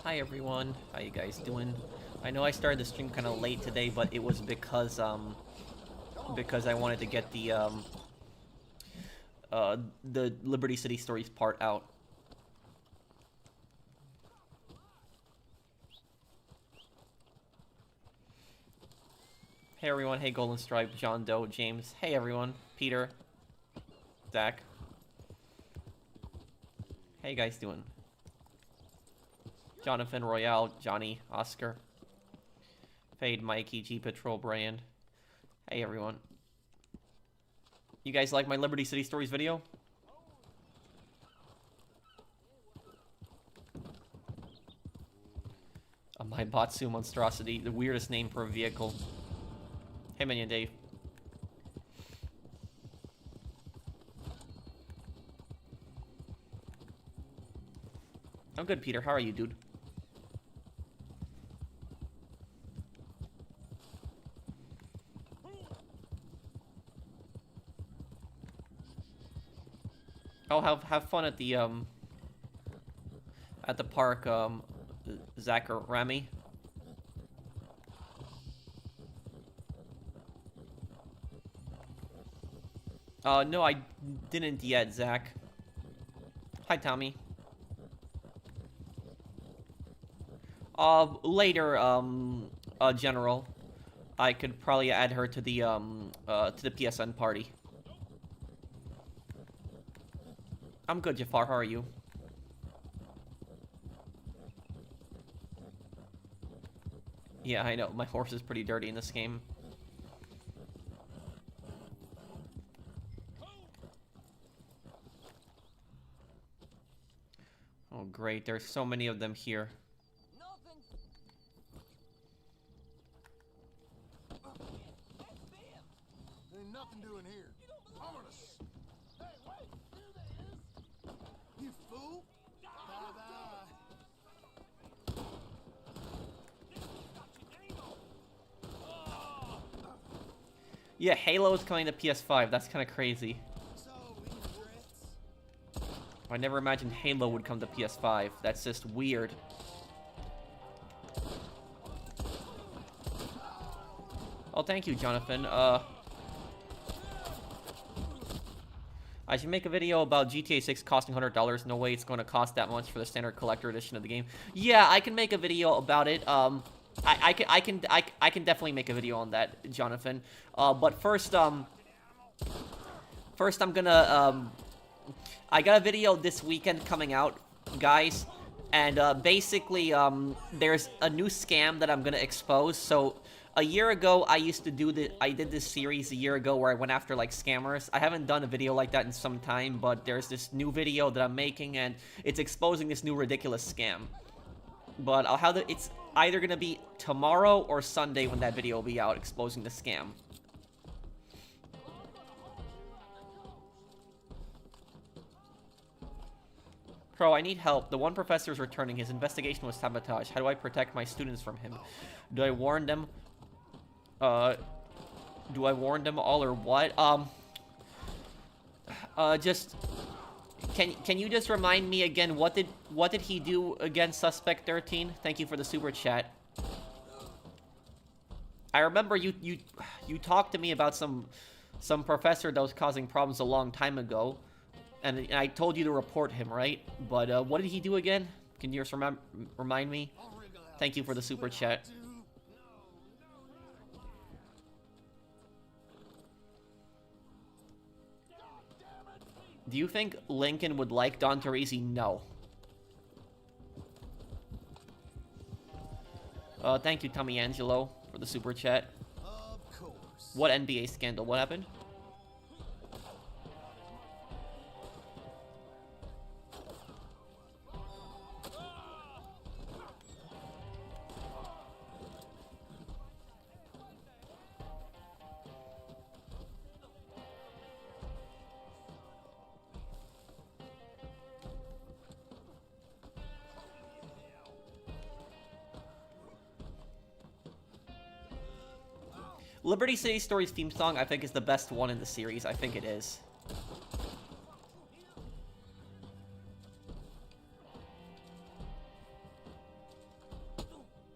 Hi everyone, how you guys doing? I know I started the stream kind of late today, but it was because I wanted to get the Liberty City Stories part out. Hey everyone, hey Golden Stripe, John Doe, James, hey everyone, Peter, Zach. How you guys doing? Jonathan, Royale, Johnny, Oscar, Fade, Mikey, G Patrol, Brian. Hey everyone. You guys like my Liberty City Stories video? A my Batsu monstrosity, the weirdest name for a vehicle. Hey Minion Dave. I'm good, Peter. How are you, dude? Oh, have fun at the park, Zach or Rami. No, I didn't yet, Zach. Hi, Tommy. Later, General. I could probably add her to the PSN party. I'm good, Jafar. How are you? Yeah, I know. My horse is pretty dirty in this game. Oh, great. There's so many of them here. Ain't nothing doing here. Ominous. Hey, wait! Here they is! You fool! Yeah, Halo is coming to PS5. That's kind of crazy. I never imagined Halo would come to PS5. That's just weird. Oh, thank you, Jonathan. I should make a video about GTA 6 costing $100. No way it's going to cost that much for the standard collector edition of the game. Yeah, I can make a video about it. I can definitely make a video on that, Jonathan. But first I'm gonna I got a video this weekend coming out, guys, and basically there's a new scam that I'm gonna expose. So a year ago, I did this series a year ago where I went after like scammers. I haven't done a video like that in some time, but there's this new video that I'm making, and it's exposing this new ridiculous scam. But it's either gonna be tomorrow or Sunday when that video will be out, exposing the scam. Pro, I need help. The one professor is returning. His investigation was sabotage. How do I protect my students from him? Do I warn them? Do I warn them all or what? Just... Can you just remind me again, what did he do against Suspect 13? Thank you for the super chat. I remember you talked to me about some professor that was causing problems a long time ago. And I told you to report him, right? But what did he do again? Can you just remind me? Thank you for the super chat. Do you think Lincoln would like Don Teresi? No. Thank you, Tommy Angelo, for the super chat. Of course. What NBA scandal? What happened? Liberty City Stories theme song, I think, is the best one in the series. I think it is.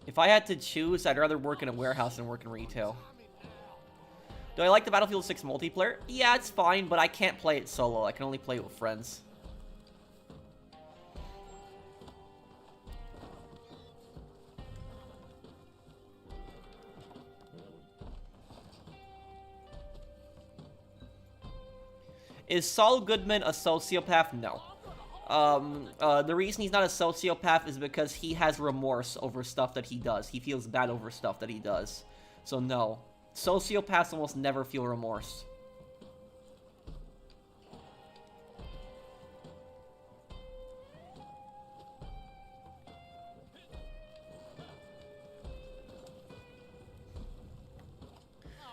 If I had to choose, I'd rather work in a warehouse than work in retail. Do I like the Battlefield 6 multiplayer? Yeah, it's fine, but I can't play it solo. I can only play it with friends. Is Saul Goodman a sociopath? No. The reason he's not a sociopath is because he has remorse over stuff that he does. He feels bad over stuff that he does. So no. Sociopaths almost never feel remorse.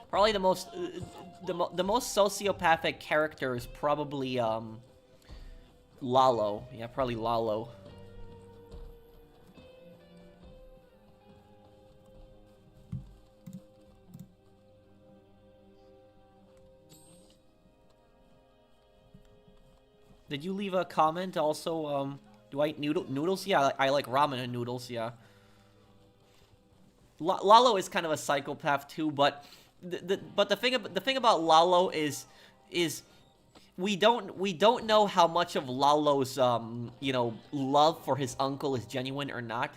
Probably the most sociopathic character is probably Lalo. Yeah, probably Lalo. Did you leave a comment also? Do I eat noodles? Yeah, I like ramen and noodles, yeah. Lalo is kind of a psychopath too, but the thing about Lalo is we don't know how much of Lalo's you know, love for his uncle is genuine or not,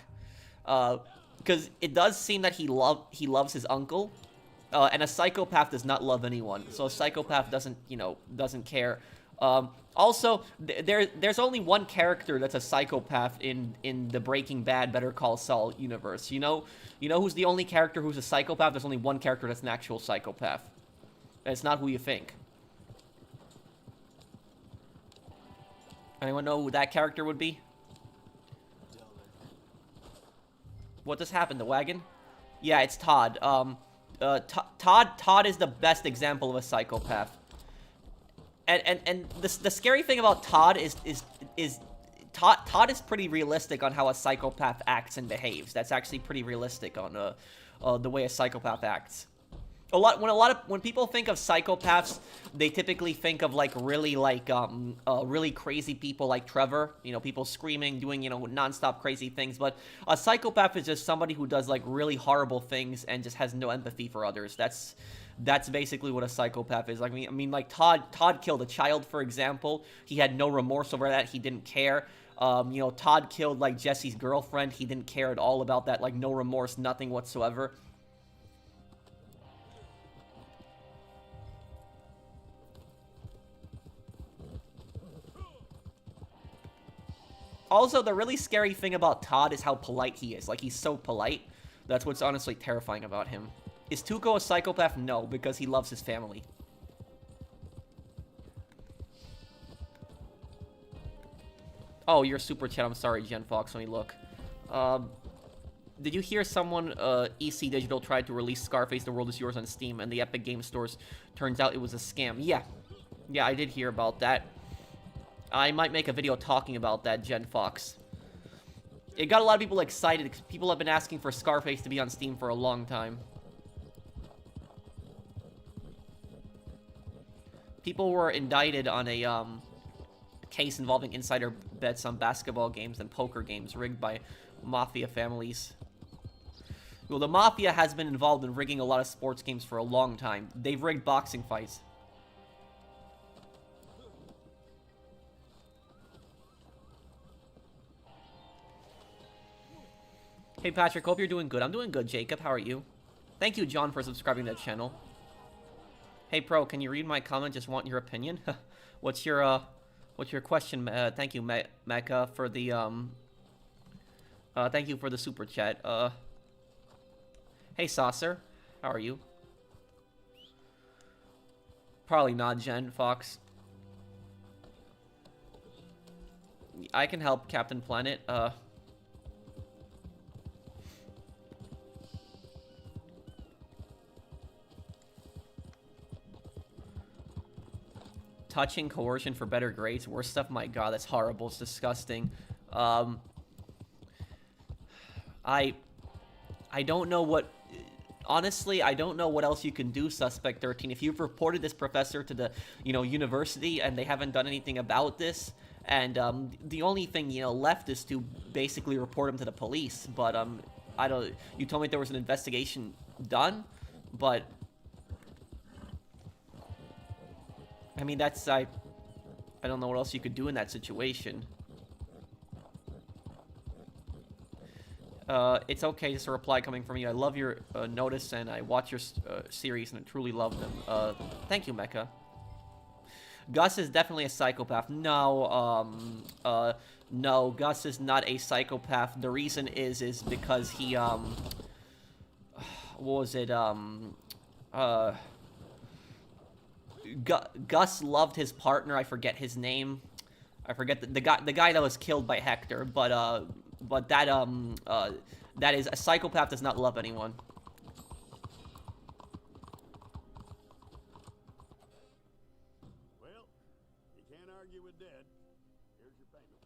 because it does seem that he loves his uncle, and a psychopath does not love anyone. So a psychopath doesn't care. Also, there's only one character that's a psychopath in the Breaking Bad Better Call Saul universe. You know who's the only character who's a psychopath? There's only one character that's an actual psychopath. And it's not who you think. Anyone know who that character would be? What just happened? The wagon? Yeah, it's Todd. Todd is the best example of a psychopath. And the scary thing about Todd is Todd is pretty realistic on how a psychopath acts and behaves. That's actually pretty realistic on the way a psychopath acts. When people think of psychopaths, they typically think of like really crazy people like Trevor. You know, people screaming, doing nonstop crazy things. But a psychopath is just somebody who does like really horrible things and just has no empathy for others. That's basically what a psychopath is. Like, I mean, like Todd killed a child, for example. He had no remorse over that. He didn't care. Todd killed like Jesse's girlfriend. He didn't care at all about that. Like, no remorse, nothing whatsoever. Also, the really scary thing about Todd is how polite he is. Like, he's so polite. That's what's honestly terrifying about him. Is Tuco a psychopath? No, because he loves his family. Oh, you're super chat. I'm sorry, Gen Fox. Let me look. Did you hear someone, EC Digital tried to release Scarface The World Is Yours on Steam and the Epic Game Stores? Turns out it was a scam. Yeah. Yeah, I did hear about that. I might make a video talking about that, Gen Fox. It got a lot of people excited because people have been asking for Scarface to be on Steam for a long time. People were indicted on a case involving insider bets on basketball games and poker games rigged by Mafia families. Well, the Mafia has been involved in rigging a lot of sports games for a long time. They've rigged boxing fights. Hey Patrick, hope you're doing good. I'm doing good, Jacob. How are you? Thank you, John, for subscribing to the channel. Hey Pro, can you read my comment? Just want your opinion. What's your question? Thank you, Mecca, for the thank you for the super chat. Hey Saucer, how are you? Probably not, Gen Fox. I can help, Captain Planet. Touching coercion for better grades, worse stuff. My God, that's horrible. It's disgusting. I don't know what. Honestly, I don't know what else you can do, Suspect 13. If you've reported this professor to the, university and they haven't done anything about this, and the only thing left is to basically report him to the police. But I don't. You told me there was an investigation done, but I mean that's I don't know what else you could do in that situation. It's okay, just a reply coming from you. I love your notice, and I watch your series, and I truly love them. Thank you, Mecha. Gus is definitely a psychopath. No, no, Gus is not a psychopath. The reason is because he, what was it, Gus loved his partner. I forget his name. I forget the guy that was killed by Hector, but that is, a psychopath does not love anyone. Well, you can't argue with dead. Here's your payment.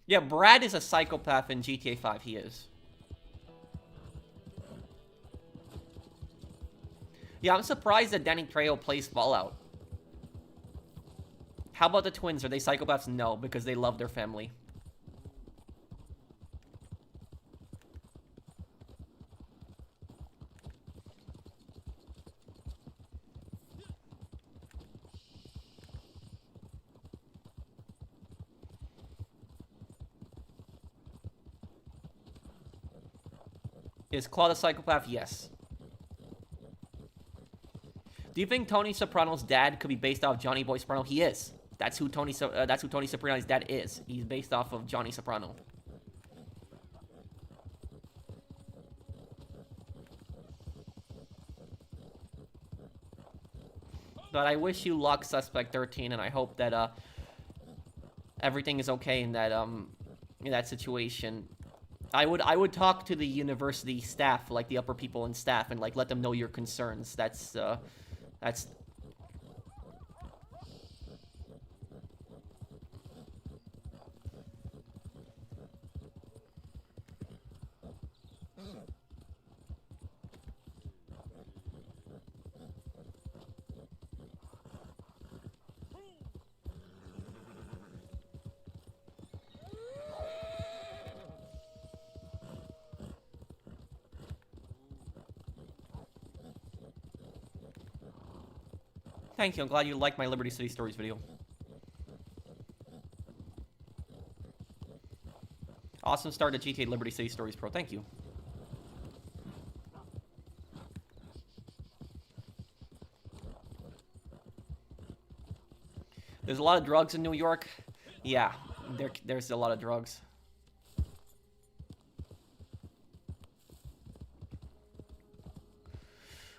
Yeah, Brad is a psychopath in GTA 5, he is. Yeah, I'm surprised that Danny Trejo plays Fallout. How about the twins? Are they psychopaths? No, because they love their family. Is Claude a psychopath? Yes. Do you think Tony Soprano's dad could be based off Johnny Boy Soprano? He is. That's who Tony Soprano's dad is. He's based off of Johnny Soprano. But I wish you luck, Suspect 13, and I hope that everything is okay in that situation. I would talk to the university staff, like the upper people in staff, and like let them know your concerns. That's Thank you. I'm glad you liked my Liberty City Stories video. Awesome start to GTA Liberty City Stories Pro. Thank you. There's a lot of drugs in New York. Yeah, there's a lot of drugs.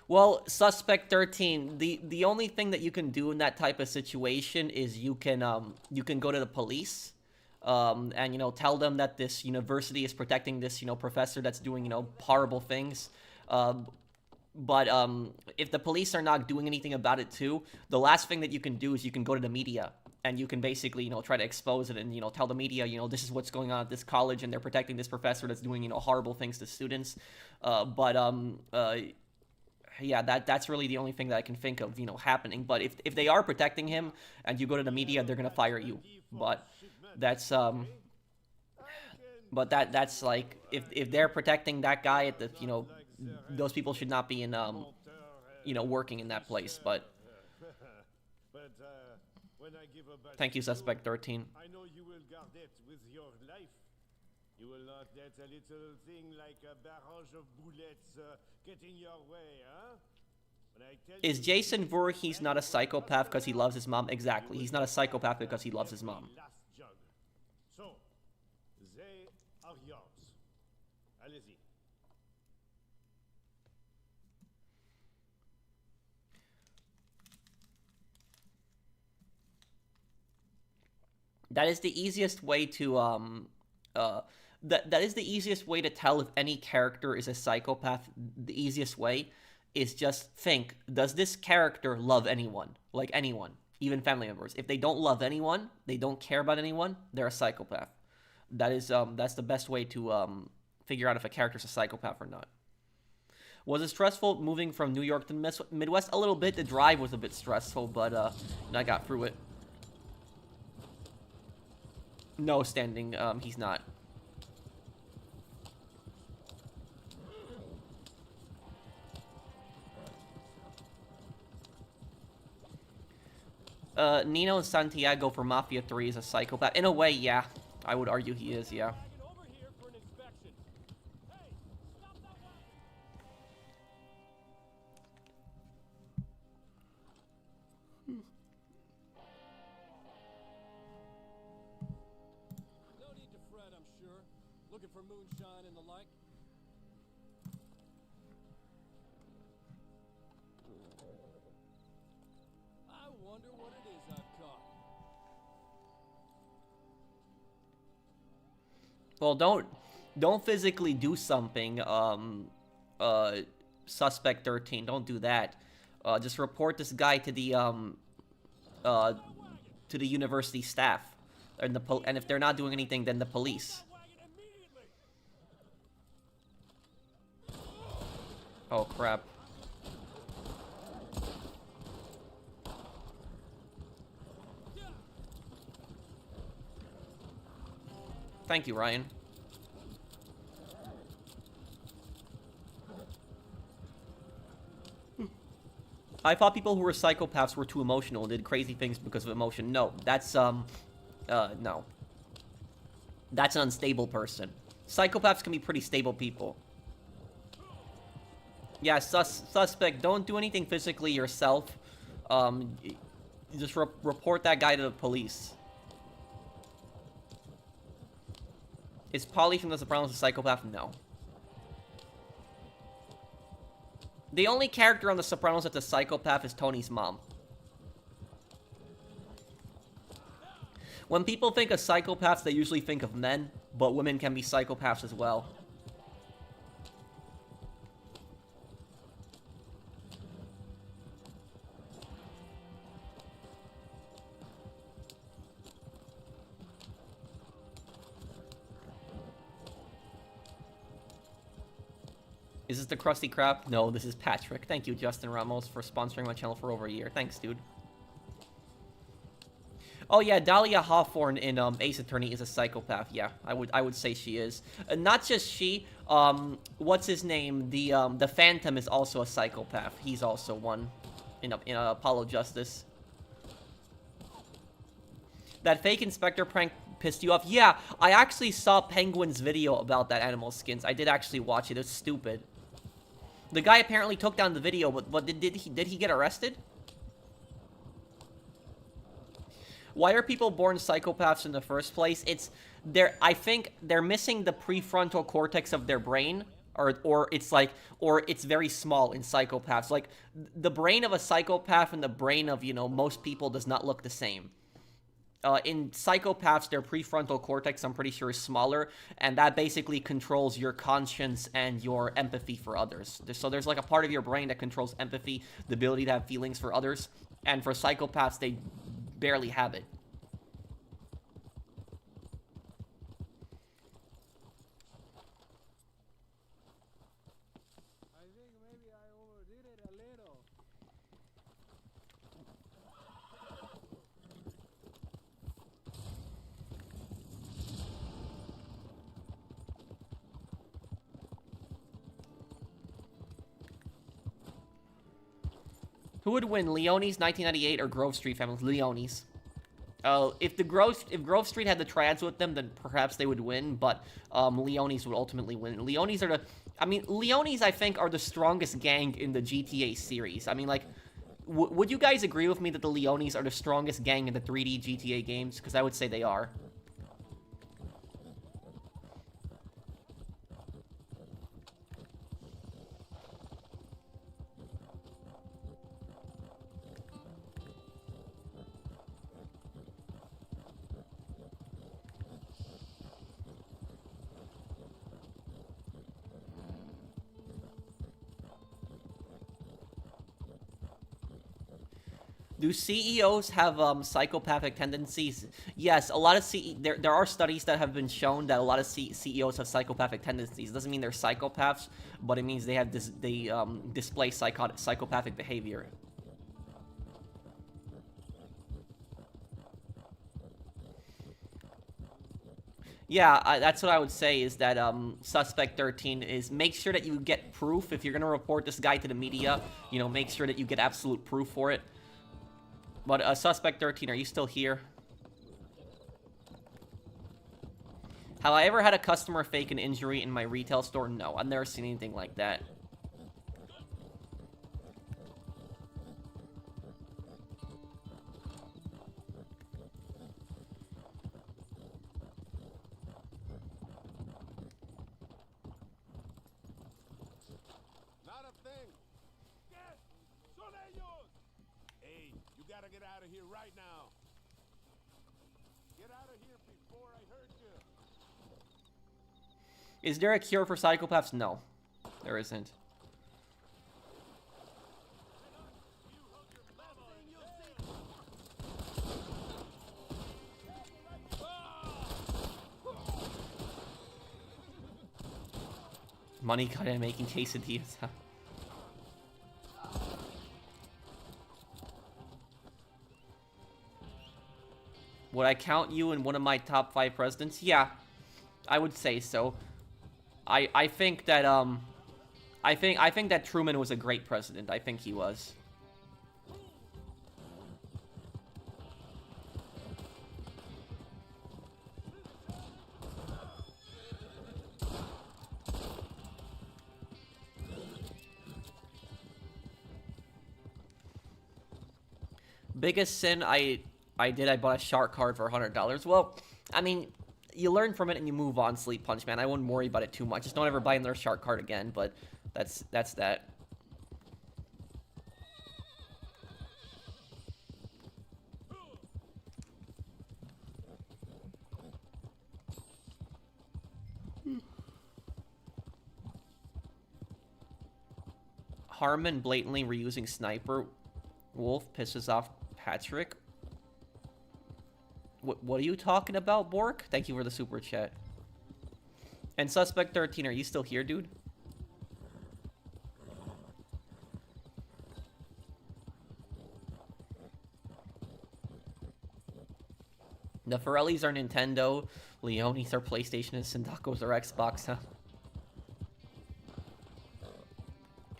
Well, Suspect 13, the only thing that you can do in that type of situation is you can go to the police, and, you know, tell them that this university is protecting this, you know, professor that's doing, you know, horrible things. But if the police are not doing anything about it too, the last thing that you can do is you can go to the media, and you can basically, you know, try to expose it and, you know, tell the media, you know, this is what's going on at this college, and they're protecting this professor that's doing, you know, horrible things to students. Yeah, that's really the only thing that I can think of, you know, happening. But if they are protecting him and you go to the media, they're gonna fire you. But that's that's like, if they're protecting that guy at the, you know, those people should not be in you know, working in that place. But thank you, Suspect 13. I know you will guard it with your life. You will not let a little thing like a barrage of bullets get in your way, huh? Is Jason Voorhees not a psychopath because he loves his mom? Exactly. He's not a psychopath because he loves his mom. So, they are yours. Allez-y. That is the easiest way to that is the easiest way to tell if any character is a psychopath. The easiest way is just think, does this character love anyone? Like anyone, even family members. If they don't love anyone, they don't care about anyone, they're a psychopath. That is that's the best way to figure out if a character's a psychopath or not. Was it stressful moving from New York to the Midwest? A little bit. The drive was a bit stressful, but I got through it. No, standing. He's not. Nino Santiago for Mafia 3 is a psychopath. In a way, yeah. I would argue he is, yeah. No need to fret, I'm sure. Looking for moonshine and the like. I wonder what it is I've caught. Well, don't physically do something, Suspect 13. Don't do that. Just report this guy to the university staff. And and if they're not doing anything, then the police. Oh, crap. Thank you, Ryan. I thought people who were psychopaths were too emotional and did crazy things because of emotion. No, that's, no. That's an unstable person. Psychopaths can be pretty stable people. Yeah, suspect, don't do anything physically yourself. Just report that guy to the police. Is Polly from The Sopranos a psychopath? No. The only character on The Sopranos that's a psychopath is Tony's mom. When people think of psychopaths, they usually think of men, but women can be psychopaths as well. Is this the Krusty Krab? No, this is Patrick. Thank you, Justin Ramos, for sponsoring my channel for over a year. Thanks, dude. Oh yeah, Dahlia Hawthorne in Ace Attorney is a psychopath. Yeah, I would say she is. Not just she. What's his name? The Phantom is also a psychopath. He's also one in Apollo Justice. That fake inspector prank pissed you off? Yeah, I actually saw Penguin's video about that animal skins. I did actually watch it. It was stupid. The guy apparently took down the video, but did he get arrested? Why are people born psychopaths in the first place? I think they're missing the prefrontal cortex of their brain, or it's very small in psychopaths. Like, the brain of a psychopath and the brain of, most people does not look the same. In psychopaths, their prefrontal cortex, I'm pretty sure, is smaller, and that basically controls your conscience and your empathy for others. So there's like a part of your brain that controls empathy, the ability to have feelings for others, and for psychopaths, they barely have it. I think maybe I overdid it a little. Who would win, Leone's 1998 or Grove Street families? Leone's. If Grove Street had the triads with them, then perhaps they would win, but Leone's would ultimately win. Leone's I think, are the strongest gang in the GTA series. I mean, like, would you guys agree with me that the Leone's are the strongest gang in the 3D GTA games? Because I would say they are. Do CEOs have psychopathic tendencies? Yes, a lot of there are studies that have been shown that a lot of CEOs have psychopathic tendencies. It doesn't mean they're psychopaths, but it means they have display psychopathic behavior. Yeah, that's what I would say is that Suspect 13 is make sure that you get proof. If you're going to report this guy to the media, you know, make sure that you get absolute proof for it. But Suspect 13, are you still here? Have I ever had a customer fake an injury in my retail store? No, I've never seen anything like that. Not a thing. Yes, son ellos. Hey, you gotta get out of here right now. Get out of here before I hurt you. Is there a cure for psychopaths? No, there isn't. Money cut in making quesadillas. Would I count you in one of my top 5 presidents? Yeah, I would say so. I think that I think that Truman was a great president. I think he was. Biggest sin I bought a shark card for $100. Well, I mean, you learn from it and you move on, Sleep Punch Man. I wouldn't worry about it too much. Just don't ever buy another shark card again, but that's that. Harmon blatantly reusing Sniper Wolf pisses off Patrick. What are you talking about, Bork? Thank you for the super chat. And Suspect 13, are you still here, dude? The Forellis are Nintendo, Leonis are PlayStation, and Sindacos are Xbox, huh?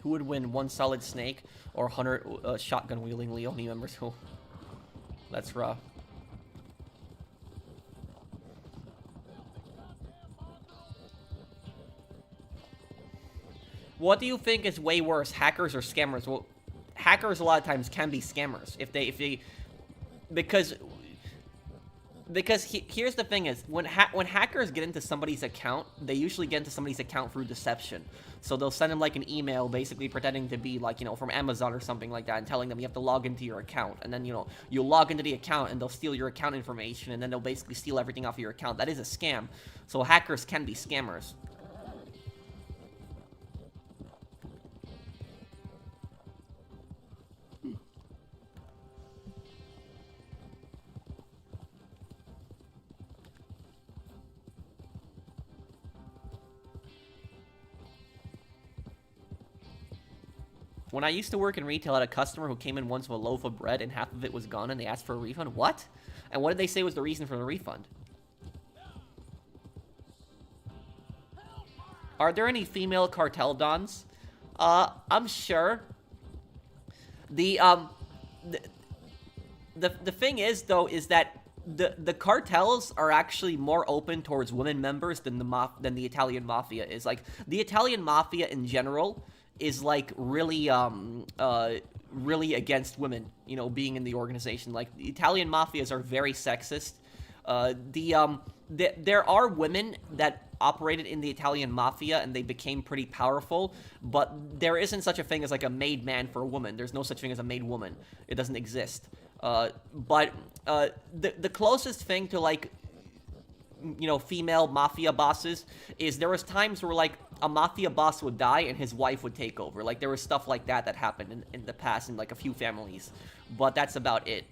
Who would win, one solid snake or 100 shotgun-wielding Leone members? Who? That's rough. What do you think is way worse, hackers or scammers? Well, hackers a lot of times can be scammers if they because here's the thing is when hackers get into somebody's account, they usually get into somebody's account through deception. So they'll send them like an email basically pretending to be like, you know, from Amazon or something like that and telling them you have to log into your account. And then, you know, you'll log into the account and they'll steal your account information and then they'll basically steal everything off of your account. That is a scam. So hackers can be scammers. When I used to work in retail, I had a customer who came in once with a loaf of bread and half of it was gone and they asked for a refund. What? And what did they say was the reason for the refund? Are there any female cartel dons? I'm sure. The thing is, though, is that the cartels are actually more open towards women members than the Italian Mafia is. Like, the Italian Mafia in general is like really really against women, you know, being in the organization. Like, the Italian mafias are very sexist. There are women that operated in the Italian mafia and they became pretty powerful, but there isn't such a thing as like a made man for a woman. There's no such thing as a made woman. It doesn't exist. But the closest thing to, like, you know, female mafia bosses is there was times where, like, a mafia boss would die and his wife would take over. Like, there was stuff like that that happened in the past in, like, a few families. But that's about it.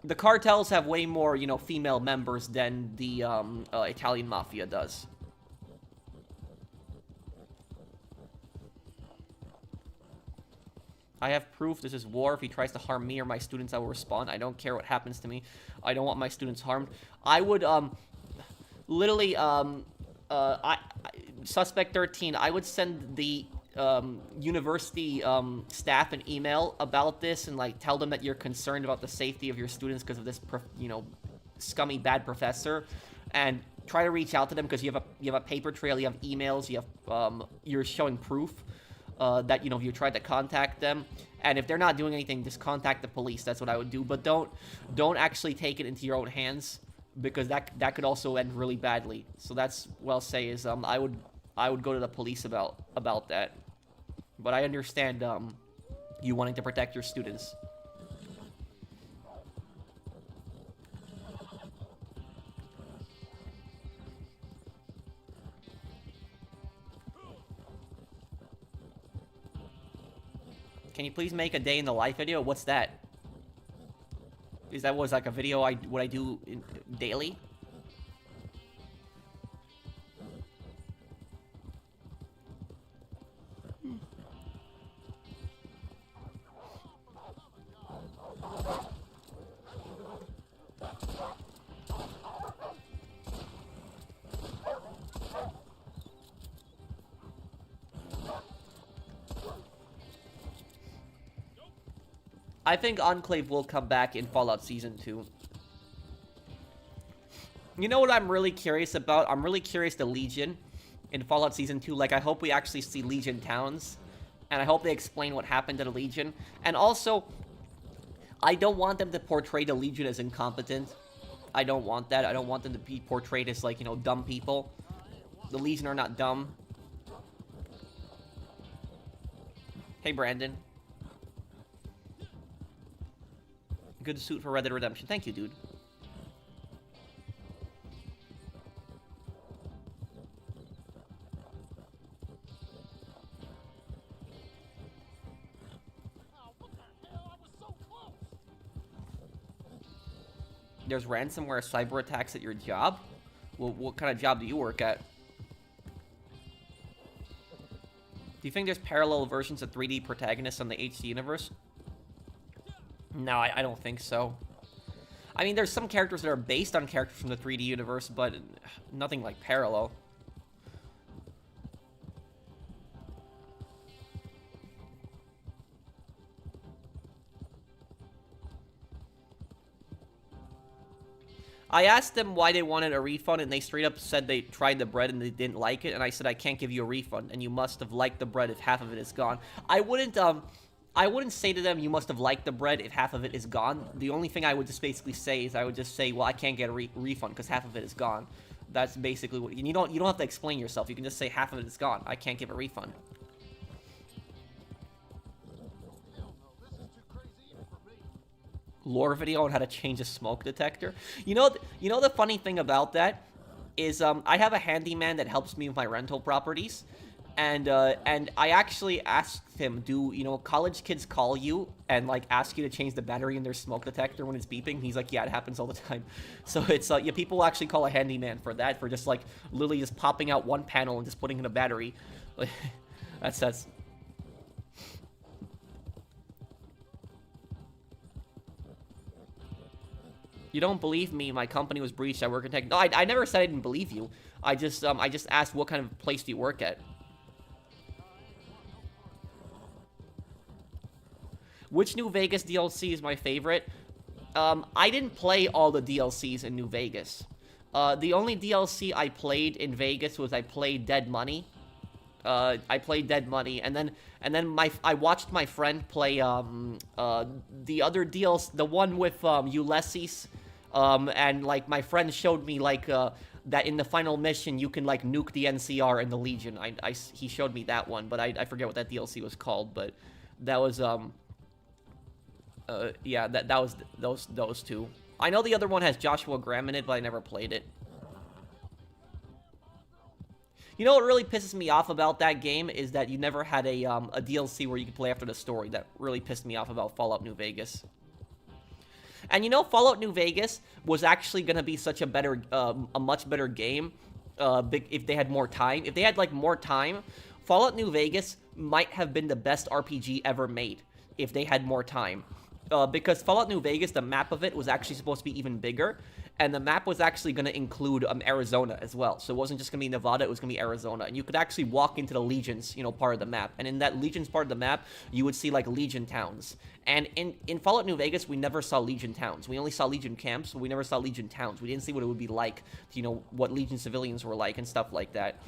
The cartels have way more, you know, female members than the Italian mafia does. I have proof. This is war. If he tries to harm me or my students, I will respond. I don't care what happens to me. I don't want my students harmed. I would, literally, Suspect 13, I would send the, university, staff an email about this and, like, tell them that you're concerned about the safety of your students because of this, you know, scummy bad professor, and try to reach out to them because you have a paper trail, you have emails, you have, you're showing proof, that, you know, you tried to contact them, and if they're not doing anything, just contact the police. That's what I would do, but don't actually take it into your own hands, because that could also end really badly. So that's what I'll say is, I would go to the police about that. But I understand, you wanting to protect your students. Can you please make a day in the life video? What's that? Is that was like a video what I do daily? I think Enclave will come back in Fallout Season 2. You know what I'm really curious about? I'm really curious to Legion in Fallout Season 2. Like, I hope we actually see Legion towns. And I hope they explain what happened to the Legion. And also, I don't want them to portray the Legion as incompetent. I don't want that. I don't want them to be portrayed as, like, you know, dumb people. The Legion are not dumb. Hey, Brandon. Good suit for Red Dead Redemption. Thank you, dude. There's ransomware cyber attacks at your job? Well, what kind of job do you work at? Do you think there's parallel versions of 3D protagonists on the HD universe? No, I don't think so. I mean, there's some characters that are based on characters from the 3D universe, but nothing like parallel. I asked them why they wanted a refund, and they straight up said they tried the bread and they didn't like it, and I said, I can't give you a refund, and you must have liked the bread if half of it is gone. I wouldn't say to them, you must have liked the bread if half of it is gone. The only thing I would just basically say is I would just say, well, I can't get a refund because half of it is gone. That's basically what... You don't have to explain yourself. You can just say half of it is gone. I can't give a refund. Lore video on how to change a smoke detector. You know the funny thing about that is I have a handyman that helps me with my rental properties. And I actually asked him, do, you know, college kids call you and, like, ask you to change the battery in their smoke detector when it's beeping? He's like, yeah, it happens all the time. So it's, yeah, people will actually call a handyman for that, for just, like, literally just popping out one panel and just putting in a battery. That's... You don't believe me, my company was breached, I work in tech. No, I never said I didn't believe you. I just asked what kind of place do you work at? Which New Vegas DLC is my favorite? I didn't play all the DLCs in New Vegas. The only DLC I played in Vegas was I played Dead Money. I played Dead Money, and then I watched my friend play the other DLC, the one with Ulysses, and like my friend showed me like that in the final mission you can like nuke the NCR and the Legion. He showed me that one, but I forget what that DLC was called, but that was yeah, that was those two. I know the other one has Joshua Graham in it, but I never played it. You know what really pisses me off about that game is that you never had a DLC where you could play after the story. That really pissed me off about Fallout New Vegas. And you know, Fallout New Vegas was actually gonna be such a better, a much better game, if they had more time. If they had like more time, Fallout New Vegas might have been the best RPG ever made. if they had more time. Because Fallout New Vegas, the map of it was actually supposed to be even bigger, and the map was actually going to include Arizona as well. So it wasn't just going to be Nevada, it was going to be Arizona. And you could actually walk into the Legions, part of the map. And in that Legions part of the map, you would see, like, Legion towns. And in Fallout New Vegas, we never saw Legion towns. We only saw Legion camps, but we never saw Legion towns. We didn't see what it would be like, what Legion civilians were like and stuff like that.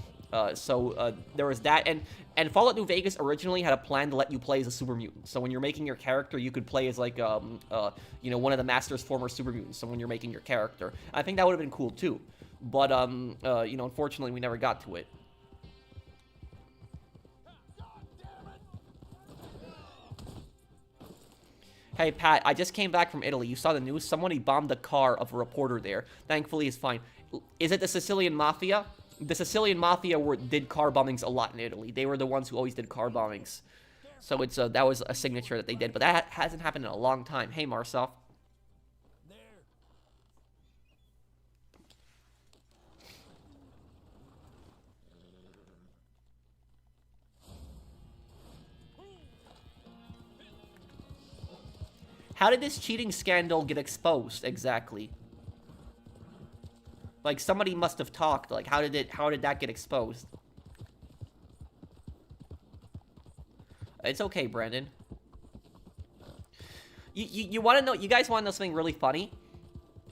So there was that, and Fallout New Vegas originally had a plan to let you play as a super mutant. So when you're making your character, you could play as like one of the Master's former super mutants. So when you're making your character, I think that would have been cool too. But unfortunately, we never got to it. Hey, Pat, I just came back from Italy. You saw the news? Somebody bombed the car of a reporter there. Thankfully, it's fine. Is it the Sicilian Mafia? The Sicilian Mafia did car bombings a lot in Italy. They were the ones who always did car bombings. So it's that was a signature that they did. But that hasn't happened in a long time. Hey, Marcel. How did this cheating scandal get exposed exactly? Like, somebody must have talked. Like, how did that get exposed? It's okay, Brandon. You want to know, you guys want to know something really funny?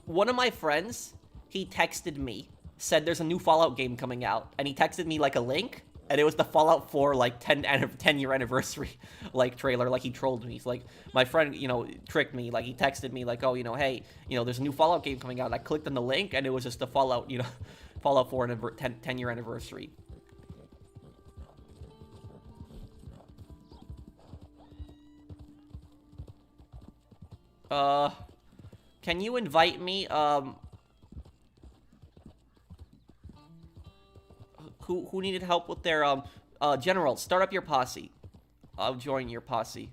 One of my friends, he texted me, said there's a new Fallout game coming out, and he texted me, like, a link, and it was the Fallout 4, like, 10-year anniversary, like, trailer. Like, he trolled me. He's like, my friend, tricked me. Like, he texted me, like, oh, hey, there's a new Fallout game coming out. I clicked on the link, and it was just the Fallout, Fallout 4 10-year anniversary. Can you invite me, who needed help with their, General, start up your posse. I'll join your posse.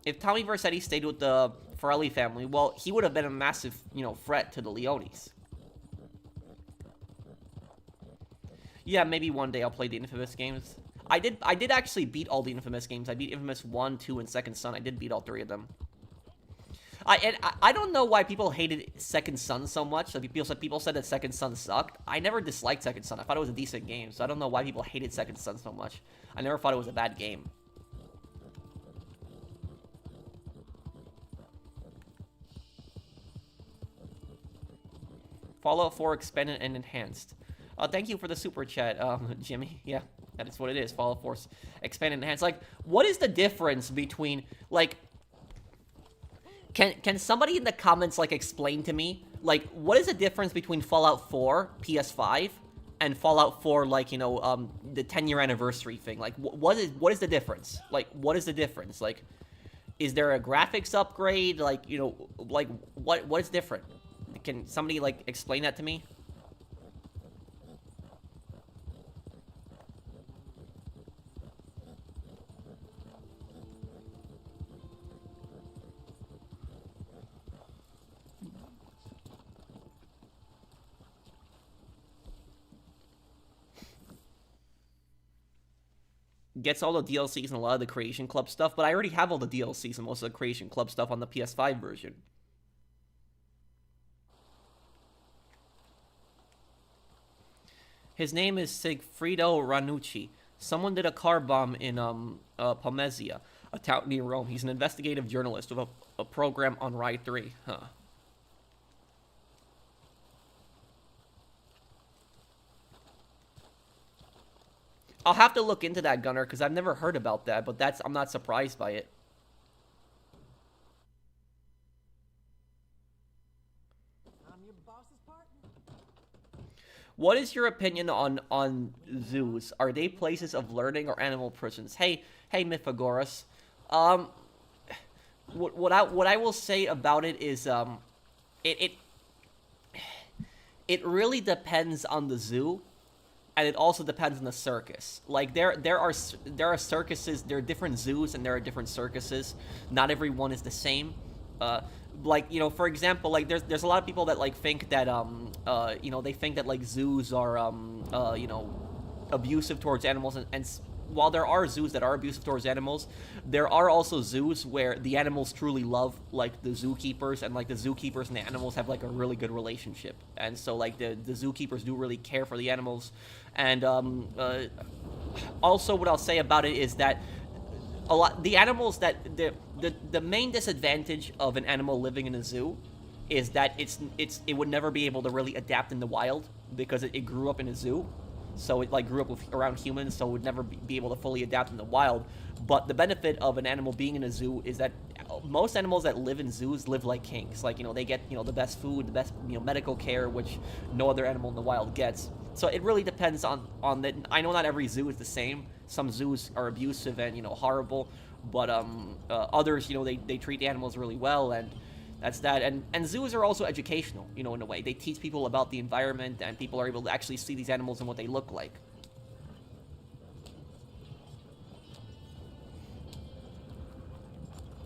If Tommy Vercetti stayed with the Farrelly family, well, he would have been a massive, threat to the Leones. Yeah, maybe one day I'll play the Infamous games. I did actually beat all the Infamous games. I beat Infamous 1, 2, and Second Son. I did beat all 3 of them. I don't know why people hated Second Son so much. Like, people said that Second Son sucked. I never disliked Second Son. I thought it was a decent game, so I don't know why people hated Second Son so much. I never thought it was a bad game. Fallout 4 expanded and enhanced. Thank you for the super chat, Jimmy. Yeah, that is what it is. Fallout 4 expanded and enhanced. Like, what is the difference between, like... Can somebody in the comments, like, explain to me, like, what is the difference between Fallout 4 PS5 and Fallout 4, like, the 10-year anniversary thing? Like, what is the difference? Like, what is the difference? Like, is there a graphics upgrade? Like, like, what is different? Can somebody, like, explain that to me? Gets all the DLCs and a lot of the Creation Club stuff, but I already have all the DLCs and most of the Creation Club stuff on the PS5 version. His name is Sigfrido Ranucci. Someone did a car bomb in Pomezia, a town near Rome. He's an investigative journalist with a program on Ride 3. Huh. I'll have to look into that, Gunner, because I've never heard about that, but I'm not surprised by it. I'm your boss's partner. What is your opinion on zoos? Are they places of learning or animal prisons? Hey, Mythagoras. What I will say about it is it really depends on the zoo. And it also depends on the circus. Like, there are circuses, there are different zoos, and there are different circuses. Not every one is the same. Like, for example, like, there's a lot of people that, like, think that, they think that, like, zoos are, abusive towards animals, and while there are zoos that are abusive towards animals, there are also zoos where the animals truly love, like, the zookeepers, and, like, the zookeepers and the animals have, like, a really good relationship. And so, like, the zookeepers do really care for the animals. And also what I'll say about it is that the animals that the main disadvantage of an animal living in a zoo is that it would never be able to really adapt in the wild because it grew up in a zoo. So it, like, grew up around humans, so it would never be able to fully adapt in the wild. But the benefit of an animal being in a zoo is that most animals that live in zoos live like kings. Like, they get, the best food, the best, medical care, which no other animal in the wild gets. So it really depends on the... I know not every zoo is the same. Some zoos are abusive and, horrible. But others, they treat the animals really well, and... That's that, and zoos are also educational, in a way. They teach people about the environment, and people are able to actually see these animals and what they look like.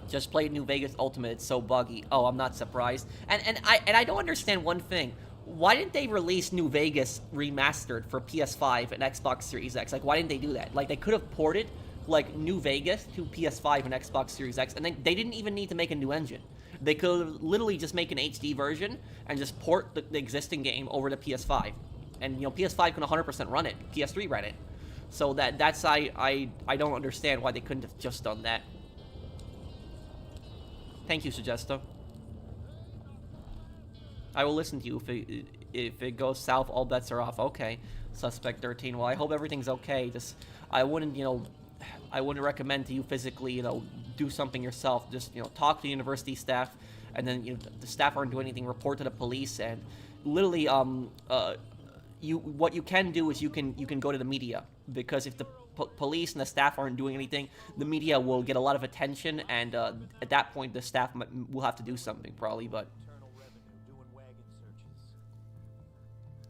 Just played New Vegas Ultimate, it's so buggy. Oh, I'm not surprised. And I don't understand one thing. Why didn't they release New Vegas remastered for PS5 and Xbox Series X? Like, why didn't they do that? Like, they could have ported, like, New Vegas to PS5 and Xbox Series X, and then they didn't even need to make a new engine. They could literally just make an HD version and just port the existing game over to PS5. And, PS5 can 100% run it. PS3 ran it. So that's I don't understand why they couldn't have just done that. Thank you, Suggesto. I will listen to you if it goes south, all bets are off. Okay, Suspect 13. Well, I hope everything's okay. Just, I wouldn't recommend to you physically, do something yourself. Just, talk to the university staff, and then, the staff aren't doing anything, report to the police, and literally, what you can do is you can go to the media, because if the police and the staff aren't doing anything, the media will get a lot of attention, and at that point, the staff will have to do something, probably, but...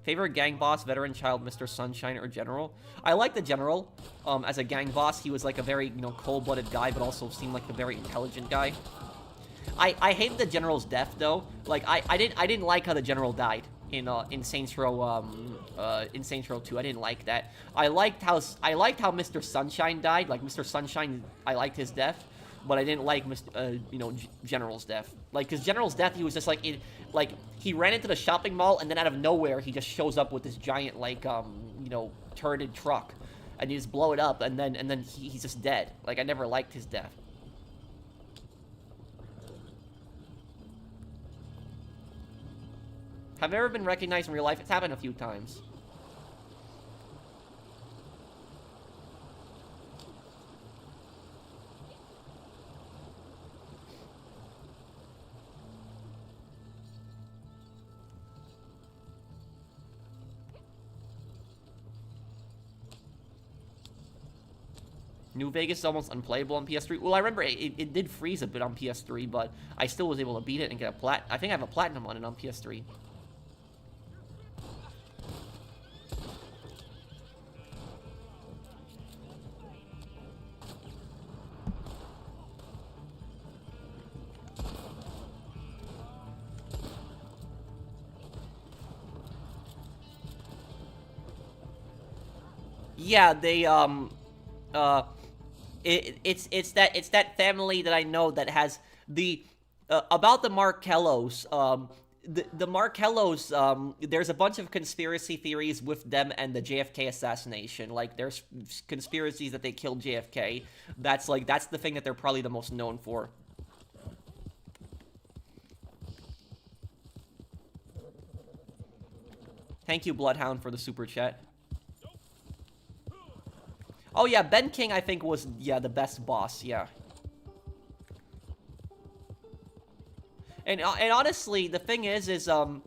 Favorite gang boss, veteran, child, Mr. Sunshine, or general? I like the general. As a gang boss, he was like a very, cold-blooded guy, but also seemed like a very intelligent guy. I hated the general's death, though. Like, I didn't like how the general died in Saints Row 2. I didn't like that. I liked how Mr. Sunshine died. Like, Mr. Sunshine, I liked his death, but I didn't like General's death. Like, because General's death, he was just like, he ran into the shopping mall, and then out of nowhere, he just shows up with this giant, like, turreted truck, and you just blow it up, and then he's just dead. Like, I never liked his death. Have I ever been recognized in real life? It's happened a few times. New Vegas is almost unplayable on PS3. Well, I remember it did freeze a bit on PS3, but I still was able to beat it and get a I think I have a platinum on it on PS3. Yeah, they, it's that family that I know that has the, about the Markellos, the Markellos, there's a bunch of conspiracy theories with them and the JFK assassination. Like, there's conspiracies that they killed JFK. That's the thing that they're probably the most known for. Thank you, Bloodhound, for the super chat. Oh, yeah, Ben King, I think, was, yeah, the best boss, yeah. And honestly, the thing is the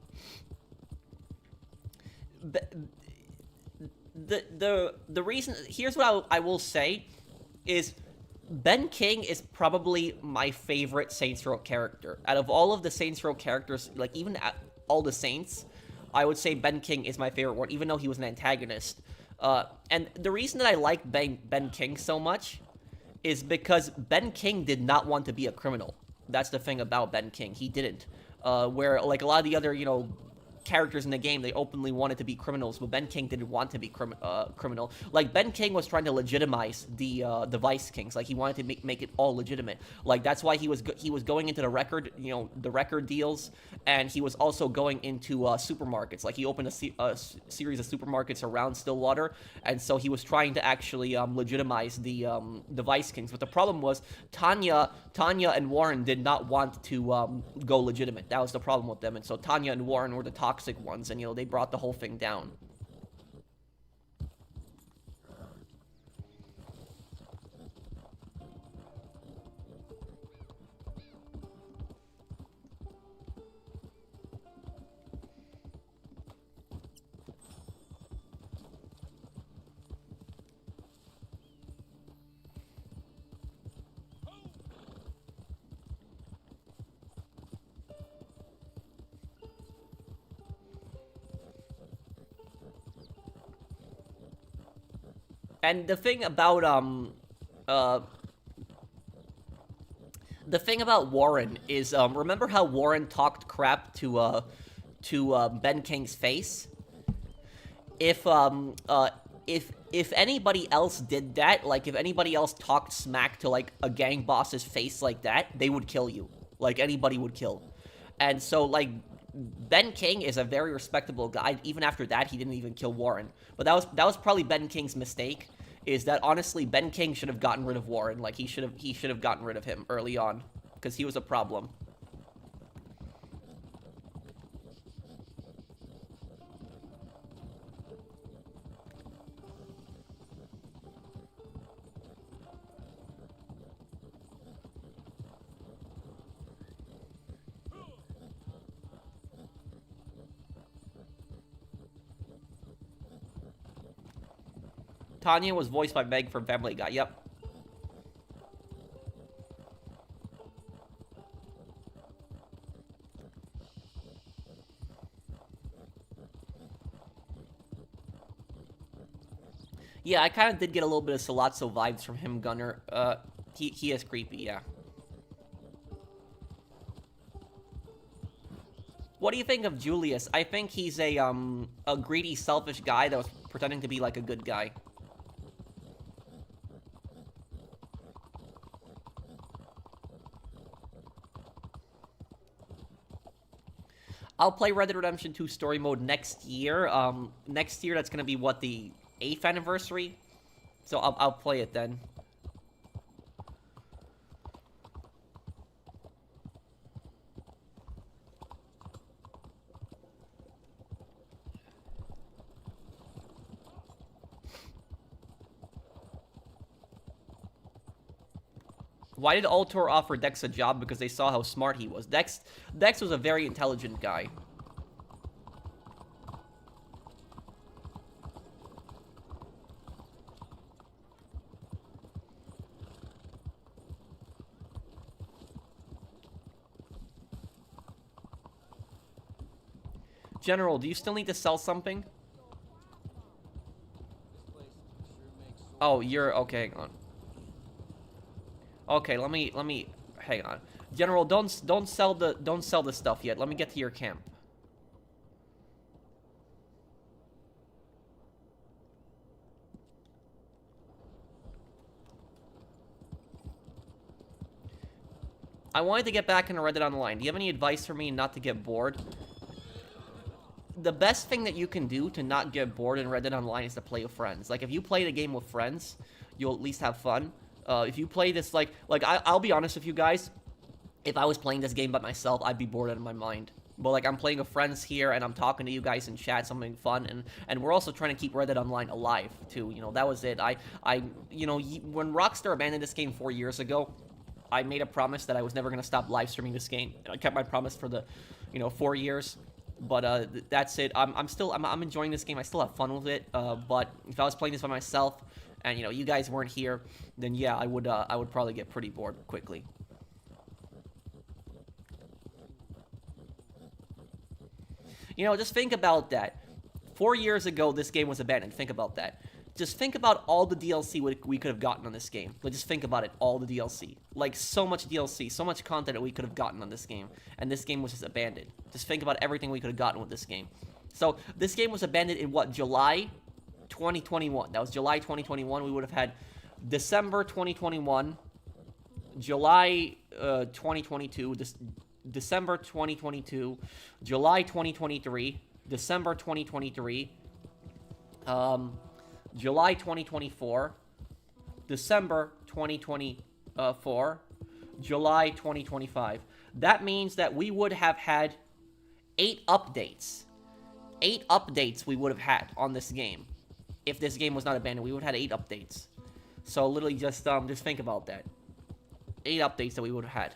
reason, here's what I will say, is Ben King is probably my favorite Saints Row character. Out of all of the Saints Row characters, like, even all the Saints, I would say Ben King is my favorite one, even though he was an antagonist. And the reason that I like Ben King so much is because Ben King did not want to be a criminal. That's the thing about Ben King. He didn't. Where, like, a lot of the other, characters in the game, they openly wanted to be criminals, but Ben King didn't want to be criminal. Like, Ben King was trying to legitimize the Vice Kings. Like, he wanted to make it all legitimate. Like, that's why he was going into the record, the record deals, and he was also going into supermarkets. Like, he opened a series of supermarkets around Stillwater, and so he was trying to actually legitimize the Vice Kings. But the problem was Tanya and Warren did not want to go legitimate. That was the problem with them, and so Tanya and Warren were the toxic ones, and they brought the whole thing down. And the thing about Warren is, remember how Warren talked crap to Ben King's face? If anybody else did that, like if anybody else talked smack to like a gang boss's face like that, they would kill you. Like anybody would kill. And so like Ben King is a very respectable guy. Even after that, he didn't even kill Warren. But that was probably Ben King's mistake. Is that honestly Ben King should have gotten rid of Warren? Like he should have gotten rid of him early on because he was a problem. Tanya was voiced by Meg from Family Guy. Yep. Yeah, I kind of did get a little bit of Sollozzo vibes from him, Gunner. He is creepy, yeah. What do you think of Julius? I think he's a greedy, selfish guy that was pretending to be like a good guy. I'll play Red Dead Redemption 2 story mode next year. Next year, that's going to be, what, the 8th anniversary? So I'll play it then. Why did Ultor offer Dex a job? Because they saw how smart he was. Dex was a very intelligent guy. General, do you still need to sell something? Oh, you're okay. Hang on. Okay, let me hang on. General, don't sell the stuff yet. Let me get to your camp. I wanted to get back into Red Dead Online. Do you have any advice for me not to get bored? The best thing that you can do to not get bored in Red Dead Online is to play with friends. Like, if you play the game with friends, you'll at least have fun. If you play this, I'll be honest with you guys, if I was playing this game by myself, I'd be bored out of my mind. But, like, I'm playing with friends here, and I'm talking to you guys in chat, something fun, and we're also trying to keep Red Dead Online alive, too. That was it. When Rockstar abandoned this game 4 years ago, I made a promise that I was never going to stop live streaming this game. I kept my promise for the, 4 years. But that's it. I'm enjoying this game. I still have fun with it. But if I was playing this by myself, and you guys weren't here, then yeah, I would probably get pretty bored quickly. Just think about that. 4 years ago, this game was abandoned. Think about that. Just think about all the DLC we could have gotten on this game. Like, just think about it, all the DLC. Like, so much DLC, so much content that we could have gotten on this game. And this game was just abandoned. Just think about everything we could have gotten with this game. So, this game was abandoned in what, July 2021. That was July 2021. We would have had December 2021, July 2022, December 2022, July 2023, December 2023, July 2024, December 2024, July 2025. That means that we would have had 8 updates. 8 updates we would have had on this game. If this game was not abandoned, we would have had 8 updates. So literally just think about that. 8 updates that we would have had.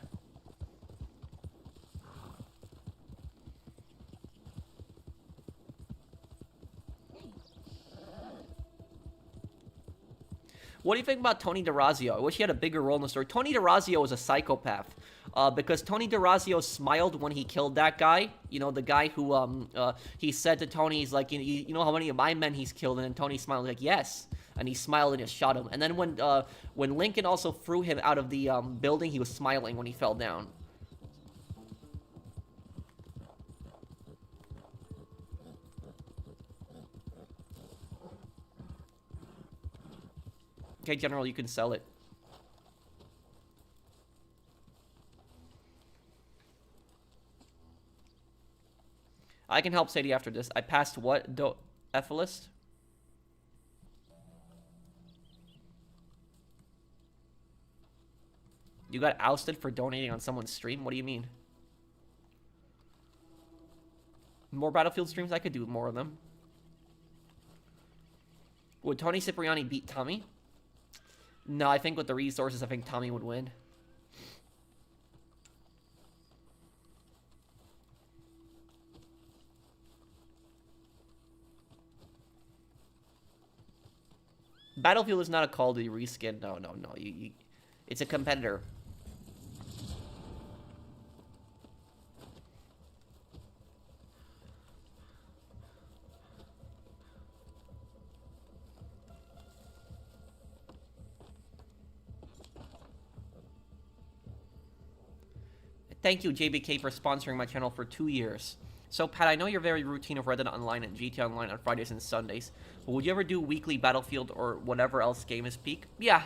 What do you think about Tony DeRazio? I wish he had a bigger role in the story. Tony DeRazio was a psychopath. Because Tony DeRazio smiled when he killed that guy. You know, the guy who, he said to Tony, he's like, you know how many of my men he's killed? And then Tony smiled, like, yes. And he smiled and just shot him. And then when Lincoln also threw him out of the building, he was smiling when he fell down. Okay, General, you can sell it. I can help Sadie after this. I passed what? Ephelist? You got ousted for donating on someone's stream? What do you mean? More Battlefield streams? I could do more of them. Would Tony Cipriani beat Tommy? No, I think with the resources, I think Tommy would win. Battlefield is not a Call of Duty reskin. No. It's a competitor. Thank you, JBK, for sponsoring my channel for 2 years. So, Pat, I know you're very routine of Red Dead Online and GTA Online on Fridays and Sundays, but would you ever do weekly Battlefield or whatever else game is peak? Yeah,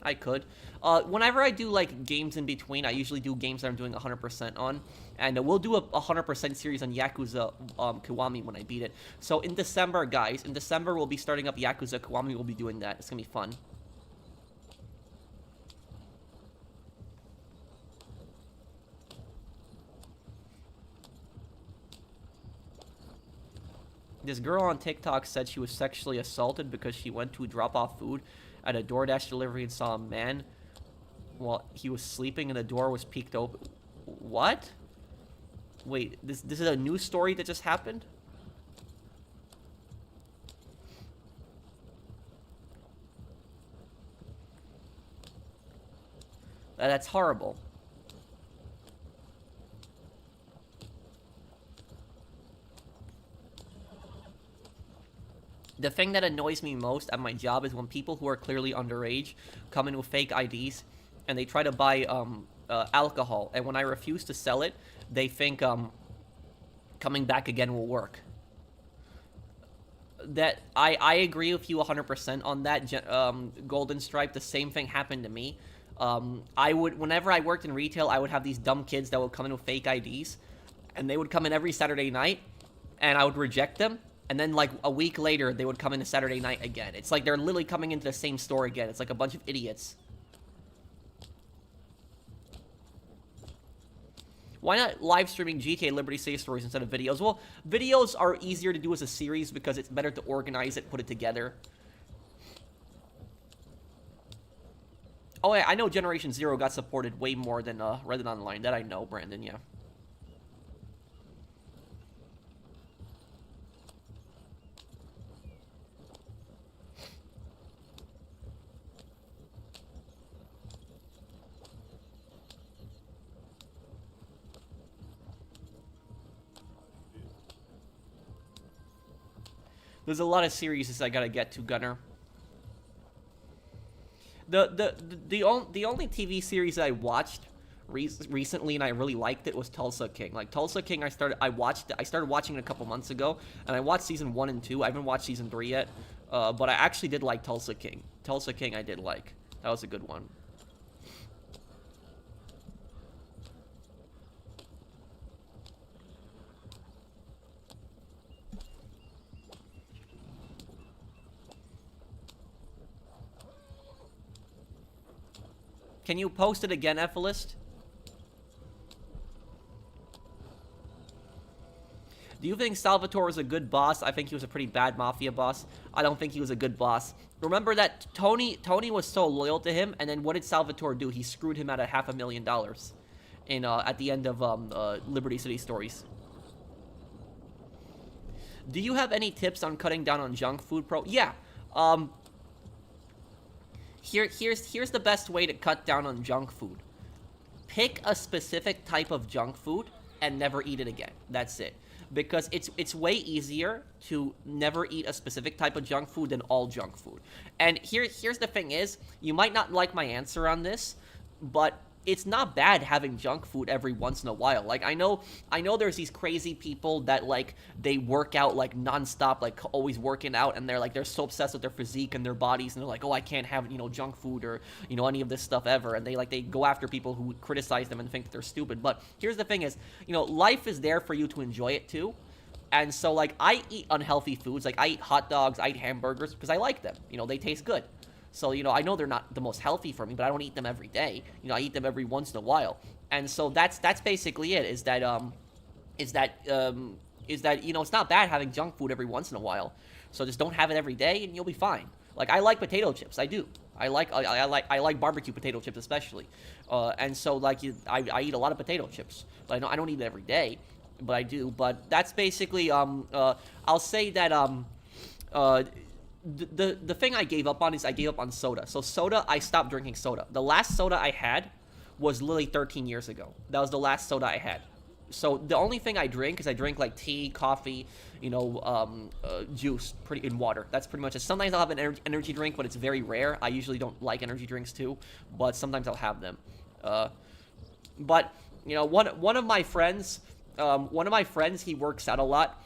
I could. Whenever I do, like, games in between, I usually do games that I'm doing 100% on, and we'll do a 100% series on Yakuza Kiwami when I beat it. So, in December, guys, we'll be starting up Yakuza Kiwami. We'll be doing that. It's gonna be fun. This girl on TikTok said she was sexually assaulted because she went to drop off food at a DoorDash delivery and saw a man while he was sleeping and the door was peeked open. What? Wait, this is a news story that just happened? That's horrible. The thing that annoys me most at my job is when people who are clearly underage come in with fake IDs and they try to buy alcohol, and when I refuse to sell it, they think coming back again will work. That I agree with you 100% on that, Golden Stripe. The same thing happened to me. Whenever I worked in retail, I would have these dumb kids that would come in with fake IDs, and they would come in every Saturday night, and I would reject them. And then, like, a week later, they would come in a Saturday night again. It's like they're literally coming into the same store again. It's like a bunch of idiots. Why not live streaming GTA Liberty City stories instead of videos? Well, videos are easier to do as a series because it's better to organize it, put it together. Oh, yeah, I know Generation Zero got supported way more than Red Dead Online. That I know, Brandon, yeah. There's a lot of series I gotta get to, Gunner. The only TV series I watched recently and I really liked it was Tulsa King. Like Tulsa King, I started watching it a couple months ago, and I watched season 1 and 2. I haven't watched season 3 yet, but I actually did like Tulsa King. Tulsa King I did like. That was a good one. Can you post it again, Ephelist? Do you think Salvatore was a good boss? I think he was a pretty bad Mafia boss. I don't think he was a good boss. Remember that Tony was so loyal to him, and then what did Salvatore do? He screwed him out of $500,000 in at the end of Liberty City Stories. Do you have any tips on cutting down on junk food, Pro? Yeah. Here's the best way to cut down on junk food. Pick a specific type of junk food and never eat it again. That's it. Because it's way easier to never eat a specific type of junk food than all junk food. And here's the thing is, you might not like my answer on this, but it's not bad having junk food every once in a while. Like, I know there's these crazy people that, like, they work out, like, nonstop, like, always working out, and they're so obsessed with their physique and their bodies, and they're like, oh, I can't have, junk food or, any of this stuff ever, and they go after people who criticize them and think that they're stupid. But here's the thing is, life is there for you to enjoy it, too. And so, like, I eat unhealthy foods. Like, I eat hot dogs, I eat hamburgers, because I like them. They taste good. So, I know they're not the most healthy for me, but I don't eat them every day. I eat them every once in a while. And so that's basically it, is that it's not bad having junk food every once in a while. So just don't have it every day and you'll be fine. Like, I like potato chips. I do. I like barbecue potato chips especially. And so, like, I eat a lot of potato chips. But I don't eat it every day, but I do. But that's basically, I'll say that, the thing I gave up on is I gave up on soda. So soda, I stopped drinking soda. The last soda I had was literally 13 years ago. That was the last soda I had. So the only thing I drink is I drink like tea, coffee, juice, in water. That's pretty much it. Sometimes I'll have an energy drink, but it's very rare. I usually don't like energy drinks too, but sometimes I'll have them. But one of my friends, he works out a lot.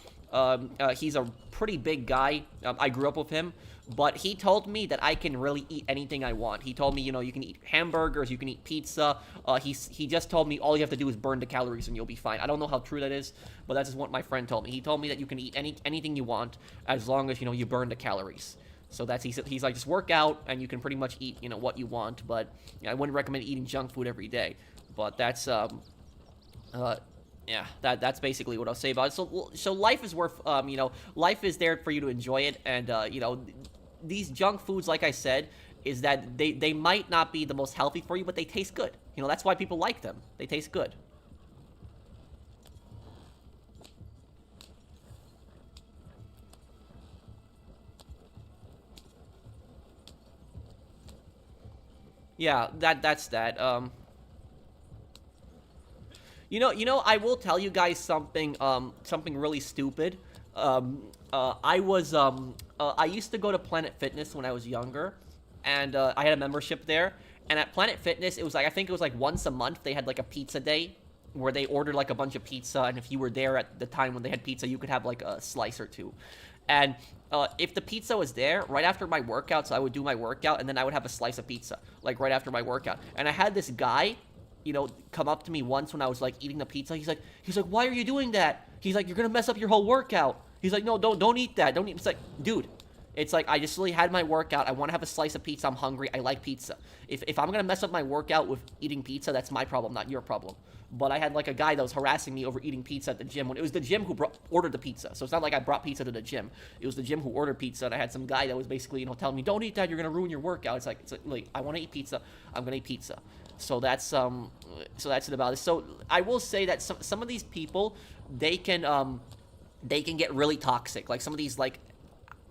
He's a pretty big guy. I grew up with him, but he told me that I can really eat anything I want. He told me, you can eat hamburgers, you can eat pizza. He just told me all you have to do is burn the calories and you'll be fine. I don't know how true that is, but that's just what my friend told me. He told me that you can eat anything you want as long as, you burn the calories. So he's like, just work out and you can pretty much eat, what you want. But I wouldn't recommend eating junk food every day. But that's, yeah, that's basically what I'll say about it. So life is worth, life is there for you to enjoy it, and, these junk foods, like I said, is that they might not be the most healthy for you, but they taste good. That's why people like them. They taste good. Yeah, that's that. I will tell you guys something, something really stupid. I used to go to Planet Fitness when I was younger, and, I had a membership there, and at Planet Fitness, I think it was like once a month, they had like a pizza day, where they ordered like a bunch of pizza, and if you were there at the time when they had pizza, you could have like a slice or two. And, if the pizza was there, right after my workouts, I would do my workout, and then I would have a slice of pizza, like right after my workout. And I had this guy, come up to me once when I was, like, eating the pizza. He's like, why are you doing that? He's like, you're gonna mess up your whole workout. He's like, no, don't eat that. Don't eat. It's like, dude, it's like, I just really had my workout. I want to have a slice of pizza. I'm hungry. I like pizza. If I'm gonna mess up my workout with eating pizza, that's my problem, not your problem. But I had, like, a guy that was harassing me over eating pizza at the gym, when it was the gym who ordered the pizza. So it's not like I brought pizza to the gym. It was the gym who ordered pizza, and I had some guy that was basically, telling me, don't eat that, you're gonna ruin your workout. It's like I want to eat pizza. I'm gonna eat pizza. So that's it about it. So I will say that some of these people, they can get really toxic. Like some of these, like,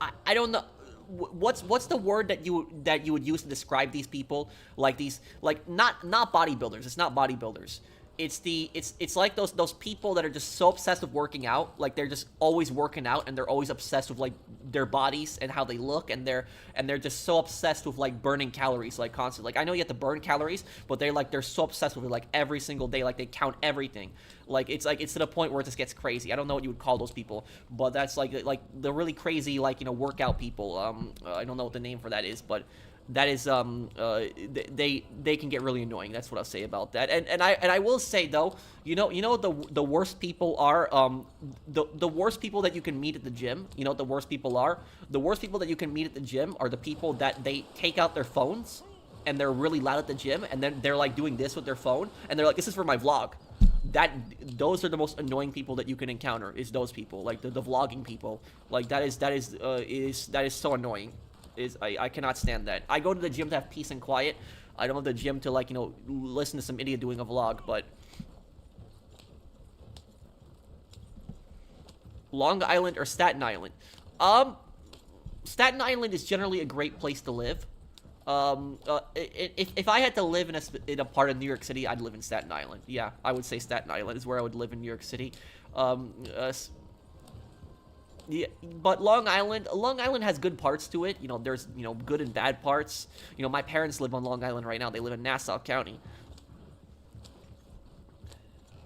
I don't know. What's the word that you would use to describe these people? Like these, like, not bodybuilders. It's not bodybuilders. it's like those people that are just so obsessed with working out, like they're just always working out and they're always obsessed with like their bodies and how they look, and they're just so obsessed with like burning calories like constantly. Like I know you have to burn calories, but they're so obsessed with it like every single day, like they count everything. Like it's to the point where it just gets crazy. I don't know what you would call those people, but that's like the really crazy like workout people. I don't know what the name for that is, but that is they can get really annoying. That's what I'll say about that. And I will say though, the worst people are the worst people that you can meet at the gym. You know what the worst people are? The worst people that you can meet at the gym are the people that they take out their phones and they're really loud at the gym, and then they're like doing this with their phone and they're like, this is for my vlog. Those are the most annoying people that you can encounter, is those people, like the vlogging people. Like that is so annoying. I cannot stand that. I go to the gym to have peace and quiet. I don't go to the gym to like listen to some idiot doing a vlog. But Long Island or Staten Island? Staten Island is generally a great place to live. If I had to live in a part of New York City, I'd live in Staten Island. Yeah, I would say Staten Island is where I would live in New York City. Yeah, but Long Island has good parts to it. There's good and bad parts. My parents live on Long Island right now. They live in Nassau County.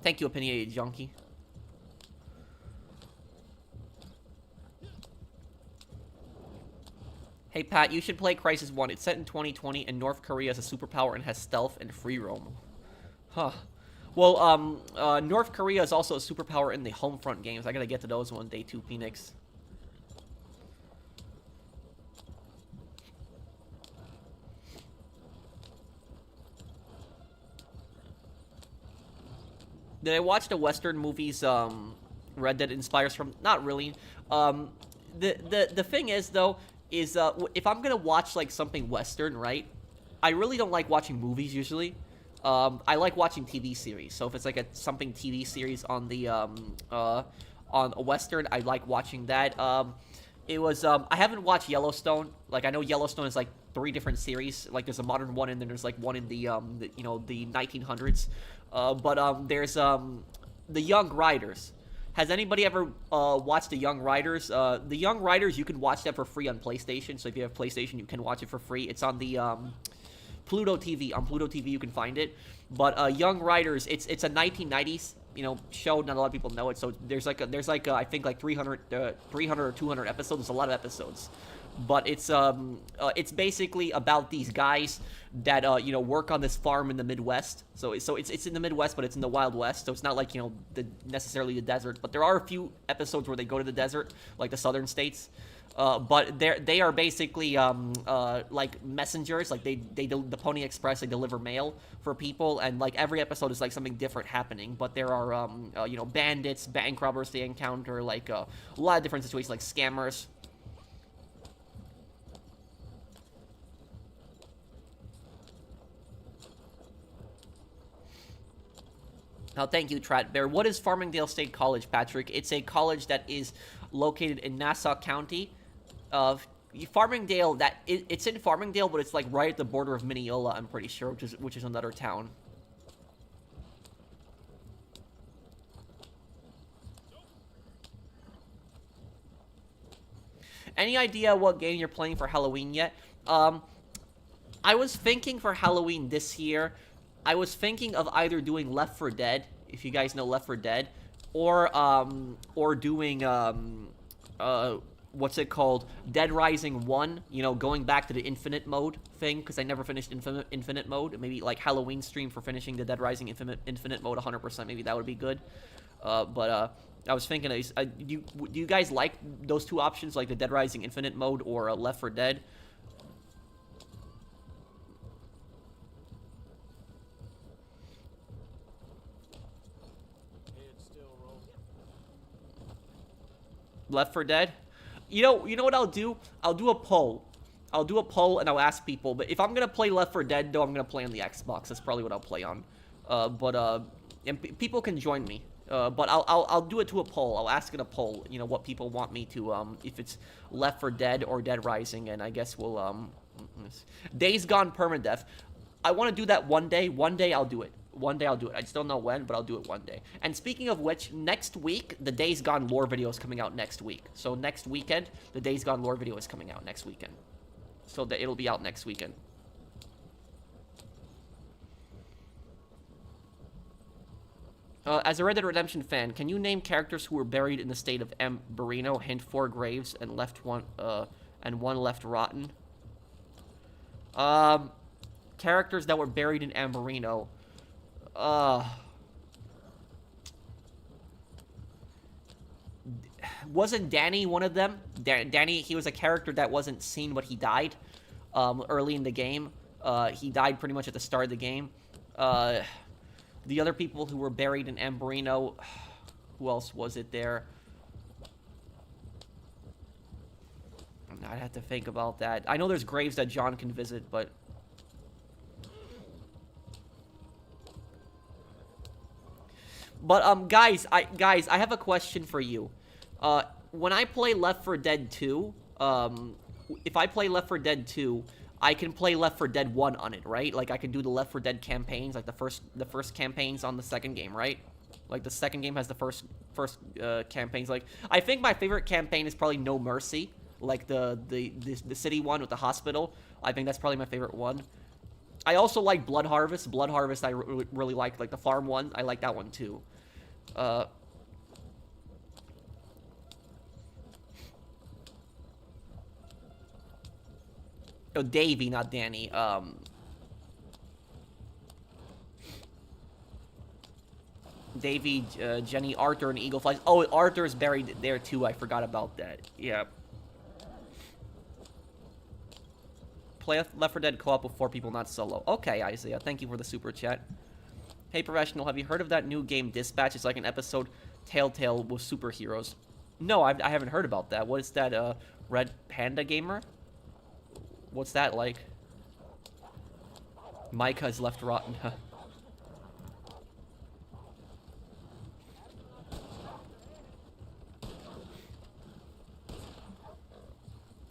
Thank you, Opinionated Junkie. Hey Pat, you should play Crisis 1. It's set in 2020 and North Korea is a superpower and has stealth and free roam. Huh. Well, North Korea is also a superpower in the Homefront games. I gotta get to those one day too, Phoenix. Did I watch the Western movies Red Dead inspires from? Not really. The thing is, though, is if I'm gonna watch, like, something Western, right, I really don't like watching movies, usually. I like watching TV series. So if it's like something TV series on the on a Western, I like watching that. It was I haven't watched Yellowstone. Like I know Yellowstone is like 3 different series. Like there's a modern one and then there's like one in the 1900s. But there's the Young Riders. Has anybody ever watched the Young Riders? The Young Riders, you can watch that for free on PlayStation. So if you have PlayStation, you can watch it for free. It's on the Pluto TV. On Pluto TV, you can find it. But Young Riders, it's a 1990s show. Not a lot of people know it. So there's I think like 300 or 200 episodes. There's a lot of episodes. But it's basically about these guys that work on this farm in the Midwest. So it's in the Midwest, but it's in the Wild West. So it's not like necessarily the desert. But there are a few episodes where they go to the desert, like the southern states. But they are basically like messengers. Like the Pony Express. They deliver mail for people, and like every episode is like something different happening. But there are bandits, bank robbers they encounter, like a lot of different situations, like scammers. Now, thank you, Trat Bear. What is Farmingdale State College, Patrick? It's a college that is located in Nassau County. Farmingdale, it's in Farmingdale, but it's like right at the border of Mineola, I'm pretty sure, which is another town. Any idea what game you're playing for Halloween yet? I was thinking for Halloween this year, I was thinking of either doing Left 4 Dead, if you guys know Left 4 Dead, or doing, what's it called? Dead Rising 1, going back to the Infinite mode thing, because I never finished Infinite mode. Maybe, like, Halloween stream for finishing the Dead Rising Infinite mode 100%, maybe that would be good. But I was thinking, do you guys like those two options, like the Dead Rising Infinite mode or Left 4 Dead? Left 4 Dead? You know what I'll do? I'll do a poll. And I'll ask people. But if I'm gonna play Left 4 Dead, though, I'm gonna play on the Xbox. That's probably what I'll play on. And people can join me. But I'll do it to a poll. I'll ask in a poll, what people want me to, if it's Left 4 Dead or Dead Rising, and I guess we'll, Days Gone Permadeath. I want to do that one day. One day I'll do it. One day I'll do it. I just don't know when, but I'll do it one day. And speaking of which, next week, the Days Gone lore video is coming out next week. So next weekend, the Days Gone lore video is coming out next weekend. So that it'll be out next weekend. As a Red Dead Redemption fan, can you name characters who were buried in the state of Amberino? Hint 4 graves and one left rotten. Characters that were buried in Amberino. Wasn't Danny one of them? Danny, he was a character that wasn't seen, but he died early in the game. He died pretty much at the start of the game. The other people who were buried in Amberino, who else was it there? I'd have to think about that. I know there's graves that John can visit, but... But, guys, I have a question for you. When I play Left 4 Dead 2, if I play Left 4 Dead 2, I can play Left 4 Dead 1 on it, right? Like, I can do the Left 4 Dead campaigns, like the first campaigns on the second game, right? Like, the second game has the first campaigns. Like, I think my favorite campaign is probably No Mercy, like the city one with the hospital. I think that's probably my favorite one. I also like Blood Harvest. Blood Harvest I really like the farm one. I like that one too. Oh, Davey, not Danny. Davey, Jenny, Arthur, and Eagle Flies. Oh, Arthur's buried there too. I forgot about that. Yeah. Play Left 4 Dead co-op with 4 people, not solo. Okay, Isaiah. Thank you for the super chat. Hey, Professional, have you heard of that new game, Dispatch? It's like an episode Telltale with superheroes. No, I haven't heard about that. What is that, Red Panda Gamer? What's that like? Micah has left rotten.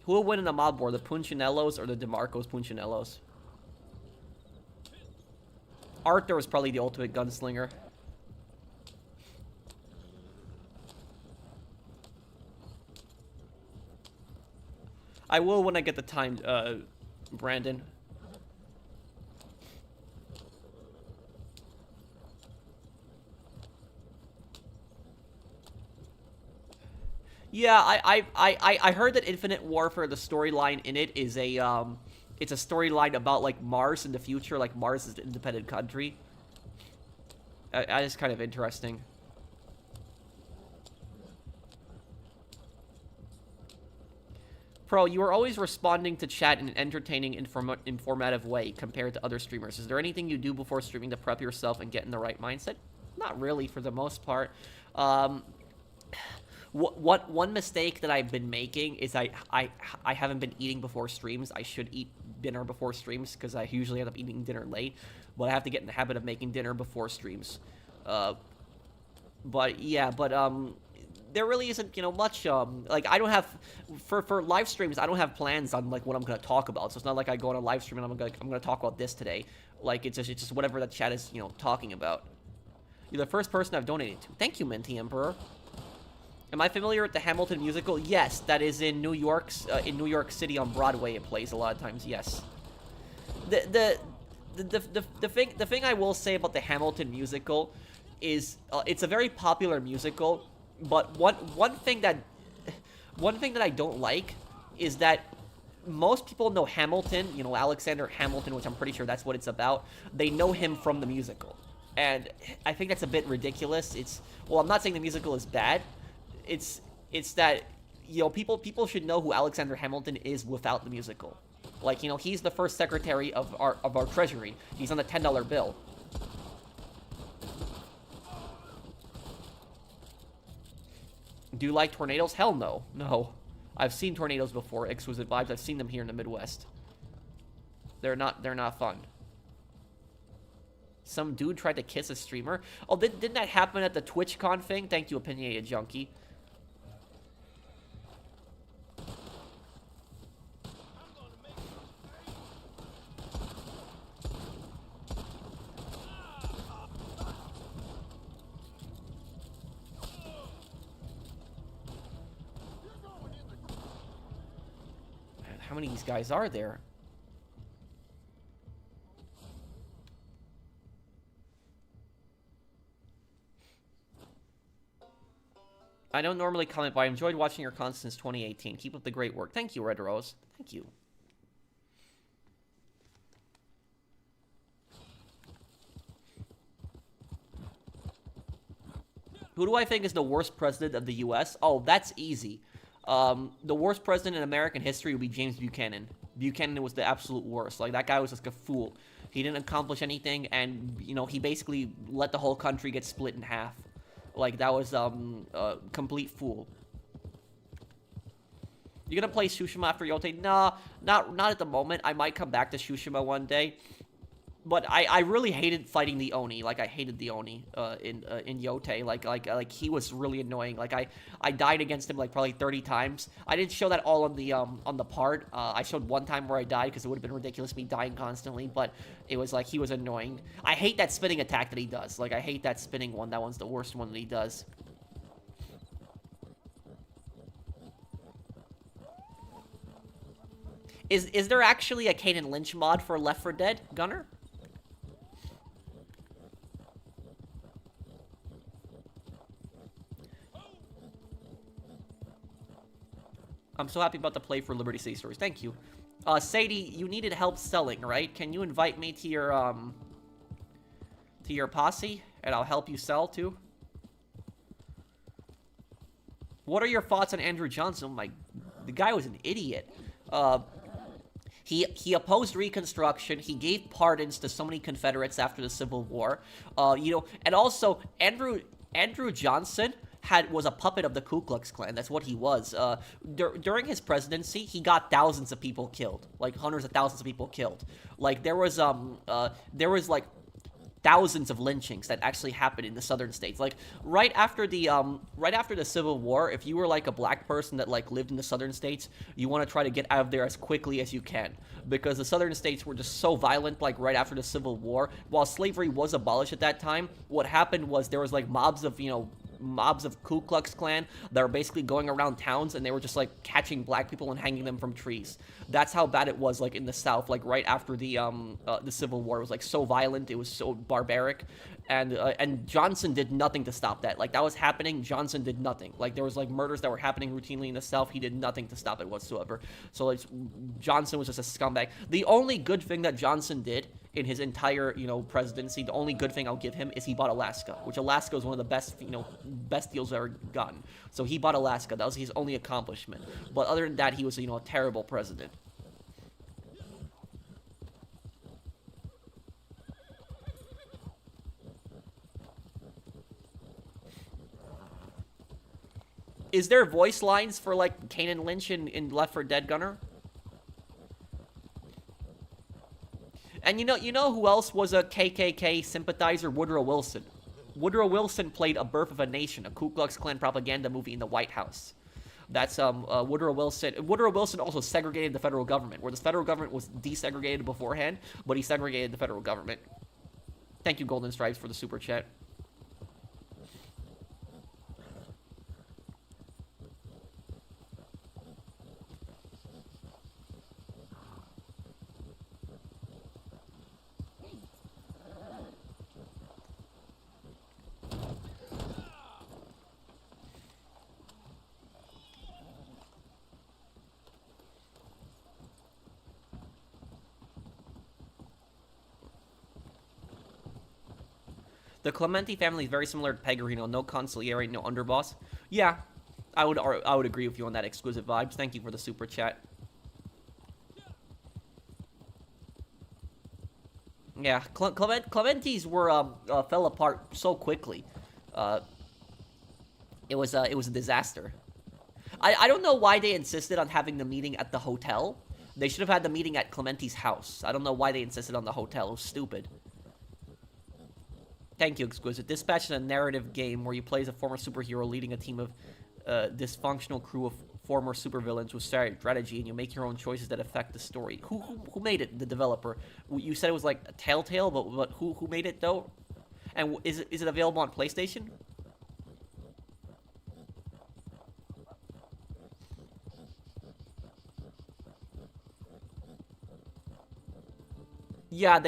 Who will win in a mob war, the Punchinellos or the DeMarco's Punchinellos? Arthur was probably the ultimate gunslinger. I will when I get the time, Brandon. Yeah, I heard that Infinite Warfare, the storyline in it is a, it's a storyline about, like, Mars in the future, like, Mars is an independent country. That is kind of interesting. Pro, you are always responding to chat in an entertaining, informative way compared to other streamers. Is there anything you do before streaming to prep yourself and get in the right mindset? Not really, for the most part. One mistake that I've been making is I haven't been eating before streams. I should eat dinner before streams because I usually end up eating dinner late. But I have to get in the habit of making dinner before streams. But yeah, there really isn't, you know, much, like, I don't have, for live streams, I don't have plans on, like, what I'm gonna talk about, so it's not like I go on a live stream and I'm gonna talk about this today. Like, it's just whatever that chat is, you know, talking about. You're the first person I've donated to. Thank you, Minty Emperor. Am I familiar with the Hamilton musical? Yes, that is in New York City on Broadway. It plays a lot of times, yes. The thing I will say about the Hamilton musical is, it's a very popular musical. But one thing that I don't like is that most people know Hamilton, you know, Alexander Hamilton, which I'm pretty sure that's what it's about. They know him from the musical. And I think that's a bit ridiculous. Well, I'm not saying the musical is bad. It's that, you know, people should know who Alexander Hamilton is without the musical. Like, you know, he's the first secretary of our treasury. He's on the $10 bill. Do you like tornadoes? Hell no. No. I've seen tornadoes before. Exquisite vibes. I've seen them here in the Midwest. They're not fun. Some dude tried to kiss a streamer. Oh, didn't that happen at the TwitchCon thing? Thank you, Opinionated Junkie. How many of these guys are there? I don't normally comment, but I enjoyed watching your content since 2018. Keep up the great work. Thank you, Red Rose. Thank you. Who do I think is the worst president of the U.S.? Oh, that's easy. The worst president in American history would be James Buchanan. Buchanan was the absolute worst. Like, that guy was just a fool. He didn't accomplish anything, and, you know, he basically let the whole country get split in half. Like, that was, a complete fool. You gonna play Tsushima after Yote? Nah, not at the moment. I might come back to Tsushima one day. But I really hated fighting the Oni. Like, I hated the Oni in Yote. Like he was really annoying. Like, I died against him like probably 30 times. I didn't show that all on the part. I showed one time where I died because it would have been ridiculous me dying constantly. But it was like he was annoying. I hate that spinning attack that he does. Like, I hate that spinning one. That one's the worst one that he does. Is there actually a Kanan Lynch mod for Left 4 Dead, Gunner? I'm so happy about the play for Liberty City Stories. Thank you. Sadie, you needed help selling, right? Can you invite me to your posse, and I'll help you sell, too? What are your thoughts on Andrew Johnson? The guy was an idiot. He opposed Reconstruction. He gave pardons to so many Confederates after the Civil War. You know, and also, Andrew Johnson was a puppet of the Ku Klux Klan. That's what he was. During his presidency, he got thousands of people killed, like hundreds of thousands of people killed. Like, there was like thousands of lynchings that actually happened in the southern states. Like, right after the Civil War, if you were like a black person that like lived in the southern states, you want to try to get out of there as quickly as you can, because the southern states were just so violent. Like, right after the Civil War, while slavery was abolished at that time, what happened was there was like mobs of Ku Klux Klan that were basically going around towns, and they were just like catching black people and hanging them from trees. That's how bad it was, like, in the South, like right after the Civil War. It was like so violent, it was so barbaric, and Johnson did nothing to stop that. Like, that was happening, Johnson did nothing. Like, there was like murders that were happening routinely in the South. He did nothing to stop it whatsoever. So like, Johnson was just a scumbag. The only good thing that Johnson did in his entire, you know, presidency, the only good thing I'll give him is he bought Alaska, which Alaska is one of the best, you know, best deals I've ever gotten. So he bought Alaska. That was his only accomplishment. But other than that, he was, you know, a terrible president. Is there voice lines for, like, Kanan Lynch in Left 4 Dead, Gunner? And you know who else was a KKK sympathizer? Woodrow Wilson. Woodrow Wilson played A Birth of a Nation, a Ku Klux Klan propaganda movie in the White House. That's Woodrow Wilson. Woodrow Wilson also segregated the federal government, where the federal government was desegregated beforehand, but he segregated the federal government. Thank you, Golden Stripes, for the super chat. The Clementi family is very similar to Pecorino. No consigliere, no underboss. Yeah, I would agree with you on that. Exquisite vibes. Thank you for the super chat. Yeah, Clementi's were fell apart so quickly. It was a disaster. I don't know why they insisted on having the meeting at the hotel. They should have had the meeting at Clementi's house. I don't know why they insisted on the hotel. It was stupid. Thank you, Exquisite. Dispatch is a narrative game where you play as a former superhero leading a team of dysfunctional crew of former supervillains with strategy, and you make your own choices that affect the story. Who made it? The developer. You said it was like a Telltale, but who made it though? And is it available on PlayStation? Yeah,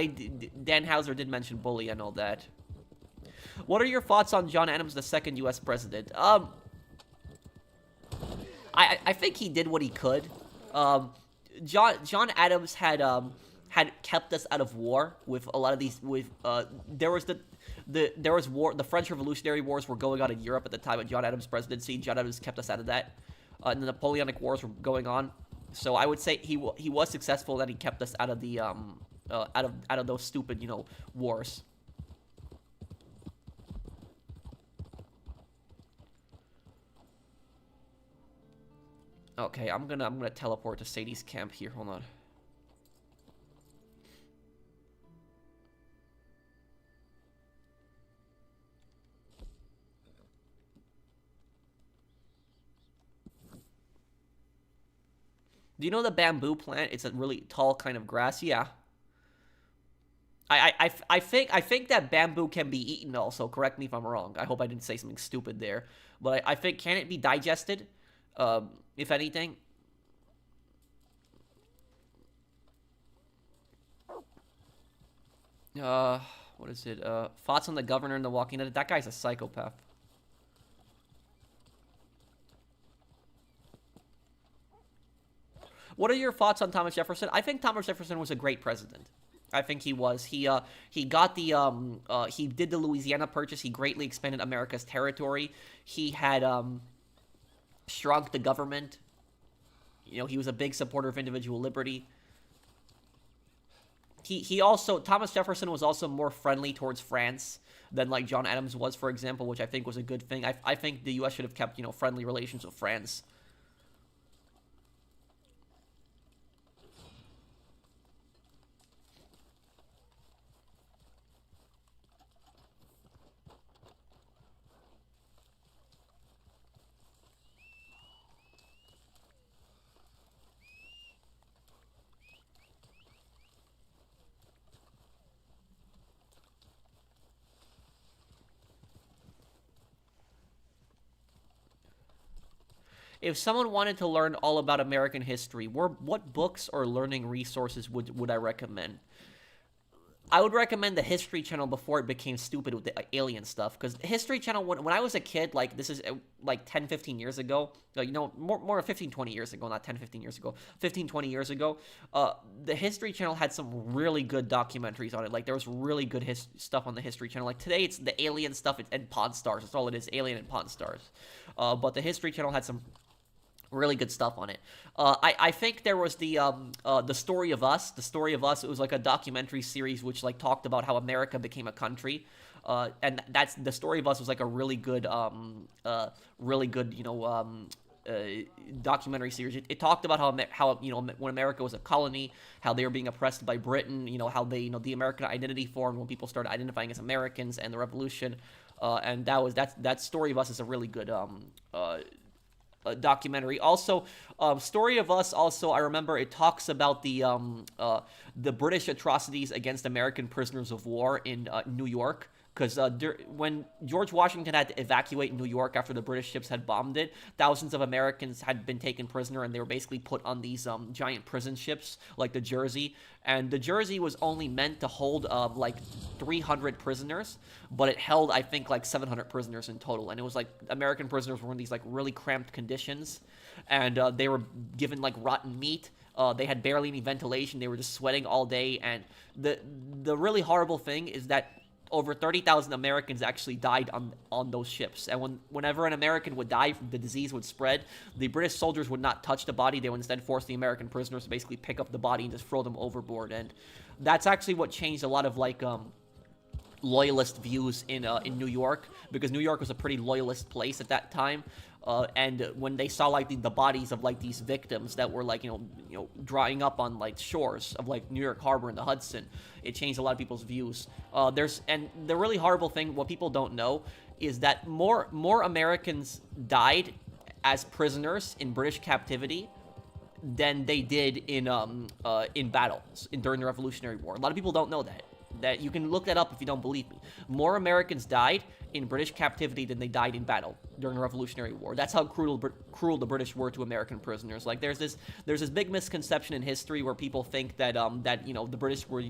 Dan Houser did mention bully and all that. What are your thoughts on John Adams, the second U.S. president? I think he did what he could. John Adams had kept us out of war with a lot of these. There was the French Revolutionary Wars were going on in Europe at the time of John Adams' presidency. John Adams kept us out of that. And the Napoleonic Wars were going on, so I would say he was successful that he kept us out of the out of those stupid wars. Okay, I'm gonna teleport to Sadie's camp here. Hold on. Do you know the bamboo plant? It's a really tall kind of grass. Yeah. I think that bamboo can be eaten also. Correct me if I'm wrong. I hope I didn't say something stupid there. But I think, can it be digested? If anything. What is it? Thoughts on the governor in The Walking Dead? That guy's a psychopath. What are your thoughts on Thomas Jefferson? I think Thomas Jefferson was a great president. I think he was. He got the he did the Louisiana Purchase. He greatly expanded America's territory. He had shrunk the government. He was a big supporter of individual liberty. He also, Thomas Jefferson was also more friendly towards France than like John Adams was, for example, which I think was a good thing. I think the U.S. should have kept friendly relations with France. If someone wanted to learn all about American history, what books or learning resources would I recommend? I would recommend the History Channel before it became stupid with the alien stuff. Because the History Channel, when I was a kid, like, this is like 10, 15 years ago, more than 15, 20 years ago, not 10, 15 years ago, 15, 20 years ago, the History Channel had some really good documentaries on it. Like, there was really good stuff on the History Channel. Like, today, it's the alien stuff and Pawn Stars. That's all it is, Alien and Pawn Stars. But the History Channel had some really good stuff on it. I think there was the Story of Us. The Story of Us, it was like a documentary series which like talked about how America became a country. And that's the Story of Us was like a really good documentary series. It talked about how when America was a colony, how they were being oppressed by Britain, how they the American identity formed when people started identifying as Americans, and the revolution. And that Story of Us is a really good documentary. Also, Story of Us, also, I remember it talks about the British atrocities against American prisoners of war in New York. Because when George Washington had to evacuate New York after the British ships had bombed it, thousands of Americans had been taken prisoner, and they were basically put on these giant prison ships, like the Jersey. And the Jersey was only meant to hold like 300 prisoners, but it held, I think, like 700 prisoners in total. And it was like American prisoners were in these like really cramped conditions, and they were given like rotten meat. They had barely any ventilation. They were just sweating all day. And the really horrible thing is that over 30,000 Americans actually died on those ships. And whenever an American would die, the disease would spread. The British soldiers would not touch the body. They would instead force the American prisoners to basically pick up the body and just throw them overboard. And that's actually what changed a lot of like loyalist views in New York, because New York was a pretty loyalist place at that time. And when they saw like the bodies of like these victims that were like drying up on like shores of like New York Harbor and the Hudson, it changed a lot of people's views. And the really horrible thing, what people don't know, is that more Americans died as prisoners in British captivity than they did in battles during the Revolutionary War. A lot of people don't know that. That you can look that up if you don't believe me. More Americans died in British captivity than they died in battle during the Revolutionary War. That's how cruel the British were to American prisoners. Like there's this big misconception in history where people think that the British were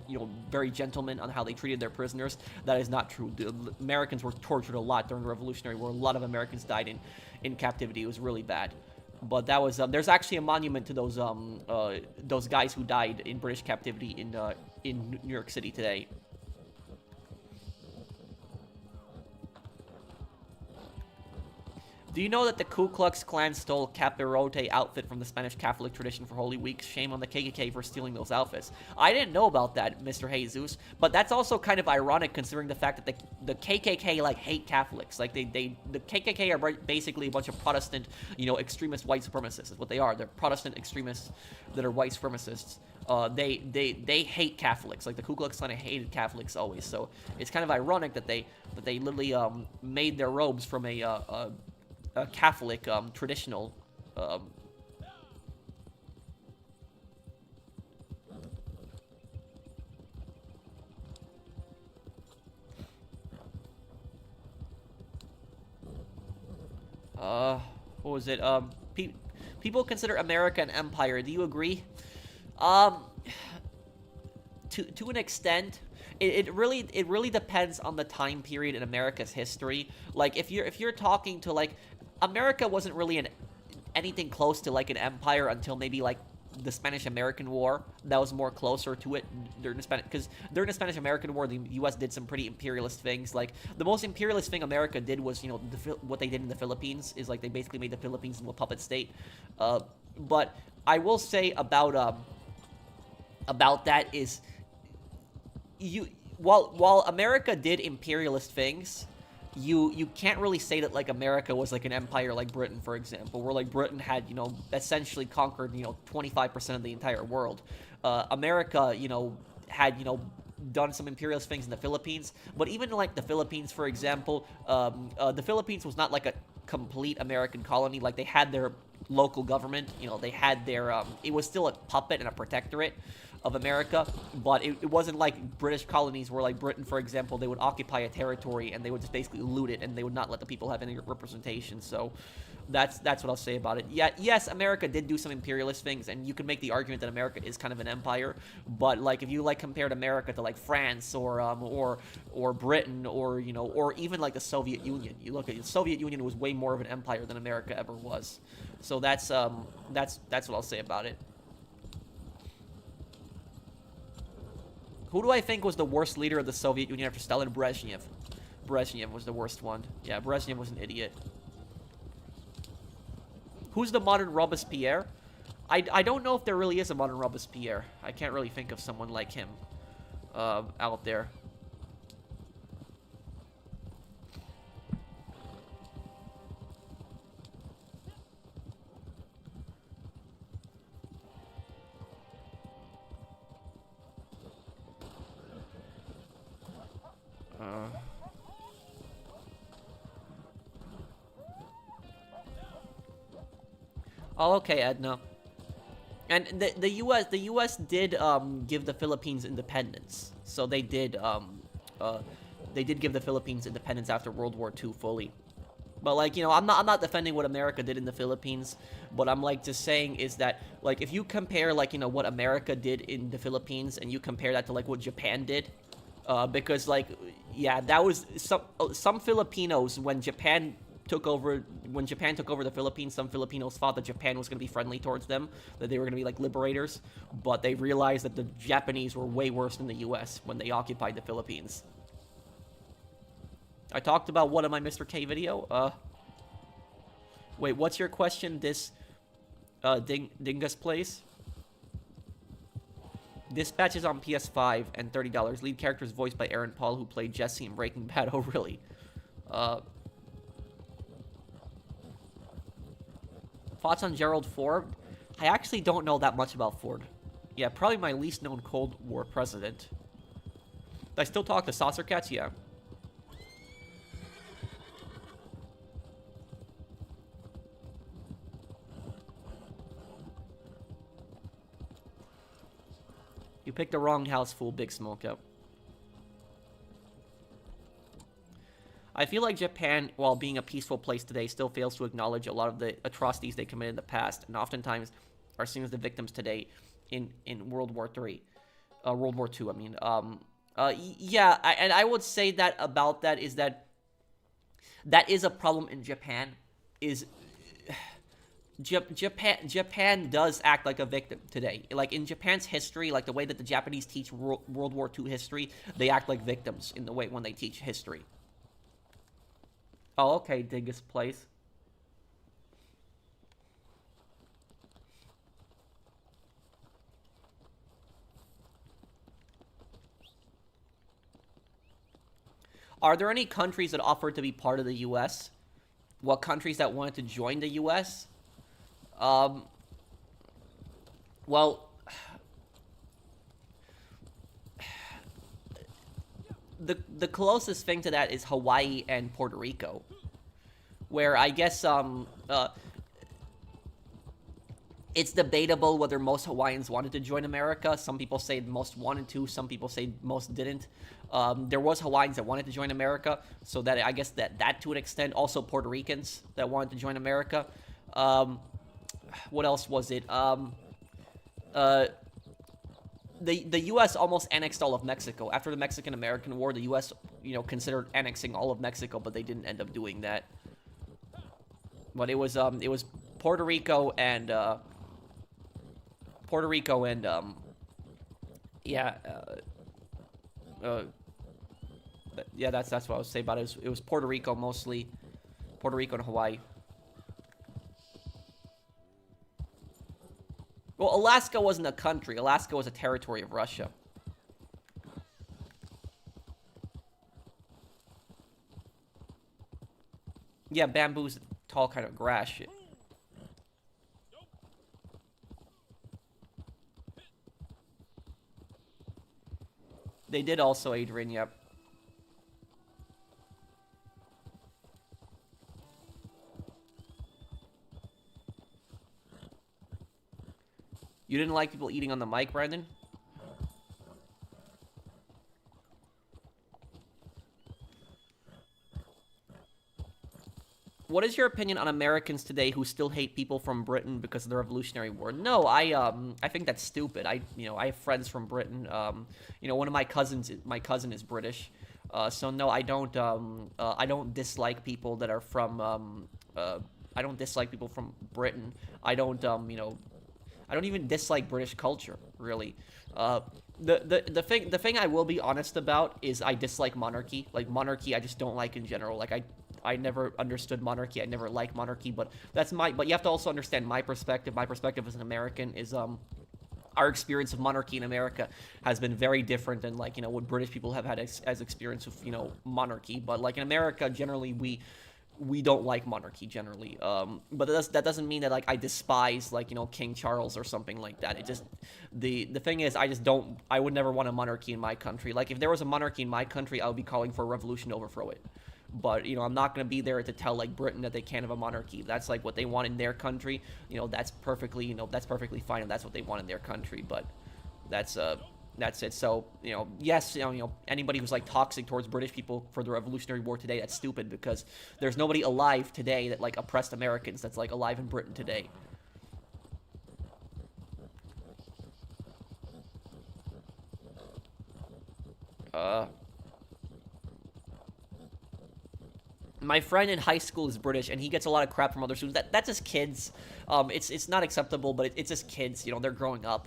very gentlemen on how they treated their prisoners. That is not true. The Americans were tortured a lot during the Revolutionary War. A lot of Americans died in captivity. It was really bad. But that was there's actually a monument to those guys who died in British captivity in New York City today. Do you know that the Ku Klux Klan stole capirote outfit from the Spanish Catholic tradition for Holy Week? Shame on the KKK for stealing those outfits. I didn't know about that, Mr. Jesus, but that's also kind of ironic considering the fact that the KKK like hate Catholics. Like the KKK are basically a bunch of Protestant, extremist white supremacists. Is what they are. They're Protestant extremists that are white supremacists. They hate Catholics. Like the Ku Klux Klan hated Catholics always. So it's kind of ironic that they literally made their robes from a Catholic traditional what was it? People consider America an empire. Do you agree? To an extent. It really depends on the time period in America's history. Like if you're talking to like America wasn't really anything close to like an empire until maybe like the Spanish-American War. That was more closer to it during the Spanish-American War. The U.S. did some pretty imperialist things. Like the most imperialist thing America did was what they did in the Philippines is like they basically made the Philippines into a puppet state. But I will say about that is while America did imperialist things, you can't really say that like America was like an empire like Britain, for example, where like Britain had essentially conquered 25% of the entire world. America had done some imperialist things in the Philippines, but even like the Philippines, for example, the Philippines was not like a complete American colony. Like they had their local government, they had their it was still a puppet and a protectorate of America, but it wasn't like British colonies where like Britain, for example, they would occupy a territory and they would just basically loot it and they would not let the people have any representation. So that's what I'll say about it. Yeah, yes, America did do some imperialist things, and you can make the argument that America is kind of an empire, but like if you like compared America to like France or Britain or or even like the Soviet Union, you look at the Soviet Union was way more of an empire than America ever was. So that's what I'll say about it. Who do I think was the worst leader of the Soviet Union after Stalin? Brezhnev. Brezhnev was the worst one. Yeah, Brezhnev was an idiot. Who's the modern Robespierre? I don't know if there really is a modern Robespierre. I can't really think of someone like him out there. Oh, okay, Edna. And the U.S. did give the Philippines independence. So they did give the Philippines independence after World War II fully. But like, I'm not defending what America did in the Philippines, but I'm like just saying is that like if you compare like what America did in the Philippines and you compare that to like what Japan did, because like yeah, that was some Filipinos when Japan took over the Philippines, some Filipinos thought that Japan was going to be friendly towards them, that they were going to be like liberators, but they realized that the Japanese were way worse than the US when they occupied the Philippines. I talked about what in my Mr. K video? Wait, what's your question? This Dingus Place? Dispatch is on PS5 and $30. Lead character is voiced by Aaron Paul, who played Jesse in Breaking Bad. Oh, really? Thoughts on Gerald Ford? I actually don't know that much about Ford. Yeah, probably my least known Cold War president. Do I still talk to Saucer Cats? Yeah. You picked the wrong house, fool. Big Smoke out. I feel like Japan, while being a peaceful place today, still fails to acknowledge a lot of the atrocities they committed in the past, and oftentimes are seen as the victims today in World War III. World War II, I mean. Yeah, and I would say that about that is that is a problem in Japan, is Japan does act like a victim today. Like, in Japan's history, like the way that the Japanese teach World War II history, they act like victims in the way when they teach history. Oh, okay, Dingus Place. Are there any countries that offered to be part of the U.S.? What countries that wanted to join the U.S.? Well, the closest thing to that is Hawaii and Puerto Rico, where I guess it's debatable whether most Hawaiians wanted to join America. Some people say most wanted to, some people say most didn't. There was Hawaiians that wanted to join America, so that I guess that to an extent. Also Puerto Ricans that wanted to join America. What else was it? The U.S. almost annexed all of Mexico. After the Mexican-American War, the U.S., considered annexing all of Mexico, but they didn't end up doing that. But it was Puerto Rico and yeah, yeah, that's what I was saying about it. It was Puerto Rico mostly, Puerto Rico and Hawaii. Well, Alaska wasn't a country. Alaska was a territory of Russia. Yeah, bamboo's tall kind of grass shit. They did also, Adrian, yep. You didn't like people eating on the mic, Brandon? What is your opinion on Americans today who still hate people from Britain because of the Revolutionary War? No, I think that's stupid. I have friends from Britain. One of my cousin is British. So no, I don't dislike people that are from, I don't dislike people from Britain. I don't even dislike British culture, really. The thing I will be honest about is I dislike monarchy. Like, monarchy I just don't like in general. Like, I never understood monarchy. I never liked monarchy, but but you have to also understand my perspective. My perspective as an American is, our experience of monarchy in America has been very different than, like, what British people have had as experience with, monarchy. But, like, in America, generally, we don't like monarchy generally, but that doesn't mean that, like, I despise, like, King Charles or something like that. It just, the thing is, I would never want a monarchy in my country. Like, if there was a monarchy in my country, I would be calling for a revolution to overthrow it. But, I'm not going to be there to tell, like, Britain that they can't have a monarchy. If that's, like, what they want in their country, that's perfectly fine if that's what they want in their country. But that's it. So, yes, anybody who's, like, toxic towards British people for the Revolutionary War today, that's stupid, because there's nobody alive today that, like, oppressed Americans that's, like, alive in Britain today. My friend in high school is British, and he gets a lot of crap from other students. That's just kids. It's not acceptable, but it's just kids. They're growing up.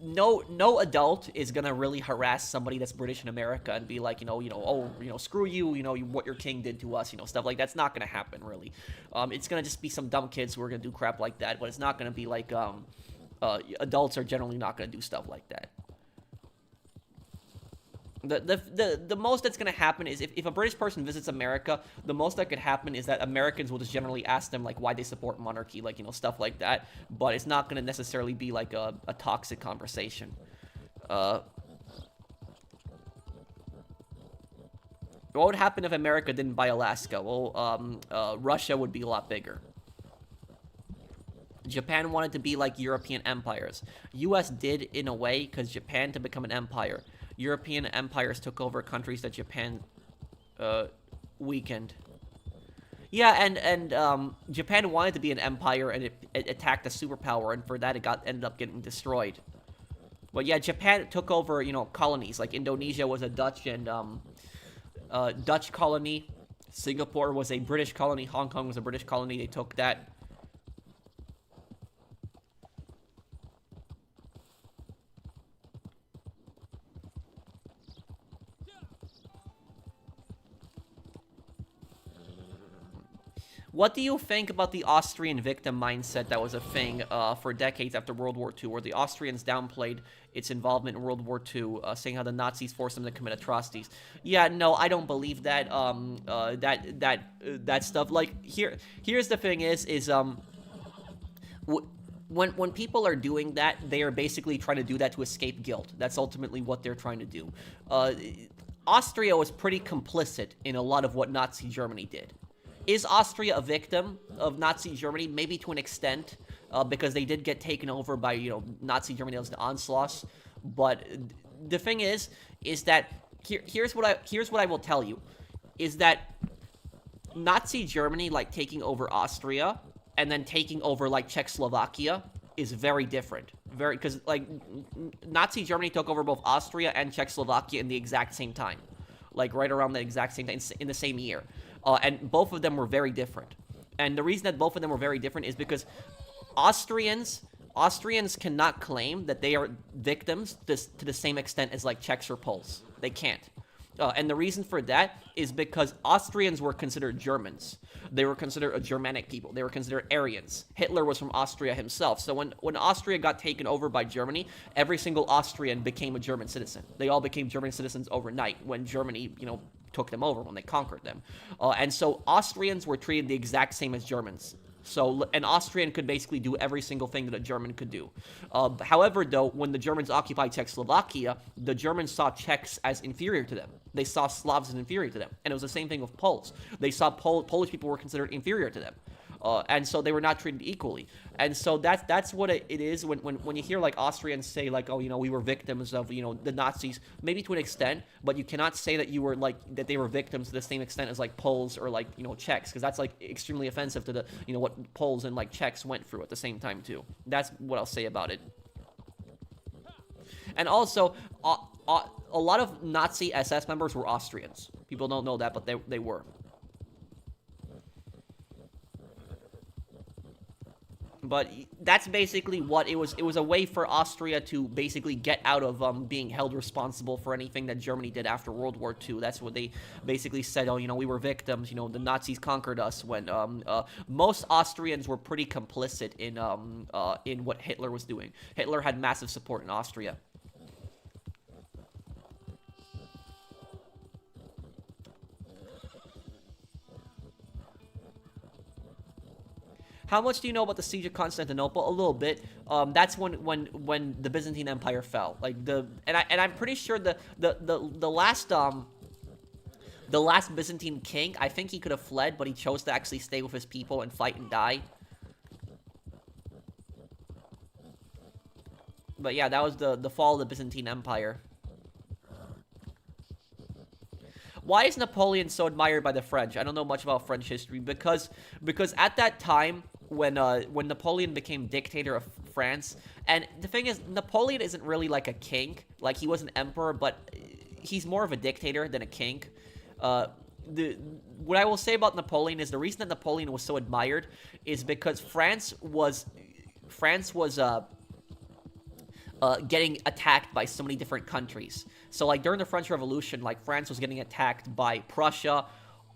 No adult is gonna really harass somebody that's British in America and be like, screw you, what your king did to us, stuff like that's not gonna happen, really. It's gonna just be some dumb kids who are gonna do crap like that, but it's not gonna be like, adults are generally not gonna do stuff like that. The most that's going to happen is if a British person visits America, the most that could happen is that Americans will just generally ask them, like, why they support monarchy, like, stuff like that. But it's not going to necessarily be, like, a toxic conversation. What would happen if America didn't buy Alaska? Well, Russia would be a lot bigger. Japan wanted to be like European empires. U.S. did in a way, because Japan, to become an empire, European empires took over countries that Japan weakened. Yeah, and Japan wanted to be an empire, and it attacked a superpower, and for that it ended up getting destroyed. But yeah, Japan took over, colonies. Like Indonesia was a Dutch and Dutch colony. Singapore was a British colony. Hong Kong was a British colony. They took that. What do you think about the Austrian victim mindset that was a thing for decades after World War II, where the Austrians downplayed its involvement in World War II, saying how the Nazis forced them to commit atrocities? Yeah, no, I don't believe that. That stuff. Like here's the thing: when people are doing that, they are basically trying to do that to escape guilt. That's ultimately what they're trying to do. Austria was pretty complicit in a lot of what Nazi Germany did. Is Austria a victim of Nazi Germany? Maybe to an extent, because they did get taken over by, Nazi Germany as the onslaughts. But the thing is that here's what I will tell you, is that Nazi Germany, like taking over Austria and then taking over like Czechoslovakia, is very different. Because like Nazi Germany took over both Austria and Czechoslovakia in the exact same time, like right around the exact same time in the same year. And both of them were very different. And the reason that both of them were very different is because Austrians cannot claim that they are victims to the same extent as like Czechs or Poles. They can't. And the reason for that is because Austrians were considered Germans. They were considered a Germanic people. They were considered Aryans. Hitler was from Austria himself. So when Austria got taken over by Germany, every single Austrian became a German citizen. They all became German citizens overnight when Germany, took them over, when they conquered them. And so Austrians were treated the exact same as Germans. So an Austrian could basically do every single thing that a German could do. However, though, when the Germans occupied Czechoslovakia, the Germans saw Czechs as inferior to them. They saw Slavs as inferior to them. And it was the same thing with Poles. They saw Polish people were considered inferior to them. And so they were not treated equally. And so that's what it is when you hear like Austrians say like, oh, we were victims of, the Nazis, maybe to an extent, but you cannot say that you were like, that they were victims to the same extent as like Poles or like, Czechs, because that's like extremely offensive to the, what Poles and like Czechs went through at the same time too. That's what I'll say about it. And also, a lot of Nazi SS members were Austrians. People don't know that, but they were. But that's basically what it was. It was a way for Austria to basically get out of being held responsible for anything that Germany did after World War II. That's what they basically said. Oh, we were victims. The Nazis conquered us. When most Austrians were pretty complicit in what Hitler was doing. Hitler had massive support in Austria. How much do you know about the siege of Constantinople? A little bit. That's when the Byzantine Empire fell. Like I'm pretty sure the last Byzantine king, I think he could have fled, but he chose to actually stay with his people and fight and die. But yeah, that was the fall of the Byzantine Empire. Why is Napoleon so admired by the French? I don't know much about French history because at that time when Napoleon became dictator of France, and the thing is, Napoleon isn't really like a king. Like, he was an emperor, but he's more of a dictator than a king. What I will say about Napoleon is the reason that Napoleon was so admired is because France was getting attacked by so many different countries. So, like, during the French Revolution, like, France was getting attacked by Prussia,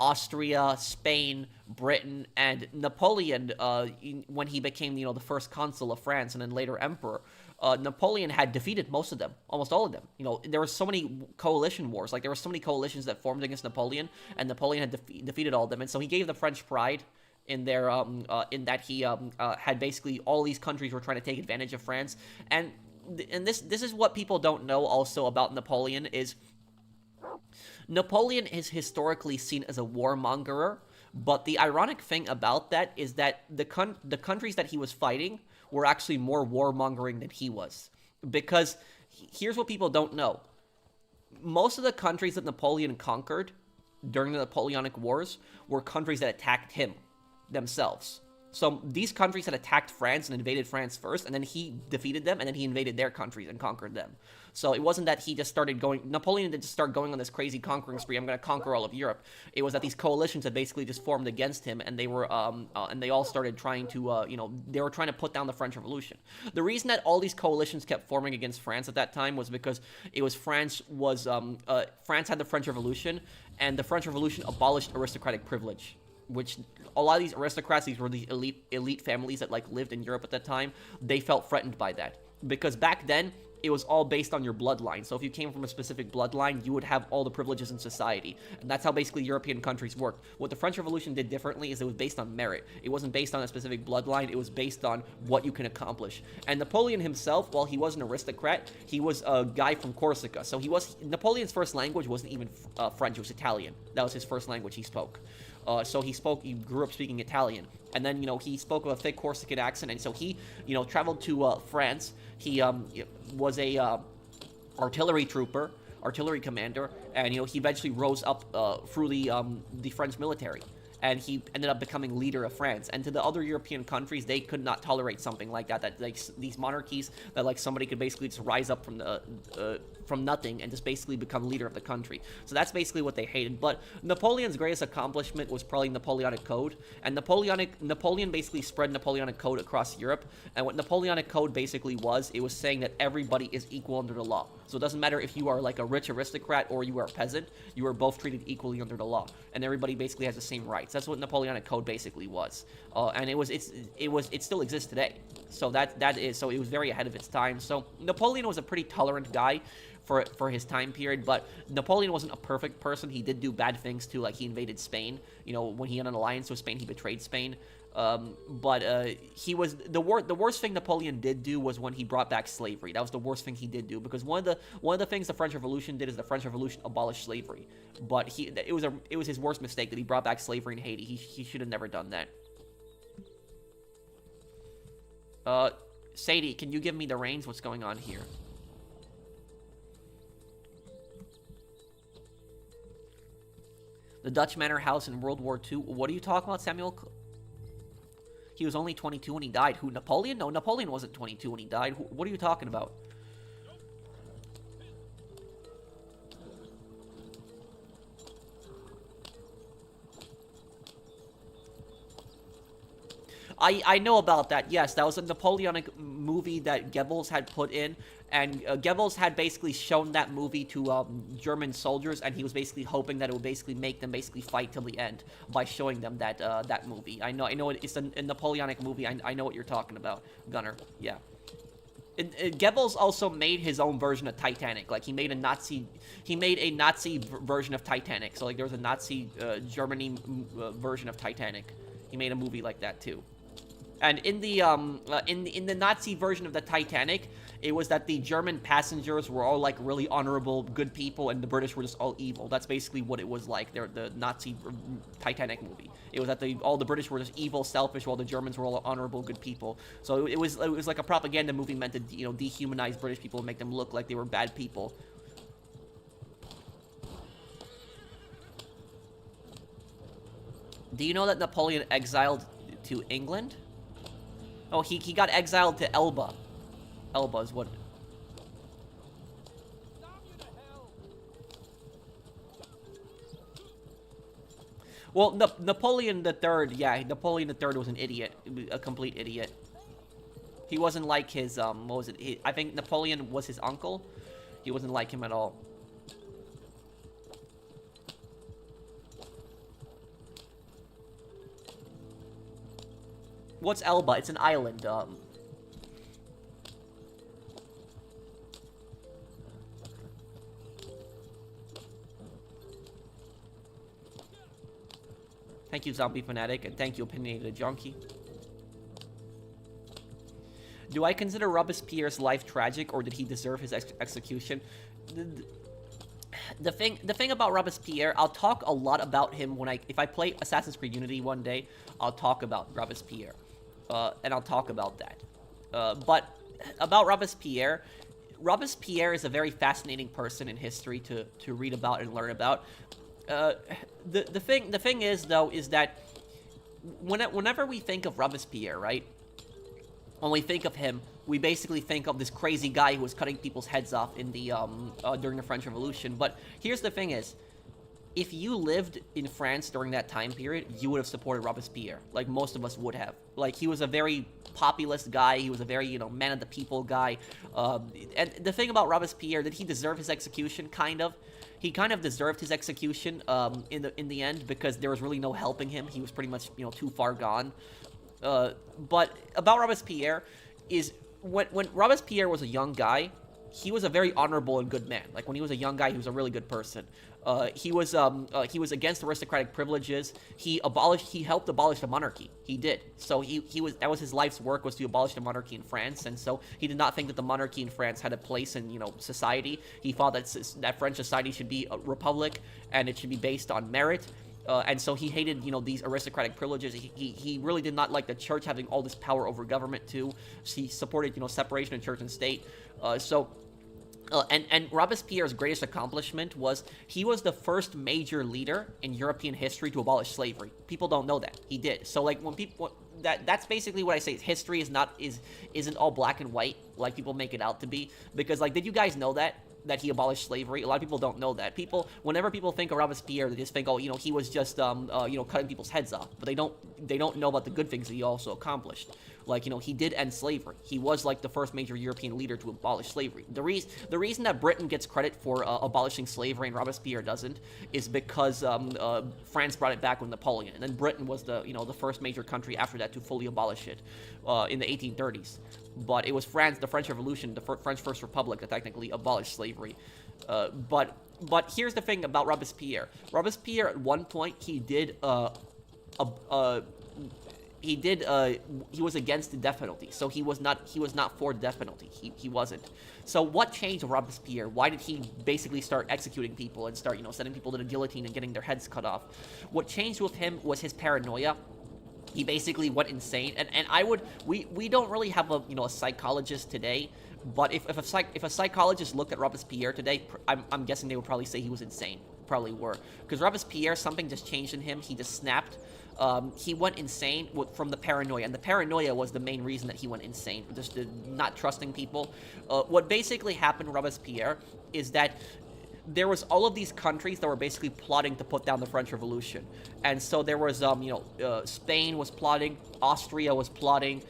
Austria, Spain, Britain, and Napoleon, when he became, the first consul of France and then later emperor, Napoleon had defeated most of them, almost all of them. There were so many coalition wars. Like, there were so many coalitions that formed against Napoleon, and Napoleon had defeated all of them. And so he gave the French pride in their, in that he had basically all these countries were trying to take advantage of France. And this is what people don't know also about Napoleon is Napoleon is historically seen as a warmongerer, but the ironic thing about that is that the countries that he was fighting were actually more warmongering than he was. Because here's what people don't know. most of the countries that Napoleon conquered during the Napoleonic Wars were countries that attacked him themselves. So these countries had attacked France and invaded France first, and then he defeated them, and then he invaded their countries and conquered them. So it wasn't that he just started going, Napoleon didn't just start going on this crazy conquering spree, I'm going to conquer all of Europe. It was that these coalitions had basically just formed against him, and they were, and they all started trying to, they were trying to put down the French Revolution. The reason that all these coalitions kept forming against France at that time was because it was France had the French Revolution, and the French Revolution abolished aristocratic privilege, which a lot of these aristocrats, these were the elite families that like lived in Europe at that time, they felt threatened by that. Because back then, it was all based on your bloodline. So if you came from a specific bloodline, you would have all the privileges in society. And that's how basically European countries worked. What the French Revolution did differently is it was based on merit. It wasn't based on a specific bloodline. It was based on what you can accomplish. And Napoleon himself, while he was an aristocrat, he was a guy from Corsica. So Napoleon's first language wasn't even French, it was Italian. That was his first language he spoke. He grew up speaking Italian. And then, he spoke with a thick Corsican accent. And so he, traveled to France. He was a artillery commander. And, he eventually rose up through the French military. And he ended up becoming leader of France. And to the other European countries, they could not tolerate something like that. That like these monarchies, that like somebody could basically just rise up from nothing and just basically become leader of the country. So that's basically what they hated. But Napoleon's greatest accomplishment was probably Napoleonic Code. And Napoleon basically spread Napoleonic Code across Europe. And what Napoleonic Code basically was, it was saying that everybody is equal under the law. So it doesn't matter if you are like a rich aristocrat or you are a peasant, you are both treated equally under the law. And everybody basically has the same rights. That's what Napoleonic Code basically was. And it still exists today. So so it was very ahead of its time. So Napoleon was a pretty tolerant guy for his time period, but Napoleon wasn't a perfect person. He did do bad things too, like he invaded Spain. When he had an alliance with Spain, he betrayed Spain. He was the worst thing Napoleon did do was when he brought back slavery. That was the worst thing he did do, because one of the things the French Revolution did is the French Revolution abolished slavery. But it was his worst mistake that he brought back slavery in Haiti. He should have never done that. Sadie, can you give me the reins? What's going on here? The Dutch manor house in World War II. What are you talking about, Samuel? He was only 22 when he died. Who, Napoleon? No, Napoleon wasn't 22 when he died. What are you talking about? I know about that. Yes, that was a Napoleonic movie that Goebbels had put in, and Goebbels had basically shown that movie to German soldiers, and he was basically hoping that it would basically make them basically fight till the end by showing them that movie. I know it's a Napoleonic movie. I know what you're talking about, Gunner. Yeah. Goebbels also made his own version of Titanic. Like he made a Nazi version of Titanic. So like there was a Nazi Germany version of Titanic. He made a movie like that too. And in the Nazi version of the Titanic, it was that the German passengers were all like really honorable, good people, and the British were just all evil. That's basically what it was like. The Nazi Titanic movie. It was that all the British were just evil, selfish, while the Germans were all honorable, good people. So it was like a propaganda movie meant to dehumanize British people and make them look like they were bad people. Do you know that Napoleon exiled to England? Oh, he got exiled to Elba. Elba is what... Well, Napoleon III, yeah, Napoleon III was an idiot. A complete idiot. He wasn't like his, what was it? I think Napoleon was his uncle. He wasn't like him at all. What's Elba? It's an island. Thank you, Zombie Fanatic, and thank you, Opinionated Junkie. Do I consider Robespierre's life tragic, or did he deserve his execution? The thing about Robespierre, I'll talk a lot about him if I play Assassin's Creed Unity one day. I'll talk about Robespierre, and I'll talk about that. But about Robespierre, Robespierre is a very fascinating person in history to read about and learn about. The thing is though is that whenever we think of Robespierre, right? When we think of him, we basically think of this crazy guy who was cutting people's heads off in the during the French Revolution. But here's the thing is, if you lived in France during that time period, you would have supported Robespierre. Like, most of us would have. Like, he was a very populist guy. He was a very, man of the people guy. And the thing about Robespierre, did he deserve his execution? Kind of. He kind of deserved his execution in the end, because there was really no helping him. He was pretty much, too far gone. But about Robespierre is, when Robespierre was a young guy, he was a very honorable and good man. Like, when he was a young guy, he was a really good person. He was against aristocratic privileges. He helped abolish the monarchy. He did. So that was his life's work, was to abolish the monarchy in France. And so he did not think that the monarchy in France had a place in, society. He thought that French society should be a republic, and it should be based on merit. And so he hated, these aristocratic privileges. He really did not like the church having all this power over government too. So he supported, separation of church and state. And Robespierre's greatest accomplishment was he was the first major leader in European history to abolish slavery. People don't know that. He did. So, like, when people... That's basically what I say. History isn't all black and white like people make it out to be. Because, like, did you guys know that he abolished slavery? A lot of people don't know that. Whenever people think of Robespierre, they just think, oh, he was just, cutting people's heads off. But they don't know about the good things that he also accomplished. Like, he did end slavery. He was, like, the first major European leader to abolish slavery. The reason that Britain gets credit for abolishing slavery and Robespierre doesn't is because France brought it back with Napoleon. And then Britain was the first major country after that to fully abolish it in the 1830s. But it was France, the French Revolution, the French First Republic, that technically abolished slavery. But here's the thing about Robespierre. Robespierre, at one point, he was against the death penalty, so he was not for the death penalty. He wasn't. So what changed with Robespierre? Why did he basically start executing people and start sending people to the guillotine and getting their heads cut off? What changed with him was his paranoia. He basically went insane, and we don't really have a psychologist today, but if a psychologist looked at Robespierre today, I'm guessing they would probably say he was insane. Probably were, because Robespierre, something just changed in him. He just snapped. He went insane from the paranoia, and the paranoia was the main reason that he went insane, just not trusting people. What basically happened with Robespierre is that there was all of these countries that were basically plotting to put down the French Revolution. And so there was, Spain was plotting, Austria was plotting,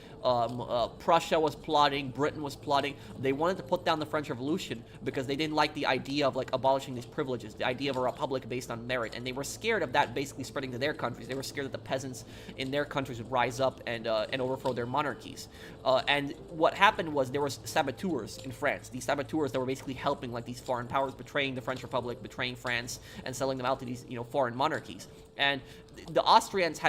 Prussia was plotting, Britain was plotting. They wanted to put down the French Revolution because they didn't like the idea of, like, abolishing these privileges, the idea of a republic based on merit, and they were scared of that basically spreading to their countries. They were scared that the peasants in their countries would rise up and overthrow their monarchies. And what happened was there was saboteurs in France. These saboteurs that were basically helping, like, these foreign powers, betraying the French Republic, betraying France, and selling them out to these, foreign monarchies. And the Austrians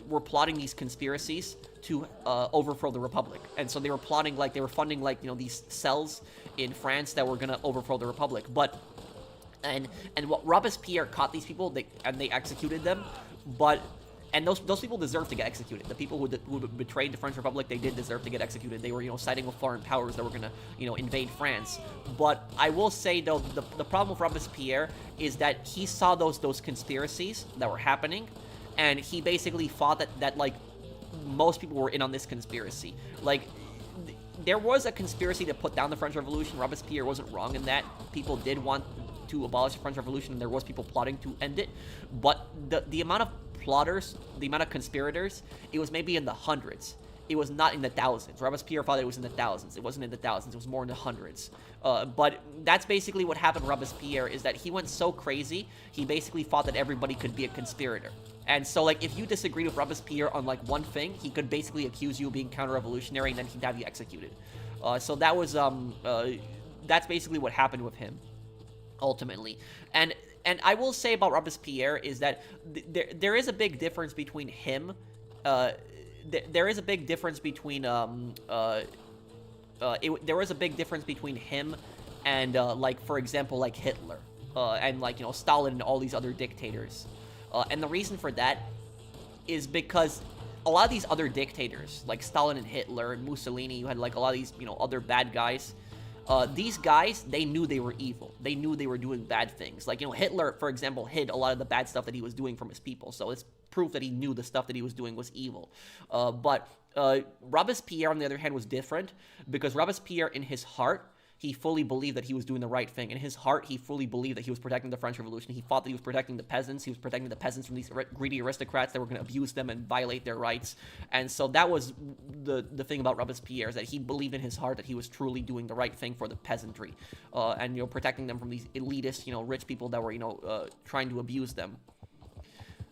were plotting these conspiracies to overthrow the republic, and so they were plotting, like, they were funding, like, these cells in France that were gonna overthrow the republic. But and what Robespierre caught these people, they executed them, and those people deserved to get executed. The people who betrayed the French Republic, they did deserve to get executed. They were, siding with foreign powers that were gonna, invade France. But I will say, though, the problem with Robespierre is that he saw those conspiracies that were happening, and he basically thought that like, most people were in on this conspiracy. Like, there was a conspiracy to put down the French Revolution. Robespierre wasn't wrong in that. People did want to abolish the French Revolution, and there was people plotting to end it. But the amount of plotters, the amount of conspirators, it was maybe in the hundreds. It was not in the thousands. Robespierre thought it was in the thousands. It wasn't in the thousands. It was more in the hundreds. But that's basically what happened to Robespierre, is that he went so crazy, he basically thought that everybody could be a conspirator. And so, like, if you disagreed with Robespierre on, like, one thing, he could basically accuse you of being counter-revolutionary, and then he'd have you executed. So that was, that's basically what happened with him, ultimately. And I will say about Robespierre is that there is a big difference between him, there is a big difference between, there was a big difference between him and, like, for example, like, Hitler, and, like, Stalin and all these other dictators. And the reason for that is because a lot of these other dictators, like Stalin and Hitler and Mussolini, you had, like, a lot of these, other bad guys, These guys, they knew they were evil. They knew they were doing bad things. Like, you know, Hitler, for example, hid a lot of the bad stuff that he was doing from his people. So it's proof that he knew the stuff that he was doing was evil. But Robespierre, on the other hand, was different, because Robespierre, in his heart, he fully believed that he was doing the right thing. In his heart, he fully believed that he was protecting the French Revolution. He thought that he was protecting the peasants. He was protecting the peasants from these greedy aristocrats that were going to abuse them and violate their rights. And so that was the thing about Robespierre, is that he believed in his heart that he was truly doing the right thing for the peasantry, and, you know, protecting them from these elitist, you know, rich people that were, you know, trying to abuse them.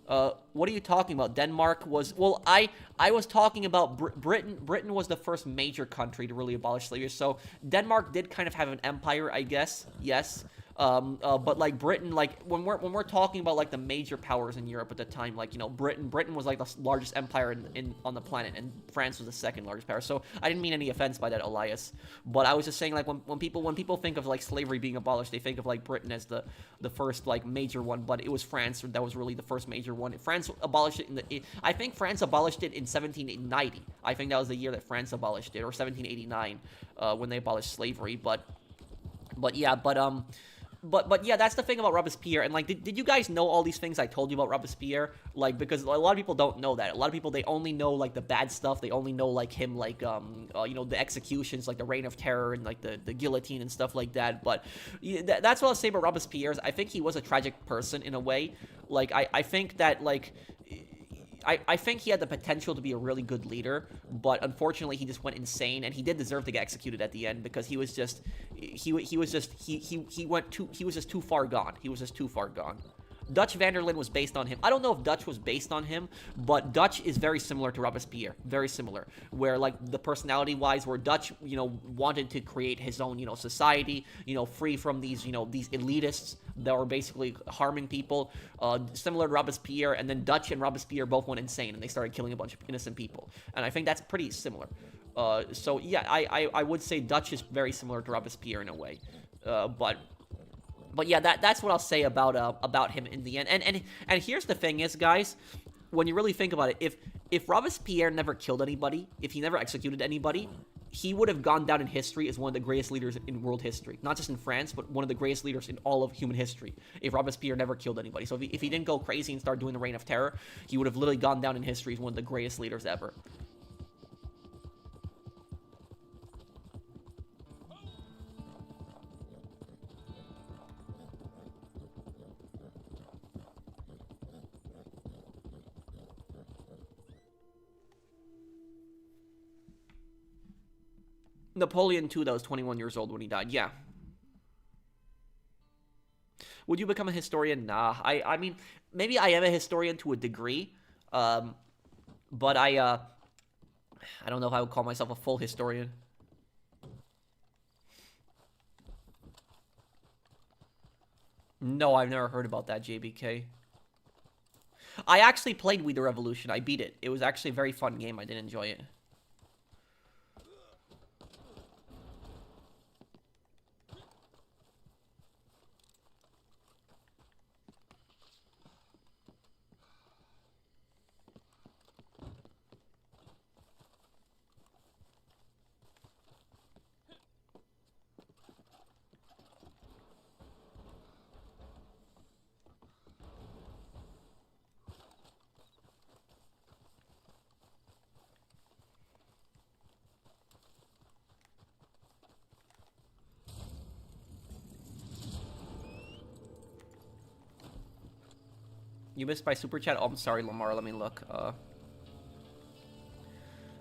What are you talking about? Denmark was... Well, I was talking about Britain. Britain was the first major country to really abolish slavery. So Denmark did kind of have an empire, I guess. Yes. But like Britain, like when we're talking about like the major powers in Europe at the time, like, you know, Britain was like the largest empire on the planet, and France was the second largest power. So I didn't mean any offense by that, Elias. But I was just saying, like, when people think of like slavery being abolished, they think of like Britain as the first like major one, but it was France that was really the first major one. France abolished it I think France abolished it in 1790. I think that was the year that France abolished it, or 1789, when they abolished slavery. But yeah, But yeah, that's the thing about Robespierre. And like, did you guys know all these things I told you about Robespierre? Like, because a lot of people don't know that. A lot of people, they only know like the bad stuff. They only know like him, like you know, the executions, like the Reign of Terror and like the guillotine and stuff like that. But yeah, that's what I'll say about Robespierre. I think he was a tragic person in a way. Like, I think that like. I think he had the potential to be a really good leader, but unfortunately he just went insane, and he did deserve to get executed at the end, because he was just too far gone. He was just too far gone. Dutch van der Linde was based on him. I don't know if Dutch was based on him, but Dutch is very similar to Robespierre. Very similar. Where, like, the personality-wise, where Dutch, you know, wanted to create his own, you know, society, you know, free from these, you know, these elitists that were basically harming people. Similar to Robespierre, and then Dutch and Robespierre both went insane, and they started killing a bunch of innocent people. And I think that's pretty similar. So, yeah, I would say Dutch is very similar to Robespierre in a way. But yeah, that's what I'll say about him in the end. And here's the thing is, guys, when you really think about it, if Robespierre never killed anybody, if he never executed anybody, he would have gone down in history as one of the greatest leaders in world history. Not just in France, but one of the greatest leaders in all of human history, if Robespierre never killed anybody. So if he didn't go crazy and start doing the Reign of Terror, he would have literally gone down in history as one of the greatest leaders ever. Napoleon II, that was 21 years old when he died. Yeah. Would you become a historian? Nah. I mean, maybe I am a historian to a degree. But I don't know if I would call myself a full historian. No, I've never heard about that, JBK. I actually played We the Revolution. I beat it. It was actually a very fun game. I did enjoy it. You missed my super chat? Oh, I'm sorry, Lamar. Let me look.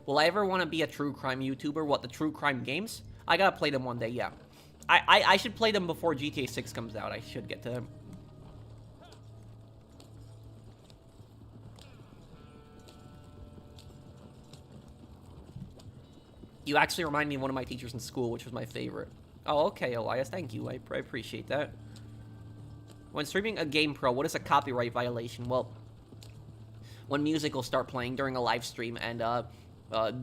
Will I ever want to be a true crime YouTuber? What, the true crime games? I gotta play them one day, yeah. I should play them before GTA 6 comes out. I should get to them. You actually remind me of one of my teachers in school, which was my favorite. Oh, okay, Elias. Thank you. I appreciate that. When streaming a game pro, what is a copyright violation? Well, when music will start playing during a live stream, and the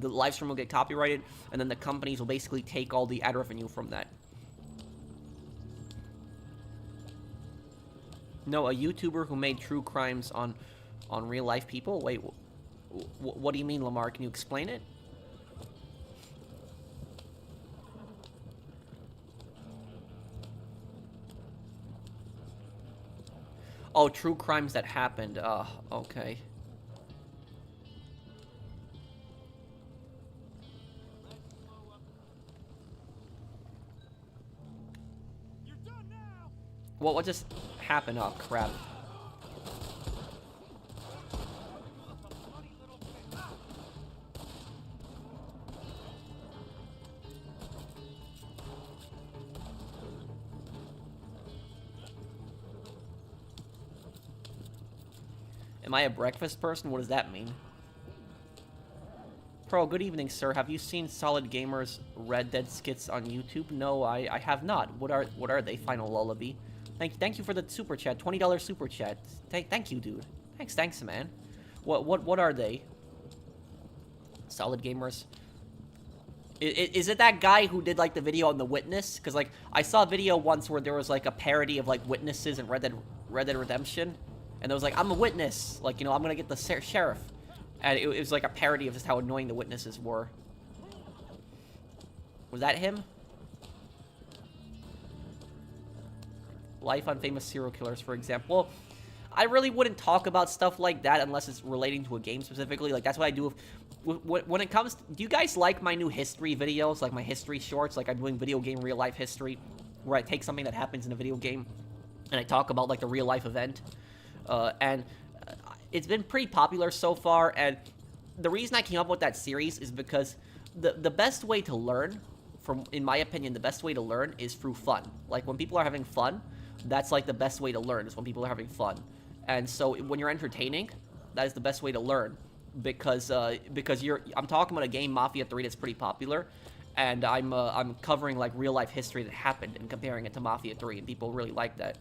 live stream will get copyrighted, and then the companies will basically take all the ad revenue from that. No, a YouTuber who made true crimes on real life people? Wait, what do you mean, Lamar? Can you explain it? Oh, true crimes that happened. Okay. You're done now. What just happened? Oh, crap. Am I a breakfast person? What does that mean? Pro, good evening, sir. Have you seen Solid Gamer's Red Dead skits on YouTube? No, I have not. What are they? Final Lullaby. Thank you for the super chat. $20 super chat. Thank you, dude. Thanks, man. What are they? Solid Gamers. Is it that guy who did like the video on the Witness? Because like I saw a video once where there was like a parody of like witnesses in Red Dead Redemption, and there was like, I'm a witness, like, you know, I'm gonna get the sheriff, and it was like a parody of just how annoying the witnesses were. Was that him? Life on famous serial killers, for example. I really wouldn't talk about stuff like that unless it's relating to a game specifically. Like, that's what I do when it comes to, do you guys like my new history videos, like my history shorts? Like, I'm doing video game real life history, where I take something that happens in a video game and I talk about like the real life event. It's been pretty popular so far, and the reason I came up with that series is because the best way to learn, in my opinion, the best way to learn is through fun. Like, when people are having fun, that's like the best way to learn, is when people are having fun. And so when you're entertaining, that is the best way to learn, because I'm talking about a game, Mafia 3, that's pretty popular, and I'm covering like real life history that happened and comparing it to Mafia 3, and people really like that.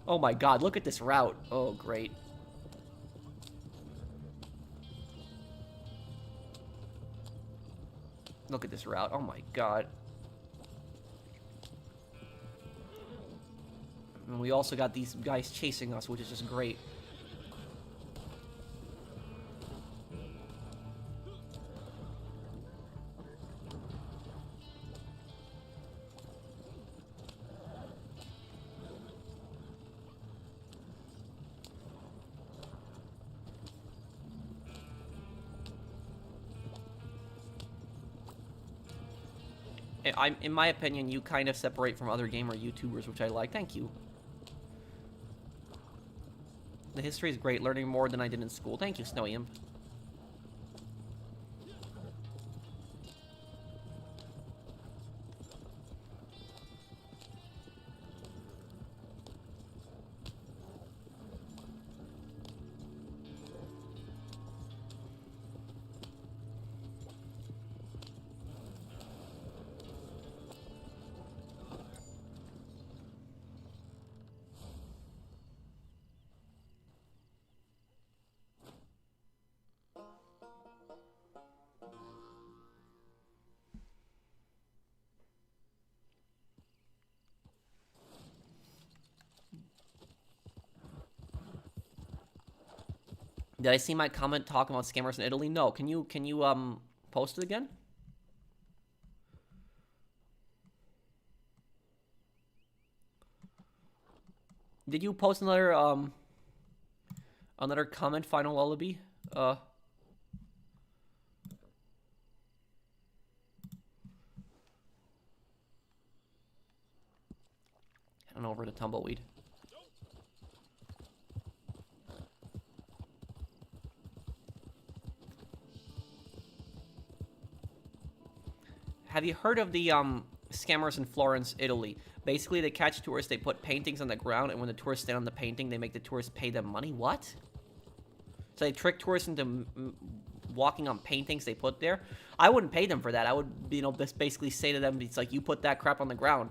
Oh my god, look at this route. Oh, great. Look at this route. Oh my god. And we also got these guys chasing us, which is just great. In my opinion, you kind of separate from other gamer YouTubers, which I like. Thank you. The history is great, learning more than I did in school. Thank you, Snowy Imp. Did I see my comment talking about scammers in Italy? No. Can you post it again? Did you post another comment, Final Lullaby? Heading over to Tumbleweed. Have you heard of the scammers in Florence, Italy? Basically, they catch tourists, they put paintings on the ground, and when the tourists stand on the painting, they make the tourists pay them money? What? So they trick tourists into walking on paintings they put there? I wouldn't pay them for that. I would, you know, just basically say to them, it's like, you put that crap on the ground.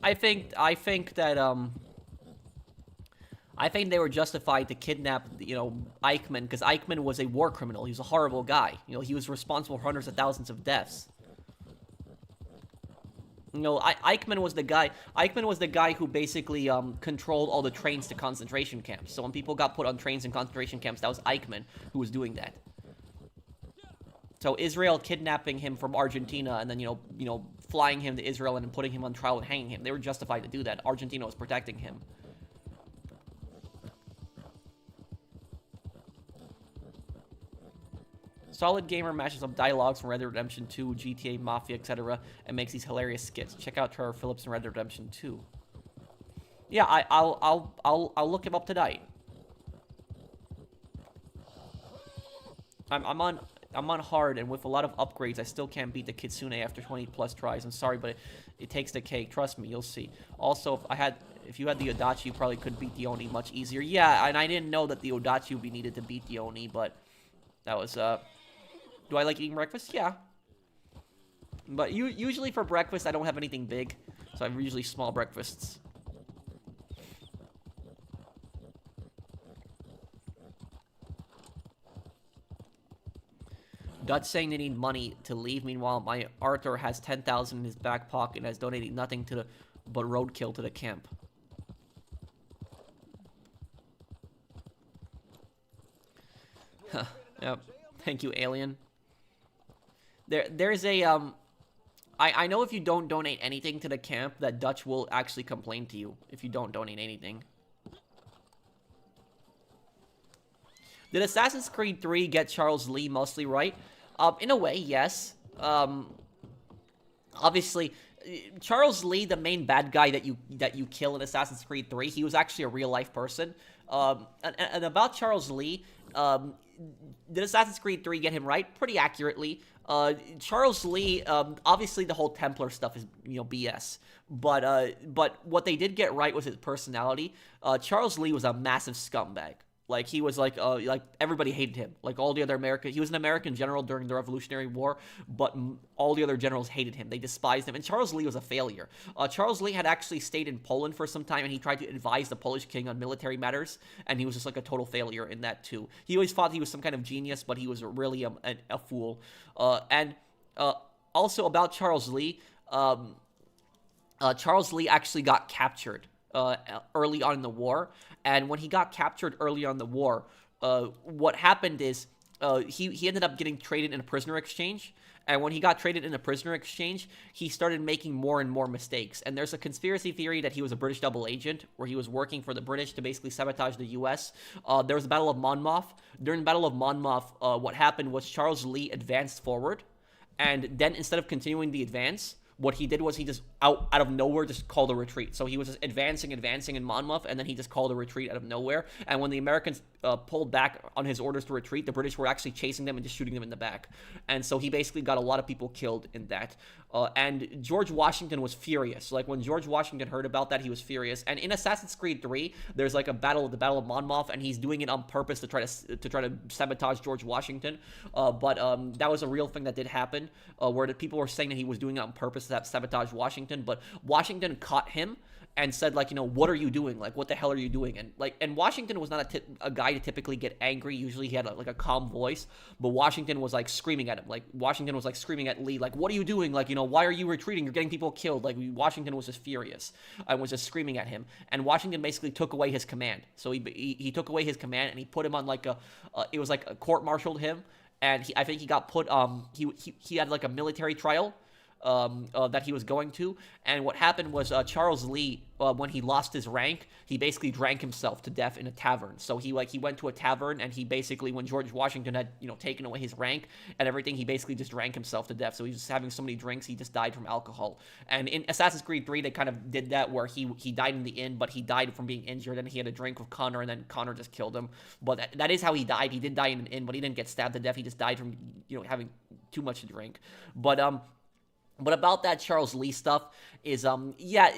I think they were justified to kidnap, you know, Eichmann, because Eichmann was a war criminal. He was a horrible guy. You know, he was responsible for hundreds of thousands of deaths. No, Eichmann was the guy. Eichmann was the guy who basically controlled all the trains to concentration camps. So when people got put on trains in concentration camps, that was Eichmann who was doing that. So Israel kidnapping him from Argentina and then flying him to Israel and then putting him on trial and hanging him. They were justified to do that. Argentina was protecting him. Solid Gamer mashes up dialogues from Red Dead Redemption 2, GTA, Mafia, etc., and makes these hilarious skits. Check out Trevor Phillips in Red Dead Redemption 2. Yeah, I'll look him up tonight. I'm on hard, and with a lot of upgrades, I still can't beat the Kitsune after 20+ tries. I'm sorry, but it takes the cake. Trust me, you'll see. Also, if you had the Odachi, you probably could beat the Oni much easier. Yeah, and I didn't know that the Odachi would be needed to beat the Oni, but that was Do I like eating breakfast? Yeah. But usually for breakfast, I don't have anything big. So I have usually small breakfasts. Dutch saying they need money to leave. Meanwhile, my Arthur has 10,000 in his back pocket and has donated nothing to but roadkill to the camp. Yep. Thank you, alien. There's a, I know if you don't donate anything to the camp, that Dutch will actually complain to you if you don't donate anything. Did Assassin's Creed 3 get Charles Lee mostly right? In a way, yes. Obviously, Charles Lee, the main bad guy that you kill in Assassin's Creed 3, he was actually a real-life person. And about Charles Lee, did Assassin's Creed 3 get him right? Pretty accurately. Charles Lee, obviously the whole Templar stuff is, BS. But what they did get right was his personality. Charles Lee was a massive scumbag. Like, he was like everybody hated him. Like, all the other he was an American general during the Revolutionary War, but all the other generals hated him. They despised him, and Charles Lee was a failure. Charles Lee had actually stayed in Poland for some time, and he tried to advise the Polish king on military matters, and he was just like a total failure in that too. He always thought he was some kind of genius, but he was really a fool. Also about Charles Lee, Charles Lee actually got captured early on in the war. And when he got captured early on in the war, what happened is he ended up getting traded in a prisoner exchange. And when he got traded in a prisoner exchange, he started making more and more mistakes. And there's a conspiracy theory that he was a British double agent, where he was working for the British to basically sabotage the U.S. There was the Battle of Monmouth. During the Battle of Monmouth, what happened was Charles Lee advanced forward. And then instead of continuing the advance, what he did was he just out of nowhere just called a retreat. So he was just advancing in Monmouth, and then he just called a retreat out of nowhere. And when the Americans pulled back on his orders to retreat, the British were actually chasing them and just shooting them in the back. And so he basically got a lot of people killed in that. And George Washington was furious. Like, when George Washington heard about that, he was furious. And in Assassin's Creed 3, there's like the Battle of Monmouth, and he's doing it on purpose to try to sabotage George Washington. But that was a real thing that did happen, where the people were saying that he was doing it on purpose to sabotage Washington. But Washington caught him and said, like, what are you doing? Like, what the hell are you doing? And Washington was not a guy to typically get angry. Usually he had a calm voice, but Washington was like screaming at him. Like, Washington was like screaming at Lee, like, what are you doing? Like, why are you retreating? You're getting people killed. Like, Washington was just furious and was just screaming at him. And Washington basically took away his command. So he took away his command, and he put him on like it was like a court-martialed him. And I think he got put, he had like a military trial that he was going to. And what happened was Charles Lee, when he lost his rank, he basically drank himself to death in a tavern. So he went to a tavern, and he basically, when George Washington had taken away his rank and everything, he basically just drank himself to death. So he was just having so many drinks, he just died from alcohol. And in Assassin's Creed 3, they kind of did that, where he died in the inn, but he died from being injured, and he had a drink with Connor, and then Connor just killed him. But that is how he died. He did die in an inn, but he didn't get stabbed to death. He just died from having too much to drink. But about that Charles Lee stuff is, yeah,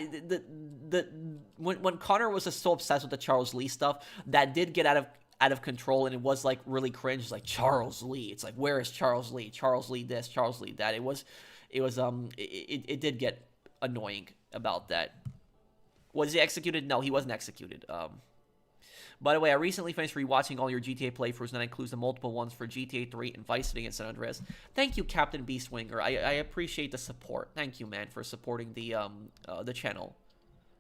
when Connor was just so obsessed with the Charles Lee stuff, that did get out of control, and it was like really cringe. It's like, Charles Lee. It's like, where is Charles Lee? Charles Lee this, Charles Lee that. It did get annoying about that. Was he executed? No, he wasn't executed. By the way, I recently finished rewatching all your GTA playthroughs, and that includes the multiple ones for GTA 3 and Vice City and San Andreas. Thank you, Captain Beastwinger. I appreciate the support. Thank you, man, for supporting the channel.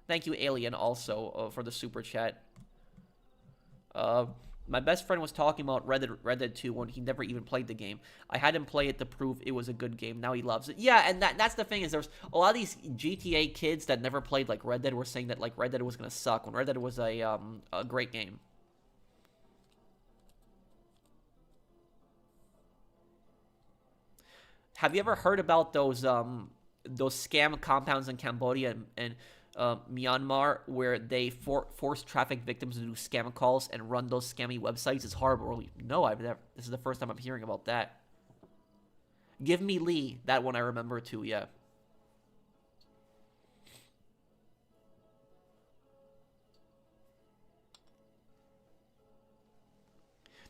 Thank you, Alien, also, for the super chat. My best friend was talking about Red Dead 2 when he never even played the game. I had him play it to prove it was a good game. Now he loves it. Yeah, and that's the thing, is there's a lot of these GTA kids that never played, like, Red Dead were saying that, like, Red Dead was gonna suck when Red Dead was a great game. Have you ever heard about those scam compounds in Cambodia and Myanmar, where they force traffic victims to do scam calls and run those scammy websites? It's horrible. No, I've never. This is the first time I'm hearing about that. Give Me Lee, that one I remember too. Yeah.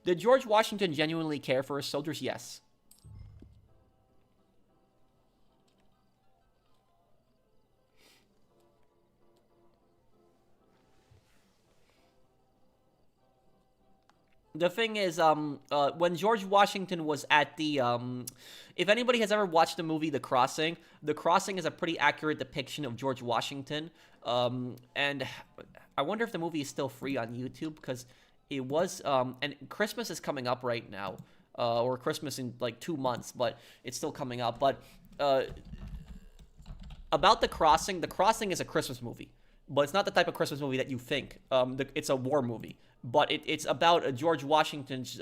Did George Washington genuinely care for his soldiers? Yes. The thing is, when George Washington was at the, if anybody has ever watched the movie The Crossing is a pretty accurate depiction of George Washington, and I wonder if the movie is still free on YouTube, because it was, and Christmas is coming up right now, or Christmas in, like, 2 months, but it's still coming up, but, about The Crossing is a Christmas movie, but it's not the type of Christmas movie that you think. It's a war movie. But it's about George Washington's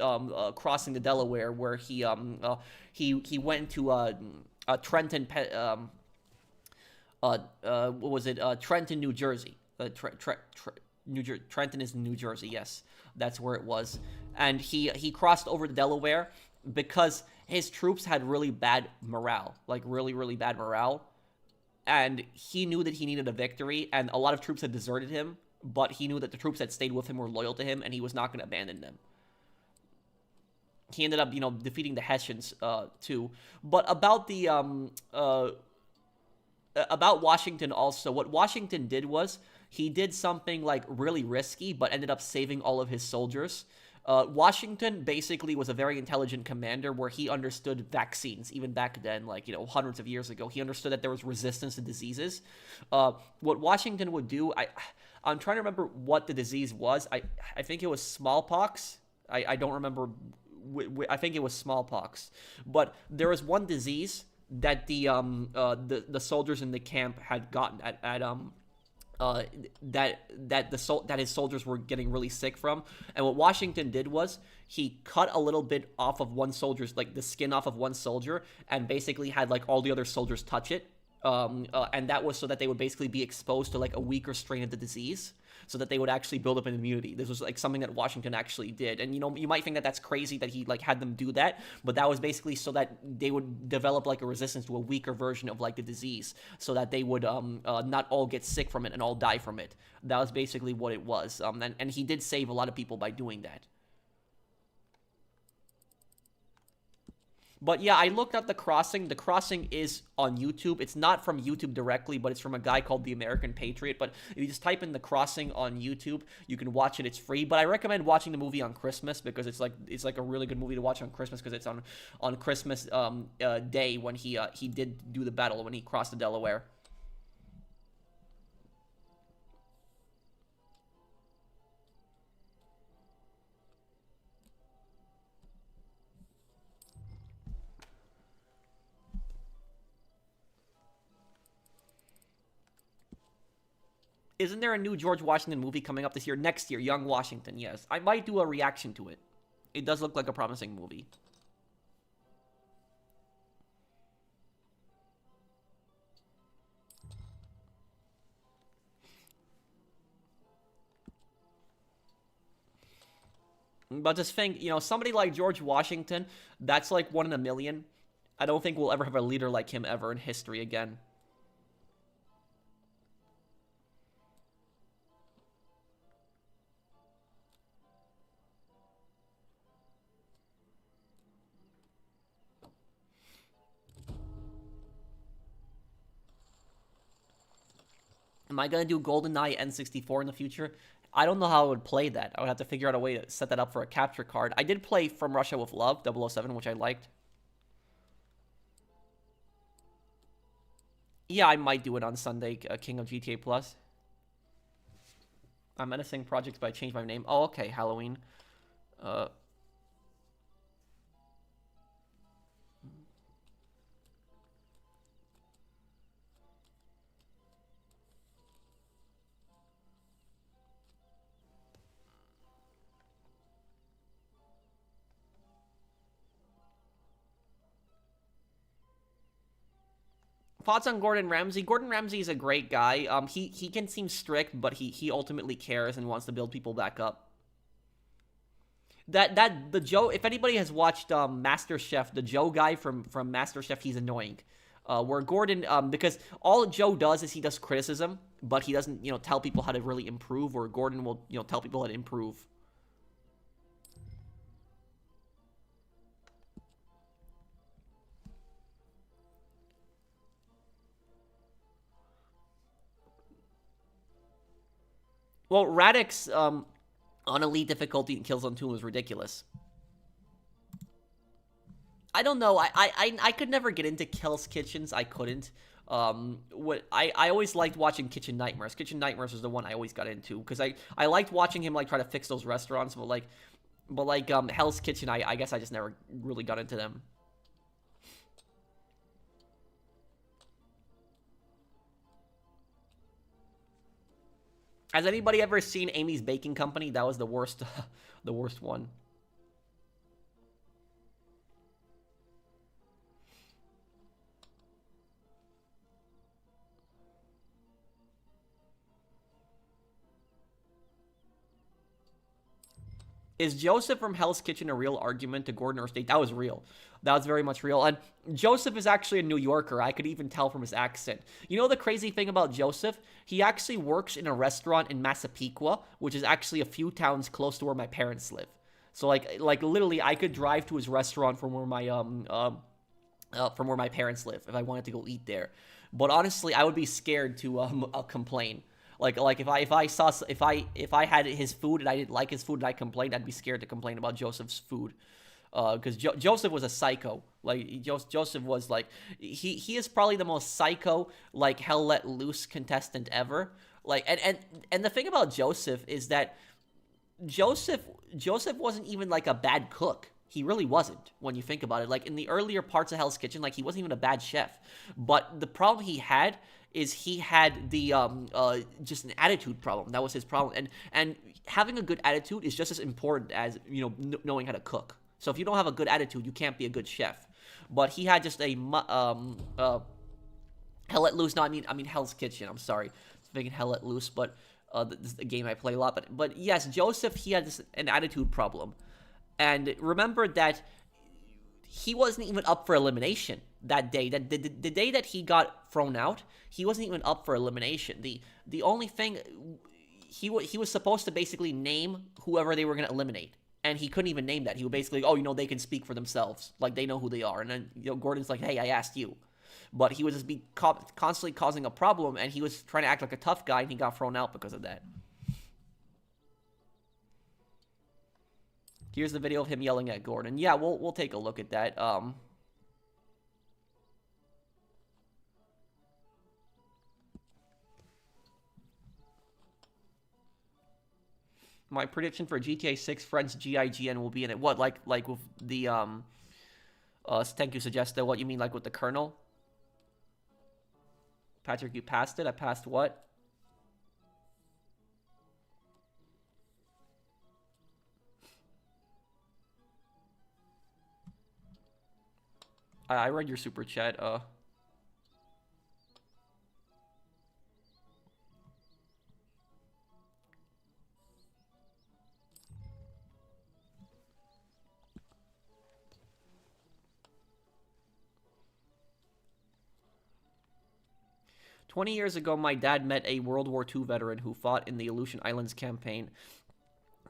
crossing the Delaware, where he went to Trenton, what was it? Trenton, New Jersey. Trenton is in New Jersey. Yes, that's where it was. And he crossed over the Delaware because his troops had really bad morale, like really, really bad morale. And he knew that he needed a victory, and a lot of troops had deserted him. But he knew that the troops that stayed with him were loyal to him, and he was not going to abandon them. He ended up, defeating the Hessians, too. But about the, about Washington also, what Washington did was, he did something, like, really risky, but ended up saving all of his soldiers. Washington basically was a very intelligent commander, where he understood vaccines, even back then, like, hundreds of years ago. He understood that there was resistance to diseases. What Washington would do, I'm trying to remember what the disease was. I think it was smallpox. I don't remember. I think it was smallpox. But there was one disease that the soldiers in the camp had gotten that his soldiers were getting really sick from. And what Washington did was he cut a little bit off of one soldier's, like, the skin off of one soldier, and basically had, like, all the other soldiers touch it. And that was so that they would basically be exposed to, like, a weaker strain of the disease, so that they would actually build up an immunity. This was, like, something that Washington actually did. And, you might think that that's crazy that he, like, had them do that, but that was basically so that they would develop, like, a resistance to a weaker version of, like, the disease, so that they would not all get sick from it and all die from it. That was basically what it was. And he did save a lot of people by doing that. But yeah, I looked up The Crossing. The Crossing is on YouTube. It's not from YouTube directly, but it's from a guy called The American Patriot. But if you just type in The Crossing on YouTube, you can watch it. It's free. But I recommend watching the movie on Christmas, because it's like a really good movie to watch on Christmas, because it's on Christmas Day when he did do the battle, when he crossed the Delaware. Isn't there a new George Washington movie coming up this year? Next year, Young Washington, yes. I might do a reaction to it. It does look like a promising movie. But just think, somebody like George Washington, that's like 1 in a million. I don't think we'll ever have a leader like him ever in history again. Am I going to do GoldenEye N64 in the future? I don't know how I would play that. I would have to figure out a way to set that up for a capture card. I did play From Russia with Love, 007, which I liked. Yeah, I might do it on Sunday, King of GTA Plus. I'm menacing projects, but I changed my name. Oh, okay, Halloween. Thoughts on Gordon Ramsay? Gordon Ramsay is a great guy. He can seem strict, but he ultimately cares and wants to build people back up. The Joe. If anybody has watched MasterChef, the Joe guy from MasterChef, he's annoying. Where Gordon, because all Joe does is he does criticism, but he doesn't tell people how to really improve. Where Gordon will tell people how to improve. Well, Radix on elite difficulty in Killzone 2 was ridiculous. I don't know. I could never get into Hell's Kitchens. I couldn't. I always liked watching Kitchen Nightmares. Kitchen Nightmares was the one I always got into because I liked watching him like try to fix those restaurants, but Hell's Kitchen, I guess I just never really got into them. Has anybody ever seen Amy's Baking Company? That was the worst, the worst one. Is Joseph from Hell's Kitchen a real argument to Gordon or State? That was real. That was very much real. And Joseph is actually a New Yorker. I could even tell from his accent. You know the crazy thing about Joseph? He actually works in a restaurant in Massapequa, which is actually a few towns close to where my parents live. So like literally, I could drive to his restaurant from where my parents live if I wanted to go eat there. But honestly, I would be scared to complain. Like if I had his food and I didn't like his food and I complained, I'd be scared to complain about Joseph's food, because Joseph was a psycho. Like Joseph was like he is probably the most psycho like hell let loose contestant ever. Like and the thing about Joseph is that Joseph wasn't even like a bad cook. He really wasn't when you think about it. Like in the earlier parts of Hell's Kitchen, like he wasn't even a bad chef. But the problem he had is he had the just an attitude problem. That was his problem. And having a good attitude is just as important as knowing how to cook. So if you don't have a good attitude, you can't be a good chef. But he had just a Hell Let Loose. No, I mean Hell's Kitchen. I'm sorry, thinking Hell Let Loose, but this is a game I play a lot. But yes, Joseph, he had an attitude problem. And remember that he wasn't even up for elimination that day. That the day that he got thrown out, he wasn't even up for elimination. The only thing, he was supposed to basically name whoever they were going to eliminate. And he couldn't even name that. He would basically, they can speak for themselves. Like, they know who they are. And then, Gordon's like, hey, I asked you. But he was just constantly causing a problem, and he was trying to act like a tough guy, and he got thrown out because of that. Here's the video of him yelling at Gordon. Yeah, we'll take a look at that. My prediction for GTA 6 French GIGN will be in it. What, like with the thank you, Suggesta. What you mean, like with the Colonel? Patrick, you passed it. I passed what? I read your super chat. 20 years ago, my dad met a World War II veteran who fought in the Aleutian Islands campaign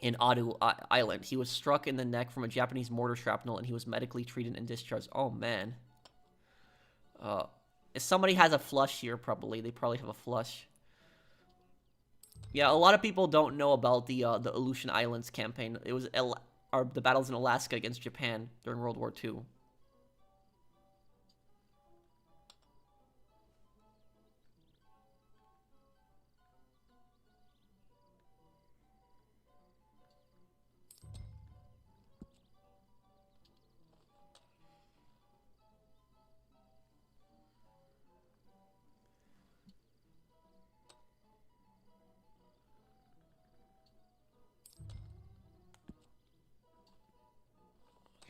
in Adu Island. He was struck in the neck from a Japanese mortar shrapnel, and he was medically treated and discharged. Oh, man. If somebody has a flush here, probably. They probably have a flush. Yeah, a lot of people don't know about the Aleutian Islands campaign. It was or the battles in Alaska against Japan during World War II.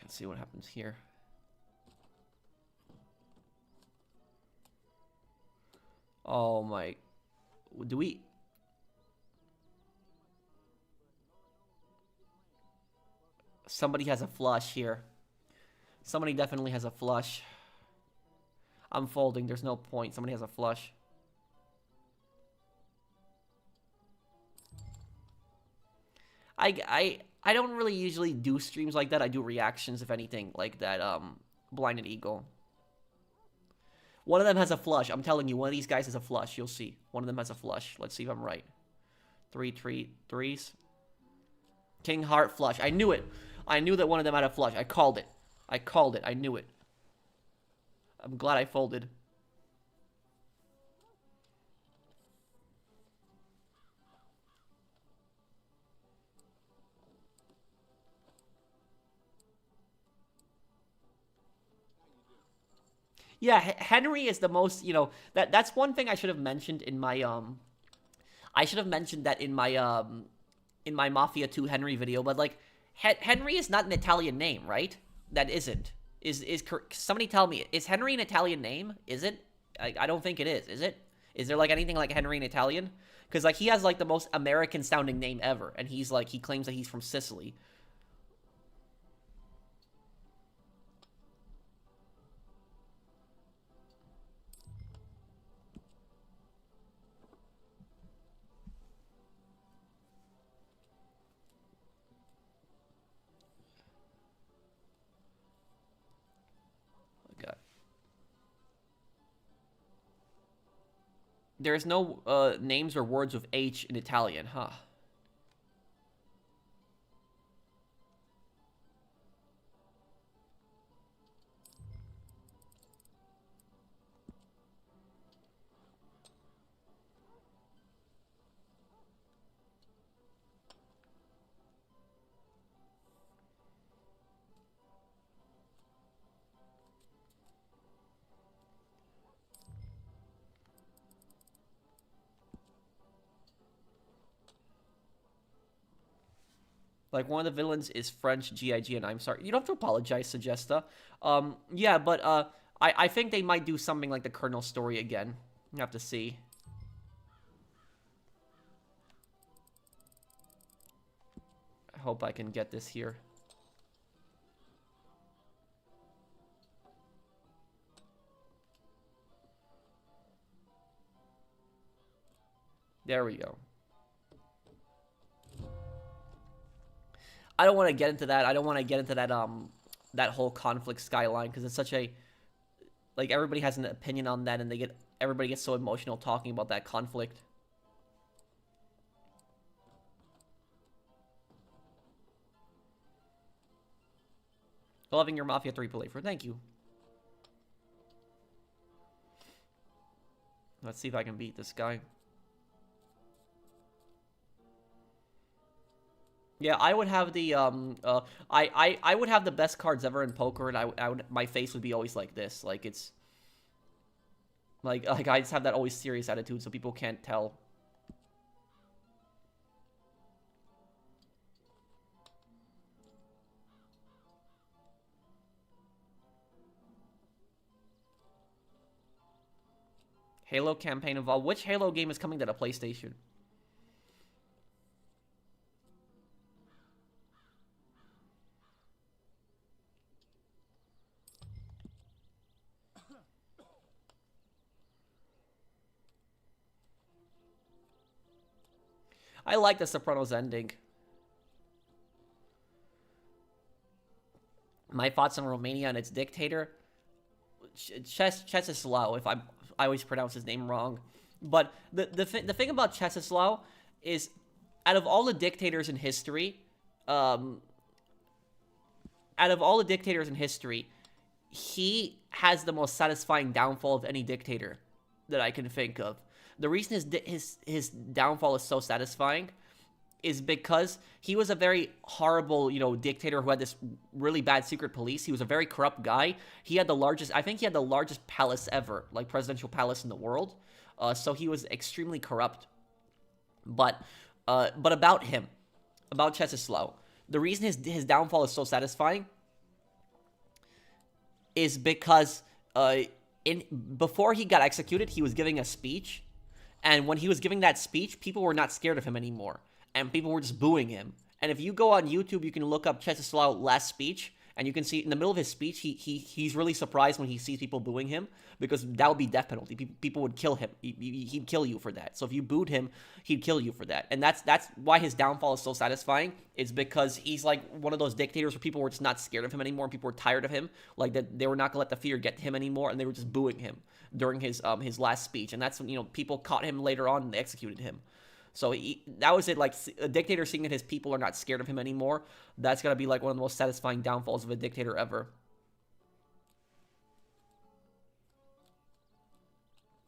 Let's see what happens here. Oh my... Do we... Somebody has a flush here. Somebody definitely has a flush. I'm folding. There's no point. Somebody has a flush. I don't really usually do streams like that. I do reactions, if anything, like that Blinded Eagle. One of them has a flush. I'm telling you, one of these guys has a flush. You'll see. One of them has a flush. Let's see if I'm right. Threes. King Heart flush. I knew it. I knew that one of them had a flush. I called it. I knew it. I'm glad I folded. Yeah, Henry is the most, you know, that's one thing I should have mentioned in my I should have mentioned that in my Mafia 2 Henry video, but like Henry is not an Italian name, right? That isn't. Is somebody tell me, is Henry an Italian name? Is it? I don't think it is. Is it? Is there like anything like Henry in Italian? Cuz like he has like the most American sounding name ever, and he's like he claims that he's from Sicily. There's no names or words with H in Italian, huh? Like, one of the villains is French GIG, and I'm sorry. You don't have to apologize, Sagesta. Yeah, but, I think they might do something like the Colonel story again. You have to see. I hope I can get this here. There we go. I don't want to get into that. I don't want to get into that that whole conflict skyline, because it's such a, like, everybody has an opinion on that, and everybody gets so emotional talking about that conflict. Loving your Mafia 3 playthrough. Thank you. Let's see if I can beat this guy. Yeah, I would have the I would have the best cards ever in poker, and I would, my face would be always like this, like it's like I just have that always serious attitude, so people can't tell. Halo campaign involved. Which Halo game is coming to the PlayStation? I like the Sopranos ending. My thoughts on Romania and its dictator, Ceausescu. If I always pronounce his name wrong, but the thing about Ceausescu is out of all the dictators in history, he has the most satisfying downfall of any dictator that I can think of. The reason his downfall is so satisfying is because he was a very horrible, dictator who had this really bad secret police. He was a very corrupt guy. He had the largest palace ever, like presidential palace in the world. So he was extremely corrupt. But about Czechoslow, the reason his downfall is so satisfying is because before he got executed, he was giving a speech, and when he was giving that speech, people were not scared of him anymore, and people were just booing him. And if you go on YouTube, you can look up Czechoslow last speech, and you can see in the middle of his speech, he's really surprised when he sees people booing him, because that would be death penalty. People would kill him. He'd kill you for that. So if you booed him, he'd kill you for that. And that's why his downfall is so satisfying. It's because he's like one of those dictators where people were just not scared of him anymore, and people were tired of him. Like that, they were not gonna let the fear get to him anymore, and they were just booing him during his last speech. And that's when people caught him later on and they executed him. So that was it. Like a dictator seeing that his people are not scared of him anymore. That's gonna be like one of the most satisfying downfalls of a dictator ever.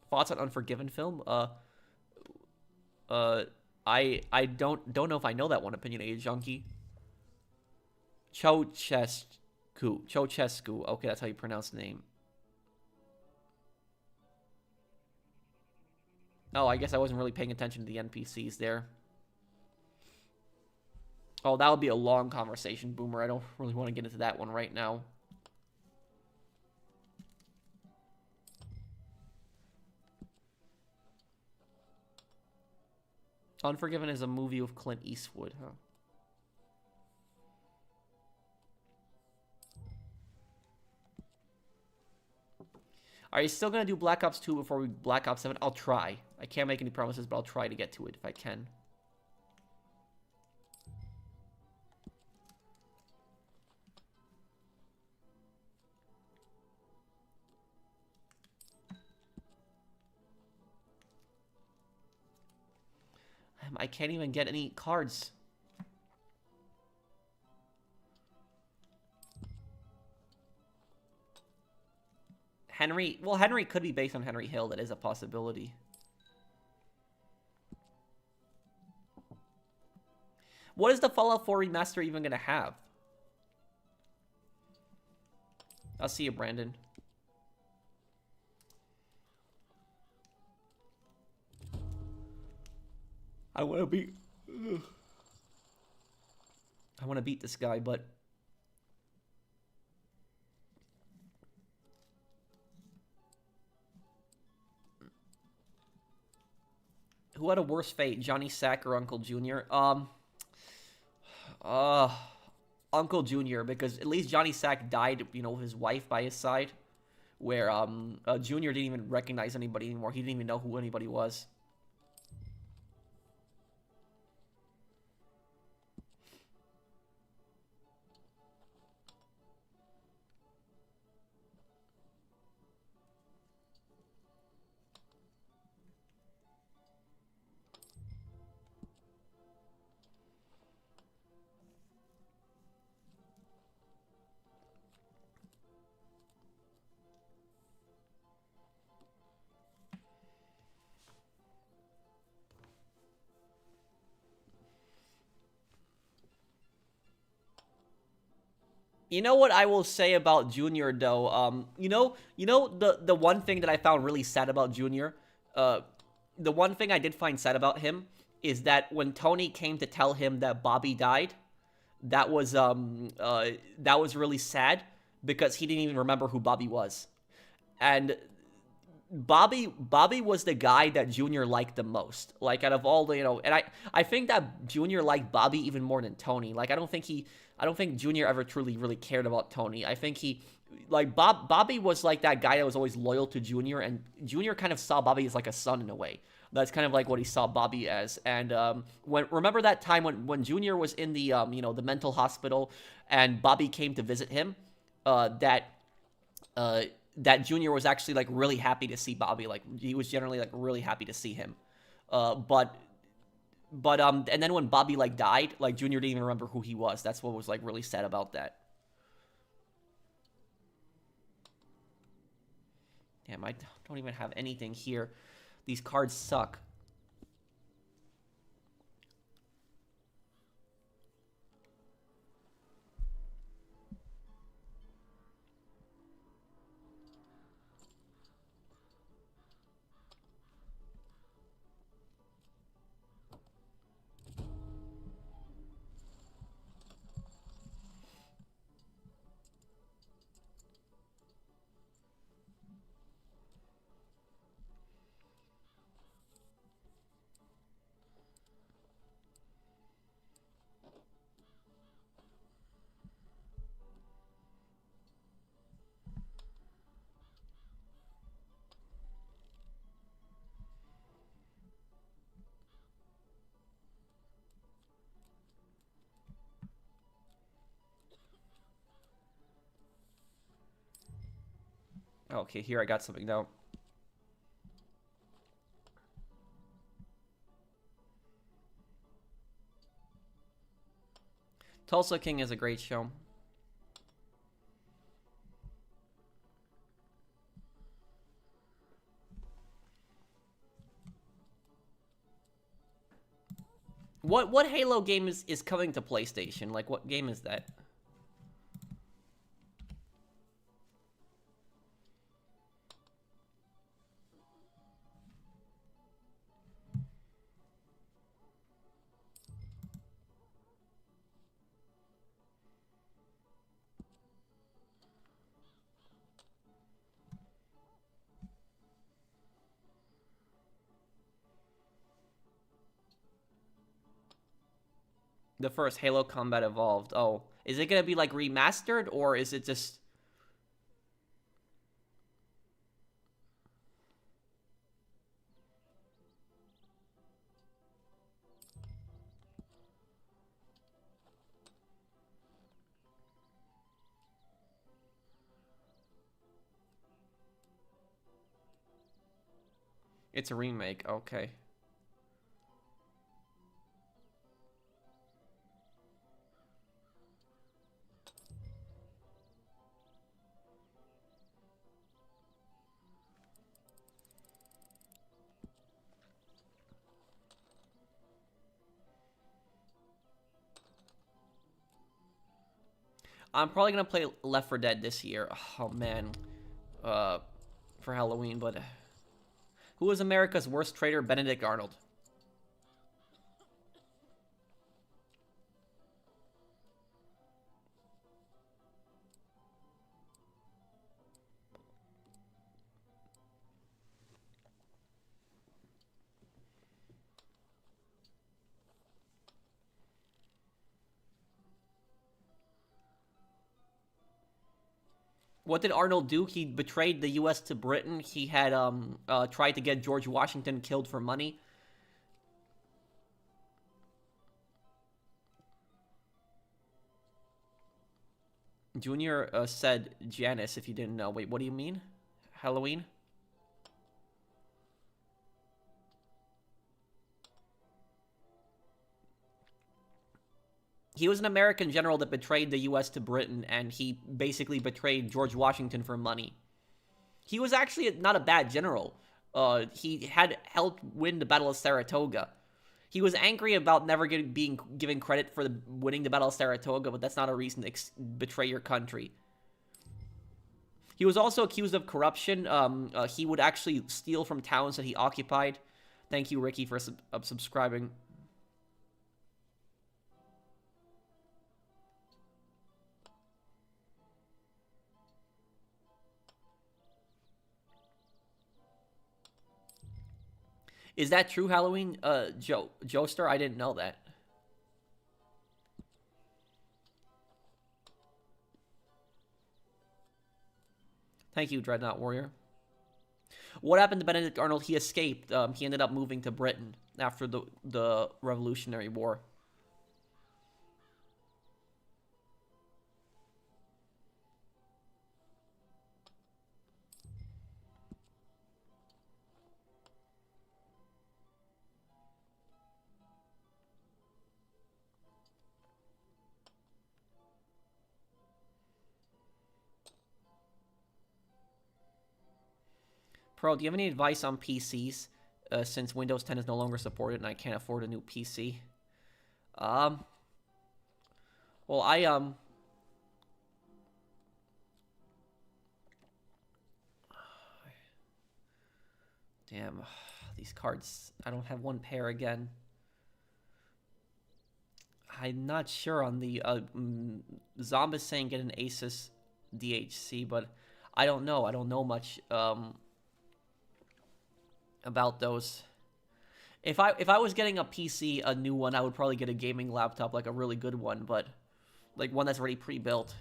Thoughts on Unforgiven film? I don't know if I know that one. Opinionated junkie. Ceausescu. Okay, that's how you pronounce the name. Oh, I guess I wasn't really paying attention to the NPCs there. Oh, that would be a long conversation, Boomer. I don't really want to get into that one right now. Unforgiven is a movie with Clint Eastwood, huh? Are you still going to do Black Ops 2 before Black Ops 7? I'll try. I can't make any promises, but I'll try to get to it if I can. I can't even get any cards. Henry, well, Henry could be based on Henry Hill. That is a possibility. What is the Fallout 4 remaster even going to have? I'll see you, Brandon. I want to beat... I want to beat this guy, but... Who had a worse fate, Johnny Sack or Uncle Junior? Uncle Junior, because at least Johnny Sack died, with his wife by his side, where Junior didn't even recognize anybody anymore. He didn't even know who anybody was. You know what I will say about Junior though? The one thing that I found really sad about Junior, the one thing I did find sad about him is that when Tony came to tell him that Bobby died, that was really sad because he didn't even remember who Bobby was. And Bobby was the guy that Junior liked the most. Like out of all the, and I think that Junior liked Bobby even more than Tony. Like I don't think Junior ever truly really cared about Tony. I think Bobby was like that guy that was always loyal to Junior, and Junior kind of saw Bobby as like a son in a way. That's kind of like what he saw Bobby as. And remember that time when Junior was in the the mental hospital and Bobby came to visit him, that Junior was actually like really happy to see Bobby. Like he was generally like really happy to see him. But But and then when Bobby like died, like Junior didn't even remember who he was. That's what was like really sad about that. Damn, I don't even have anything here. These cards suck. Okay, here I got something now. Tulsa King is a great show. What Halo game is coming to PlayStation? Like, what game is that? The first Halo Combat Evolved. Oh, is it gonna be like remastered or is it just? It's a remake. Okay. I'm probably gonna play Left 4 Dead this year. Oh man, for Halloween. But who was America's worst traitor? Benedict Arnold. What did Arnold do? He betrayed the U.S. to Britain. He had tried to get George Washington killed for money. Junior said Janice, if you didn't know. Wait, what do you mean? Halloween? He was an American general that betrayed the U.S. to Britain, and he basically betrayed George Washington for money. He was actually not a bad general. He had helped win the Battle of Saratoga. He was angry about never being given credit for winning the Battle of Saratoga, but that's not a reason to betray your country. He was also accused of corruption. He would actually steal from towns that he occupied. Thank you, Ricky, for subscribing. Is that true, Halloween? Joestar? I didn't know that. Thank you, Dreadnought Warrior. What happened to Benedict Arnold? He escaped. He ended up moving to Britain after the Revolutionary War. Pro, do you have any advice on PCs? Since Windows 10 is no longer supported and I can't afford a new PC. Well, damn, these cards, I don't have one pair again. I'm not sure on the, Zombies saying get an Asus DHC, but I don't know. I don't know much, about those. If I was getting a PC, a new one, I would probably get a gaming laptop, like a really good one, but like one that's already pre-built.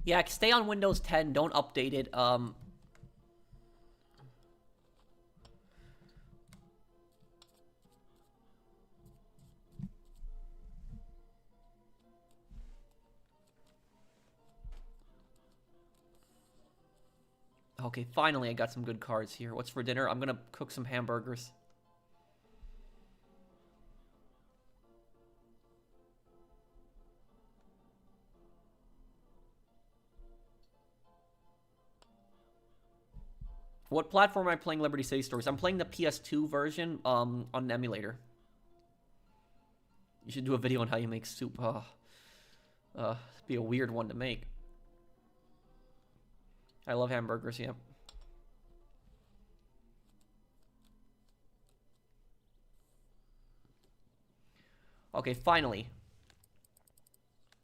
Yeah, stay on Windows 10. Don't update it. Okay, finally I got some good cards here. What's for dinner? I'm gonna cook some hamburgers. What platform am I playing Liberty City Stories? I'm playing the PS2 version on an emulator. You should do a video on how you make soup. It'd be a weird one to make. I love hamburgers, yeah. Okay, finally.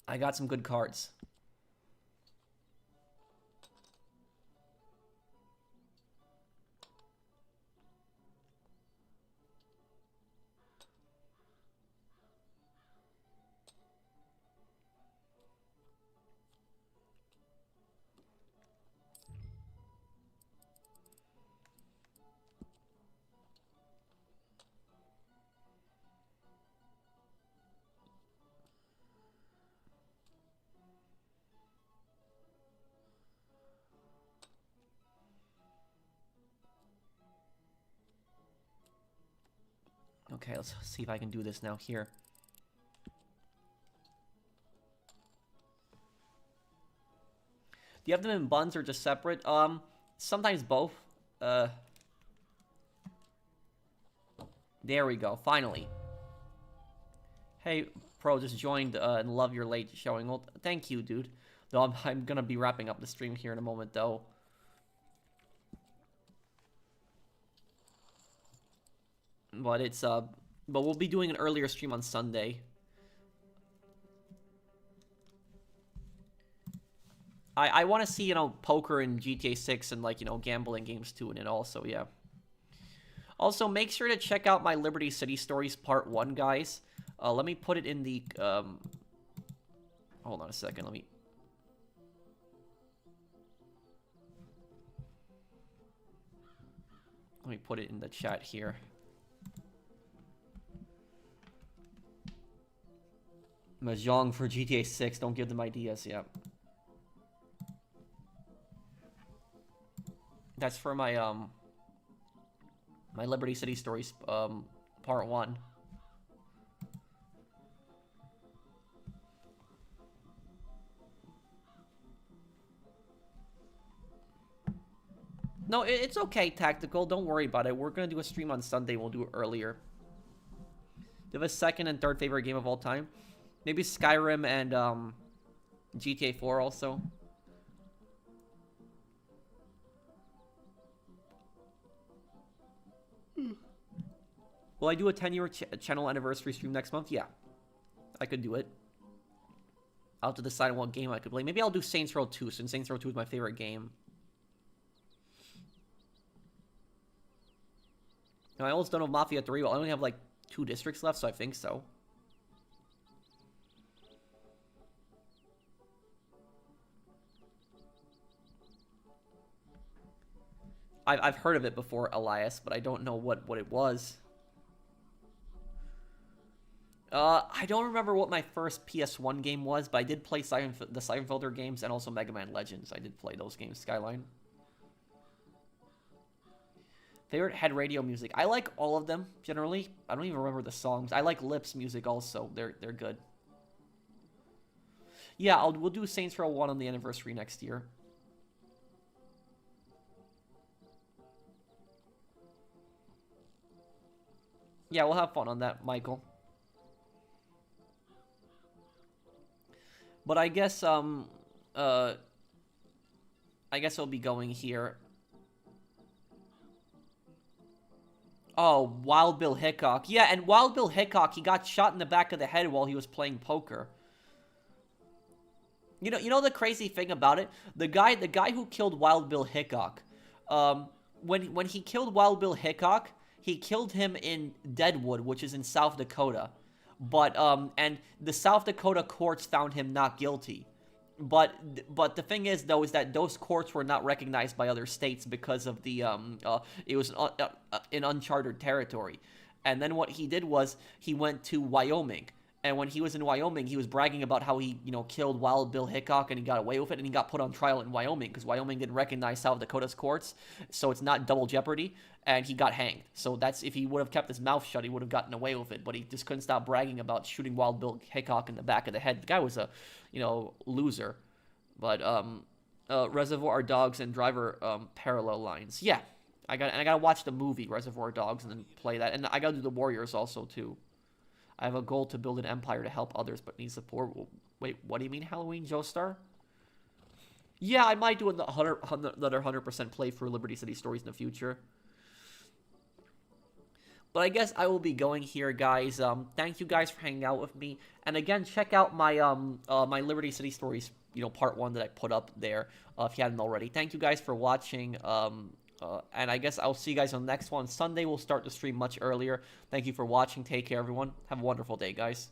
I got some good cards. Okay, let's see if I can do this now here. Do you have them in buns or just separate? Sometimes both. There we go, finally. Hey, Pro, just joined and love your late showing. Well, thank you, dude. Though I'm gonna be wrapping up the stream here in a moment, though. But it's, but we'll be doing an earlier stream on Sunday. I want to see, you know, poker in GTA 6 and, like, you know, gambling games too in it also, yeah. Also, make sure to check out my Liberty City Stories Part 1, guys. Let me put it in the, hold on a second, let me put it in the chat here. Mahjong for GTA 6, don't give them ideas, yeah. That's for my, my Liberty City Stories, Part 1. No, it's okay, Tactical. Don't worry about it. We're going to do a stream on Sunday. We'll do it earlier. Do you have a second and third favorite game of all time? Maybe Skyrim and GTA 4 also. Will I do a 10-year channel anniversary stream next month? Yeah. I could do it. I'll have to decide on what game I could play. Maybe I'll do Saints Row 2, since Saints Row 2 is my favorite game. I almost done with Mafia 3, but I only have like 2 districts left, so I think so. I've heard of it before, Elias, but I don't know what it was. I don't remember what my first PS1 game was, but I did play the Siphon Filter games and also Mega Man Legends. I did play those games, Skyline. Favorite head radio music? I like all of them, generally. I don't even remember the songs. I like Lips music also. They're good. Yeah, we'll do Saints Row 1 on the anniversary next year. Yeah, we'll have fun on that, Michael. But I guess I guess I'll be going here. Oh, Wild Bill Hickok. Yeah, and Wild Bill Hickok, he got shot in the back of the head while he was playing poker. You know the crazy thing about it? The guy who killed Wild Bill Hickok, when he killed Wild Bill Hickok, he killed him in Deadwood, which is in South Dakota. But and the South Dakota courts found him not guilty. But the thing is, though, is that those courts were not recognized by other states because of the it was in uncharted territory. And then what he did was he went to Wyoming. And when he was in Wyoming, he was bragging about how he, killed Wild Bill Hickok and he got away with it, and he got put on trial in Wyoming because Wyoming didn't recognize South Dakota's courts, so it's not double jeopardy, and he got hanged. So that's, if he would have kept his mouth shut, he would have gotten away with it, but he just couldn't stop bragging about shooting Wild Bill Hickok in the back of the head. The guy was a, loser. But Reservoir Dogs and Driver parallel lines. Yeah, I gotta watch the movie Reservoir Dogs and then play that, and I gotta do the Warriors also too. I have a goal to build an empire to help others, but need support. Wait, what do you mean, Halloween, Joestar? Yeah, I might do another 100% play for Liberty City Stories in the future. But I guess I will be going here, guys. Thank you guys for hanging out with me. And again, check out my my Liberty City Stories, part 1 that I put up there, if you hadn't already. Thank you guys for watching. And I guess I'll see you guys on the next one. Sunday we'll start the stream much earlier. Thank you for watching. Take care, everyone. Have a wonderful day, guys.